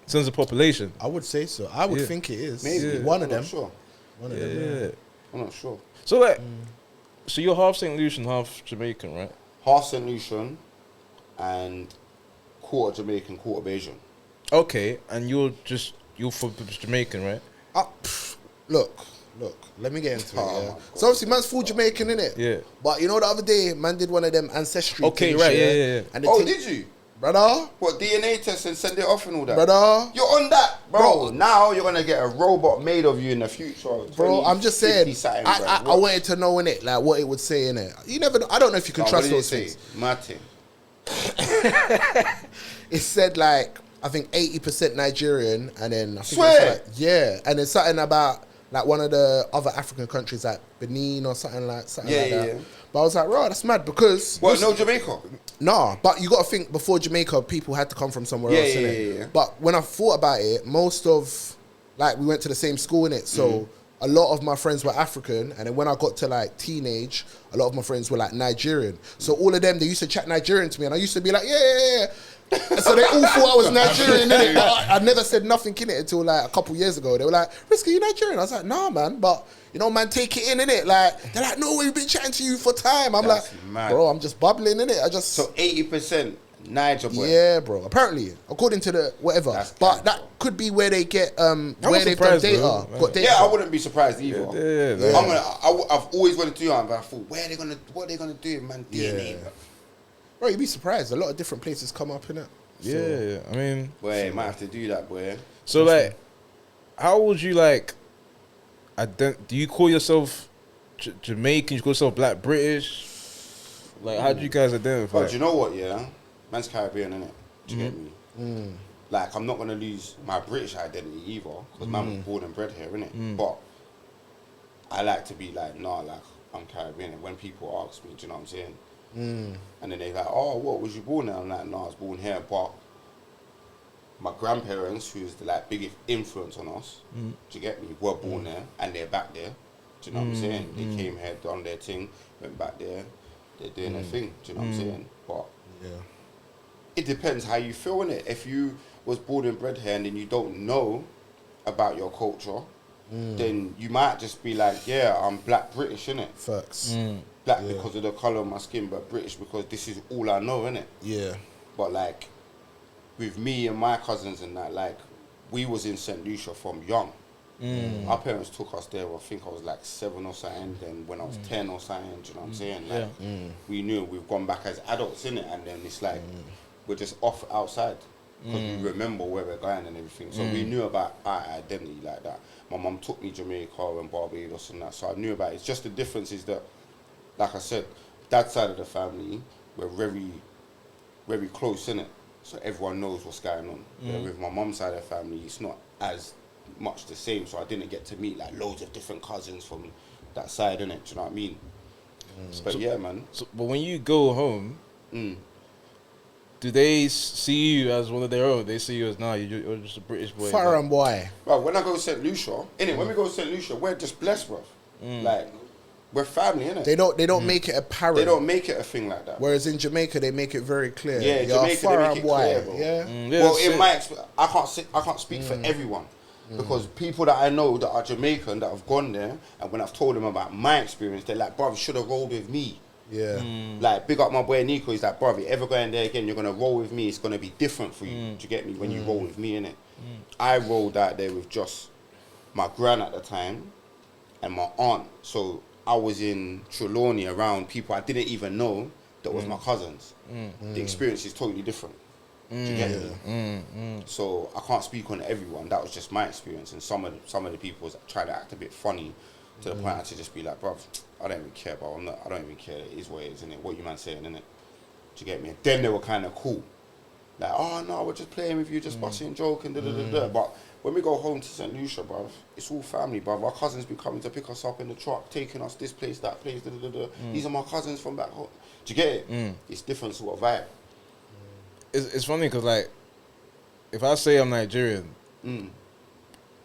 in terms of population? I would say so. I would think it is. Maybe. One of I'm them. not sure. One of them. Yeah. I'm not sure. So like, so you're half St. Lucian, half Jamaican, right? Half St. Lucian and quarter Jamaican, quarter Bayesian. Okay, and you're for Jamaican, right? Look. Let me get into it. Oh, Yeah. my God. So obviously, man's full Jamaican, innit? Yeah. But you know, the other day, man did one of them ancestry. Okay, things, right, yeah. And the Oh, thing- did you? brother? What, DNA test and send it off and all that? Brother? You're on that, bro. Now you're going to get a robot made of you in the future. Bro, 20, I'm just 50 saying. something, I bro. wanted to know in it, like what it would say in it. You never know. I don't know if you can What trust did it those say? things. Martin. It said like I think 80% Nigerian, and then I think Swear. it's like, and then something about like one of the other African countries, like Benin or something like that. Yeah. But I was like, right, that's mad because Well, no Jamaica. nah. But you got to think before Jamaica, people had to come from somewhere else, innit? Yeah. But when I thought about it, most of like we went to the same school in it, so a lot of my friends were African, and then when I got to like teenage, a lot of my friends were like Nigerian. So all of them, they used to chat Nigerian to me, and I used to be like, yeah. And so they all thought I was Nigerian, innit? But I never said nothing in it until like a couple years ago. They were like, Risky, you Nigerian? I was like, nah, man, but you know, man, take it in, innit? Like, they're like, no, we've been chatting to you for time. I'm That's like, mad. bro, I'm just bubbling, innit? I just... So 80% Niger boy. Yeah, bro. Apparently, according to the whatever, That's but kind, that bro. could be where they get where was they've done surprised, data. bro. Got data. Yeah, I wouldn't be surprised either. Yeah. I've always wanted to do that, but I thought, what are they gonna do, man? DNA. Yeah. Bro, you'd be surprised. A lot of different places come up in it. Yeah, I mean, Boy, might have to do that, boy. so like, how would you like? Do you call yourself Jamaican? You call yourself Black British? Like, how do you guys identify? But do you know what? Yeah, man's Caribbean, innit? Do you get me? Like, I'm not gonna lose my British identity either, because man was born and bred here, innit? But I like to be like, nah, like I'm Caribbean. And when people ask me, do you know what I'm saying? And then they're like, oh, what, was you born there? I'm like, no, I was born here. But my grandparents, who's the like biggest influence on us, do you get me, were born there and they're back there. Do you know what I'm saying? They came here, done their thing, went back there, they're doing their thing. Do you know what I'm saying? But Yeah. it depends how you feel in it. If you was born and bred here and then you don't know about your culture, then you might just be like, yeah, I'm Black British, innit? Facts. Black because of the colour of my skin, but British because this is all I know, innit? Yeah. But like, with me and my cousins and that, like, we was in St. Lucia from young. Our parents took us there, I think I was like 7 or something, then when I was 10 or something, do you know what I'm saying? Like, we knew we've gone back as adults, innit? And then it's like, we're just off outside. Because we remember where we're going and everything. So we knew about our identity like that. My mum took me Jamaica and Barbados and that, so I knew about it. It's just the difference is that, like I said, that side of the family, we're very, very close, innit? So everyone knows what's going on. Yeah, with my mum's side of the family, it's not as much the same, so I didn't get to meet like loads of different cousins from that side, innit? Do you know what I mean? But yeah, man. So, but when you go home, do they see you as one of their own? They see you as, nah, you're just a British boy. Far and why? Well, when I go to St. Lucia, innit? When we go to St. Lucia, we're just blessed, bro. Like, we're family, innit? They don't make it apparent. They don't make it a thing like that. Whereas in Jamaica, they make it very clear. Yeah, You're Jamaica, far they make and it wide. clear, bro. Yeah. Yeah, Well, that's in it. my I can't speak for everyone. Because people that I know that are Jamaican that have gone there, and when I've told them about my experience, they're like, bruv, you should have rolled with me. Yeah. Like, big up my boy Nico, he's like, bruv, if you ever going there again, you're going to roll with me, it's going to be different for you. Do you get me? When you roll with me, innit? I rolled out there with just my gran at the time and my aunt. So I was in Trelawney around people I didn't even know that was my cousins. The experience is totally different. Do you get me? So I can't speak on everyone. That was just my experience. And some of the people was trying to act a bit funny to the point I had to just be like, bruv, I don't even care, bro. I don't even care. It is what it is, innit? What you man saying, innit? Do you get me? Then they were kind of cool. Like, oh no, we're just playing with you, just busting joke and da. But when we go home to St. Lucia, bruv, it's all family, bruv. Our cousins be coming to pick us up in the truck, taking us this place, that place, da. These are my cousins from back home. Do you get it? It's different sort of vibe. It's funny because, like, if I say I'm Nigerian,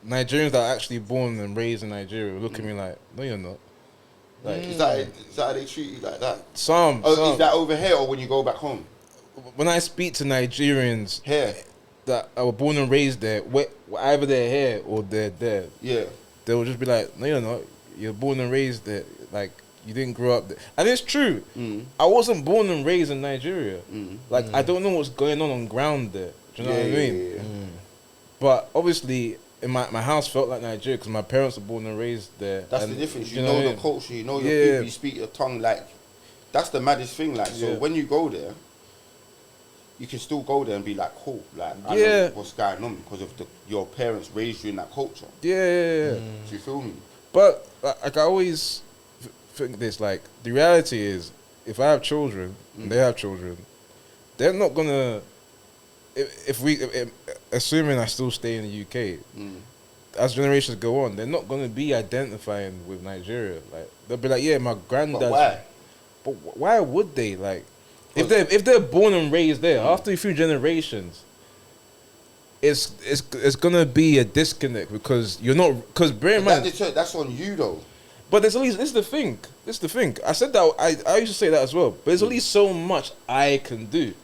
Nigerians that are actually born and raised in Nigeria look at me like, no, you're not. Like, Is that how they treat you like that? some. Is that over here or when you go back home? When I speak to Nigerians Here. that were born and raised there, either they're here or they're there, Yeah. they will just be like, no, you're not. You're born and raised there. Like, you didn't grow up there. And it's true. I wasn't born and raised in Nigeria. Like, I don't know what's going on ground there. Do you know what I mean? Yeah. But obviously, in my house felt like Nigeria because my parents were born and raised there. That's and, the difference. You what know I the mean? culture, you know your Yeah. people, you speak your tongue. Like, that's the maddest thing. Like, so Yeah. when you go there, you can still go there and be like, cool. Like, I Yeah. know what's going on because of your parents raised you in that culture. Yeah. Do you feel me? But like I always think this, like, the reality is, if I have children, and they have children, they're not gonna. Assuming I still stay in the UK, as generations go on, they're not gonna be identifying with Nigeria. Like they'll be like, yeah, my granddad. But why? But why would they? Like, if they're born and raised there, after a few generations, it's gonna be a disconnect because you're not. Because bear in mind, that's on you though. but there's at least this is the thing. This is the thing. I said that I used to say that as well. But there's at least so much I can do.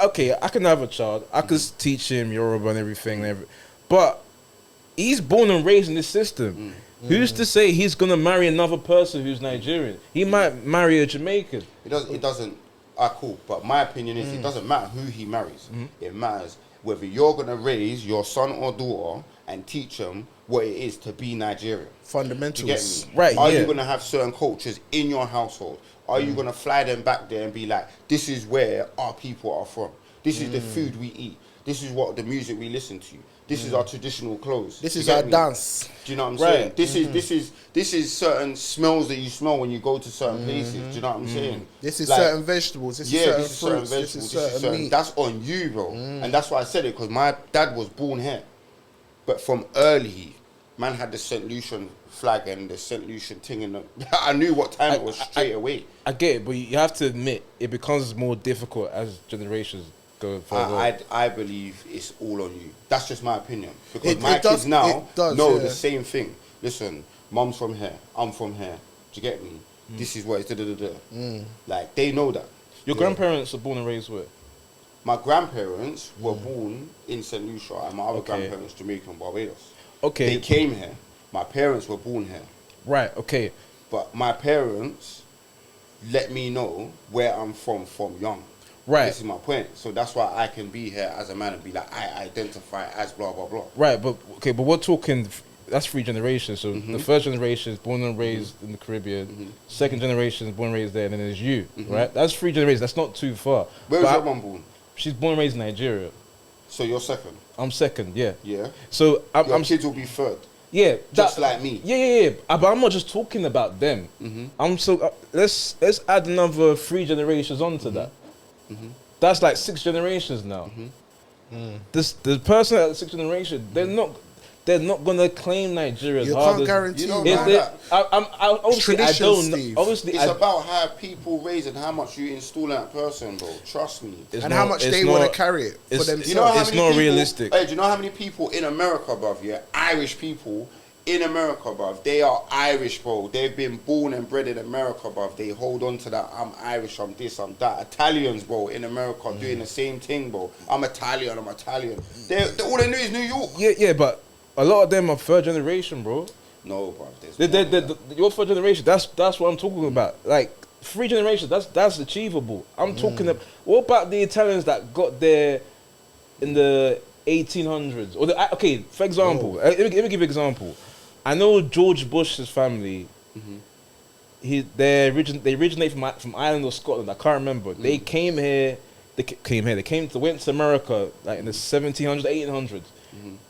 Okay, I can have a child. I could teach him Yoruba and everything. But he's born and raised in this system. Who's to say he's gonna marry another person who's Nigerian? He might marry a Jamaican. It doesn't. Cool. But my opinion is, it doesn't matter who he marries. It matters whether you're gonna raise your son or daughter and teach them what it is to be Nigerian. Fundamentals. You get me? Right, Are yeah. you gonna have certain cultures in your household? Are you gonna fly them back there and be like, this is where our people are from. This is the food we eat. This is what the music we listen to. This is our traditional clothes. This You is get our me? dance. Do you know what I'm Right. saying? This is certain smells that you smell when you go to certain places. Do you know what I'm saying? This is Like, certain vegetables. This is certain fruits. This is certain meat. That's on you, bro. And that's why I said it, because my dad was born here. But from early, man had the St. Lucian flag and the St. Lucian thing in the... I knew what time it was straight away. I get it, but you have to admit it becomes more difficult as generations go further. I believe it's all on you. That's just my opinion. Because It my does- kids now it does, know yeah. the same thing. Listen, mum's from here, I'm from here. Do you get me? This is what it's da-da-da-da. Like, they know that. Your grandparents are born and raised where? My grandparents were born in St. Lucia, and my other Okay. grandparents Jamaican, Barbados. Okay. They came here. My parents were born here. Right, okay. But my parents let me know where I'm from young. Right. This is my point. So that's why I can be here as a man and be like, I identify as blah, blah, blah. Right, but we're talking, that's 3 generations. So the first generation is born and raised in the Caribbean. Second generation is born and raised there, and then there's you, right? That's 3 generations. That's not too far. Where was But your mum born? She's born and raised in Nigeria. So you're second. I'm second, yeah. Yeah. So Your I'm kids will be third. yeah, Just like me. Yeah. But I'm not just talking about them. I'm so let's add another 3 generations onto that. That's like 6 generations now. The person at the 6th generation, they're not gonna claim Nigeria as You hard can't as guarantee You don't that. know If that. obviously I Tradition, don't know. Steve. Obviously, It's about how people raise and how much you install in that person, bro. Trust me. And how much they want to carry it for it's- themselves. You know how It's many not people, realistic. Hey, do you know how many people in America, bruv, yeah? Irish people in America, bruv. They are Irish, bro. They've been born and bred in America, bruv. They hold on to that. I'm Irish, I'm this, I'm that. Italians, bro, in America doing the same thing, bro. I'm Italian. They all they know is New York. Yeah, but a lot of them are 3rd generation, bro. No, bruv. There's more than that. Your 3rd generation. That's what I'm talking about. Like 3 generations. That's achievable. I'm talking about. What about the Italians that got there in the 1800s? Or okay, for example, let me give you an example. I know George Bush's family. They originate from Ireland or Scotland. I can't remember. They came here. They went to America like in the 1700s, 1800s.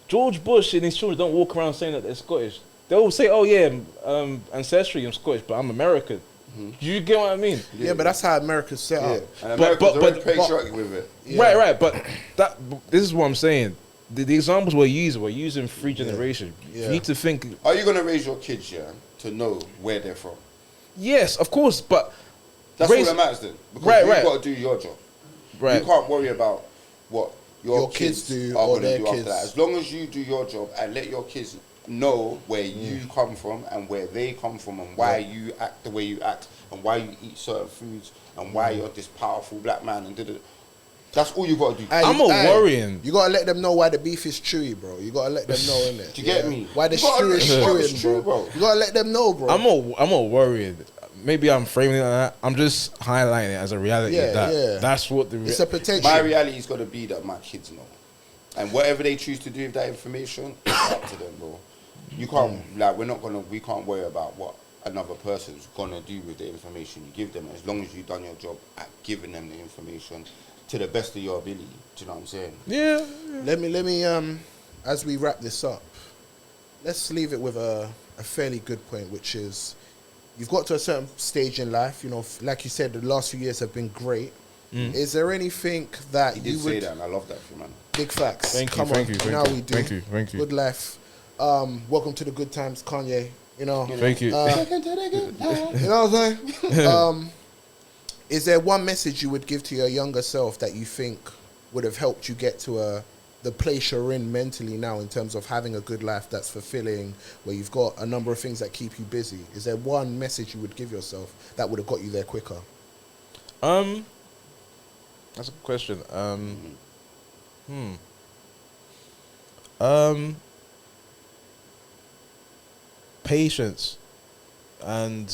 George Bush and his children don't walk around saying that they're Scottish. They'll say, "Oh yeah, ancestrally I'm Scottish, but I'm American." Do you get what I mean? Yeah, but that's how America's set Yeah. up. And America's but- already but- patriotic with it. Yeah. Right. But this is what I'm saying. The examples we're using 3 generations. Yeah. You need to think. Are you gonna raise your kids, yeah, to know where they're from? Yes, of course, but That's raise- all that matters then. Because Right, you've right. got to do your job. right. You can't worry about what your kids kids do are or going to their do after kids. that. As long as you do your job and let your kids know where you come from and where they come from and why you act the way you act and why you eat certain foods and why you're this powerful black man and da-da-da. That's all you got to do. Hey, I'm not hey, worrying. You gotta let them know why the beef is chewy, bro. You gotta let them know, innit? Do you get me? Why the You gotta stew is let them know it's chewing, true, bro. bro. You gotta let them know, bro. I'm not worried. Maybe I'm framing it like that. I'm just highlighting it as a reality. Yeah. That's what it's a potential. My reality is going to be that my kids know. And whatever they choose to do with that information, it's up to them, bro. You can't, we can't worry about what another person's going to do with the information you give them, as long as you've done your job at giving them the information to the best of your ability. Do you know what I'm saying? Yeah. Let me as we wrap this up, let's leave it with a fairly good point, which is you've got to a certain stage in life, you know, like you said, the last few years have been great. Is there anything that He did you say would... that, and I love that for you, man. Big facts. Thank you, Come thank on, you, thank now you, we do. thank you. Good life. welcome to the good times, Kanye. You know. Thank you. You know what I'm saying? Is there one message you would give to your younger self that you think would have helped you get to the place you're in mentally now in terms of having a good life that's fulfilling, where you've got a number of things that keep you busy? Is there one message you would give yourself that would have got you there quicker? That's a good question. Patience and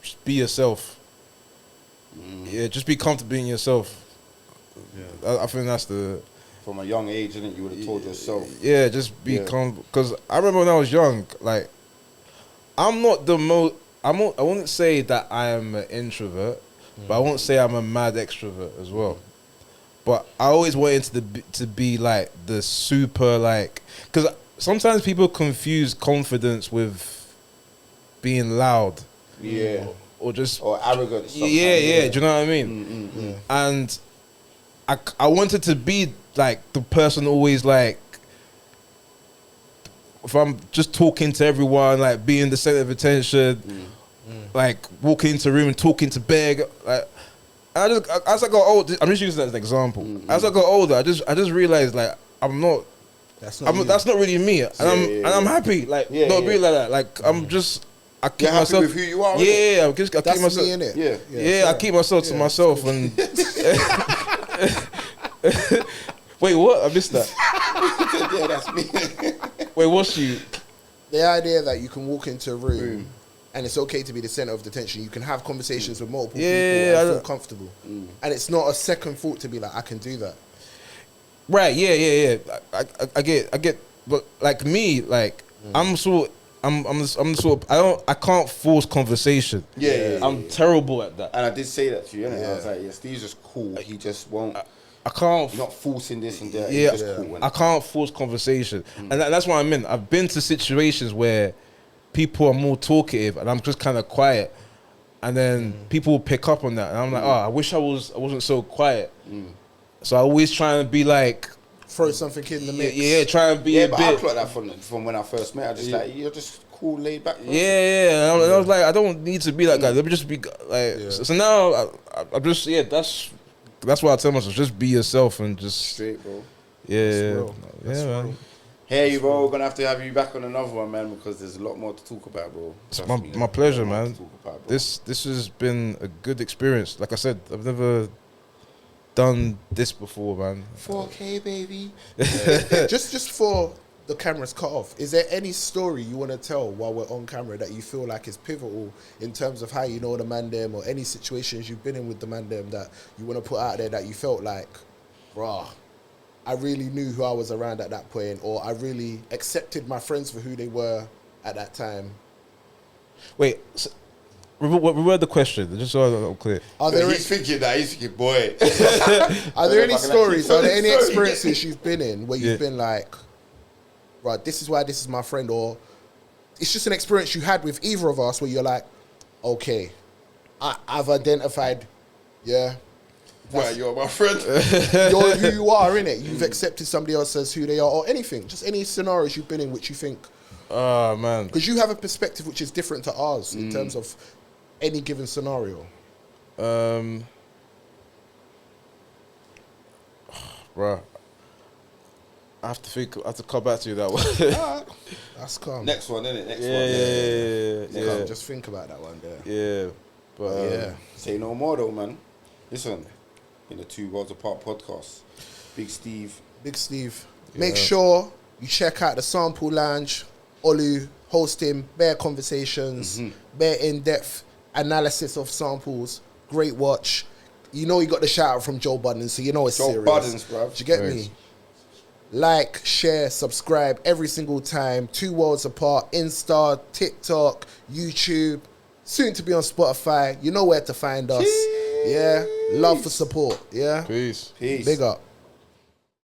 just be yourself. Yeah, just be comfortable being yourself. Yeah. I think that's the. From a young age, innit, you would have told yourself. Yeah, just be comfortable. Because I remember when I was young, like, I'm not the most. I wouldn't say that I am an introvert, but I won't say I'm a mad extrovert as well. But I always wanted to be like the super, like, because sometimes people confuse confidence with being loud. Yeah. Or just or arrogant. Yeah. Do you know what I mean? And I wanted to be like the person always like, if I'm just talking to everyone, like being the center of attention, like walking into a room and talking to beg, like. As I got older, I'm just using that as an example. As I got older, I just realized like I'm not. That's not really me, and I'm happy like not being like that. Like I'm just. I keep You're happy myself with who you are. Yeah, I keep myself. Me, innit? Yeah. I keep myself to myself and. Wait, what? I missed that. Yeah, that's me. Wait, what's you? The idea that you can walk into a room and it's okay to be the center of attention. You can have conversations with multiple people and feel comfortable. And it's not a second thought to be like, I can do that. Right, yeah. I get, but like me, like I'm sort of, I can't force conversation. Yeah. I'm terrible at that. And I did say that to you, innit? I was like, yeah, Steve's just cool. He just won't. I can't. Not forcing this and that. Yeah, He's just cool, I can't force conversation, and that's what I mean. I've been to situations where people are more talkative, and I'm just kind of quiet, and then people will pick up on that, and I'm like, oh, I wish I wasn't so quiet. So I always try and be like, throw something in the mix. Yeah, try and be a but bit. I clocked that from when I first met. I just like, you're just cool, laid back. Person. Yeah. And I was like, I don't need to be like that. Let me just be like. So now I'm just that's why I tell myself, just be yourself and just straight, bro. Yeah, man. Hey, bro, we're gonna have to have you back on another one, man, because there's a lot more to talk about, bro. It's my pleasure, man. This has been a good experience. Like I said, I've never done this before, man. 4K, baby. Just for the camera's cut off, is there any story you want to tell while we're on camera that you feel like is pivotal in terms of how you know the man them, or any situations you've been in with the man them that you want to put out there that you felt like, bruh, I really knew who I was around at that point, or I really accepted my friends for who they were at that time? Wait, so, reword the question, just so I'm clear. He's thinking, boy. Are there any stories, are there any experiences you've been in where you've been like, right, this is why this is my friend, or it's just an experience you had with either of us where you're like, okay, I've identified, Well, you're my friend. You're who you are, innit? You've accepted somebody else as who they are, or anything. Just any scenarios you've been in which you think... Oh, man. Because you have a perspective which is different to ours in terms of any given scenario. Bro, I have to come back to you that one. That's calm. Next one, innit? Next one. Yeah. Just think about that one there. Yeah. But, say no more, though, man. Listen, in the Two Worlds Apart podcast, Big Steve. Make sure you check out the Sample Lounge. Olu hosting bare conversations, bare in-depth analysis of samples. Great watch. You know you got the shout out from Joe Budden, so you know it's Joe serious. Budden's, bro. Do you get me? Like, share, subscribe every single time. Two Worlds Apart, Insta, TikTok, YouTube. Soon to be on Spotify. You know where to find us. Yeah. Love for support. Yeah. Peace. Big up.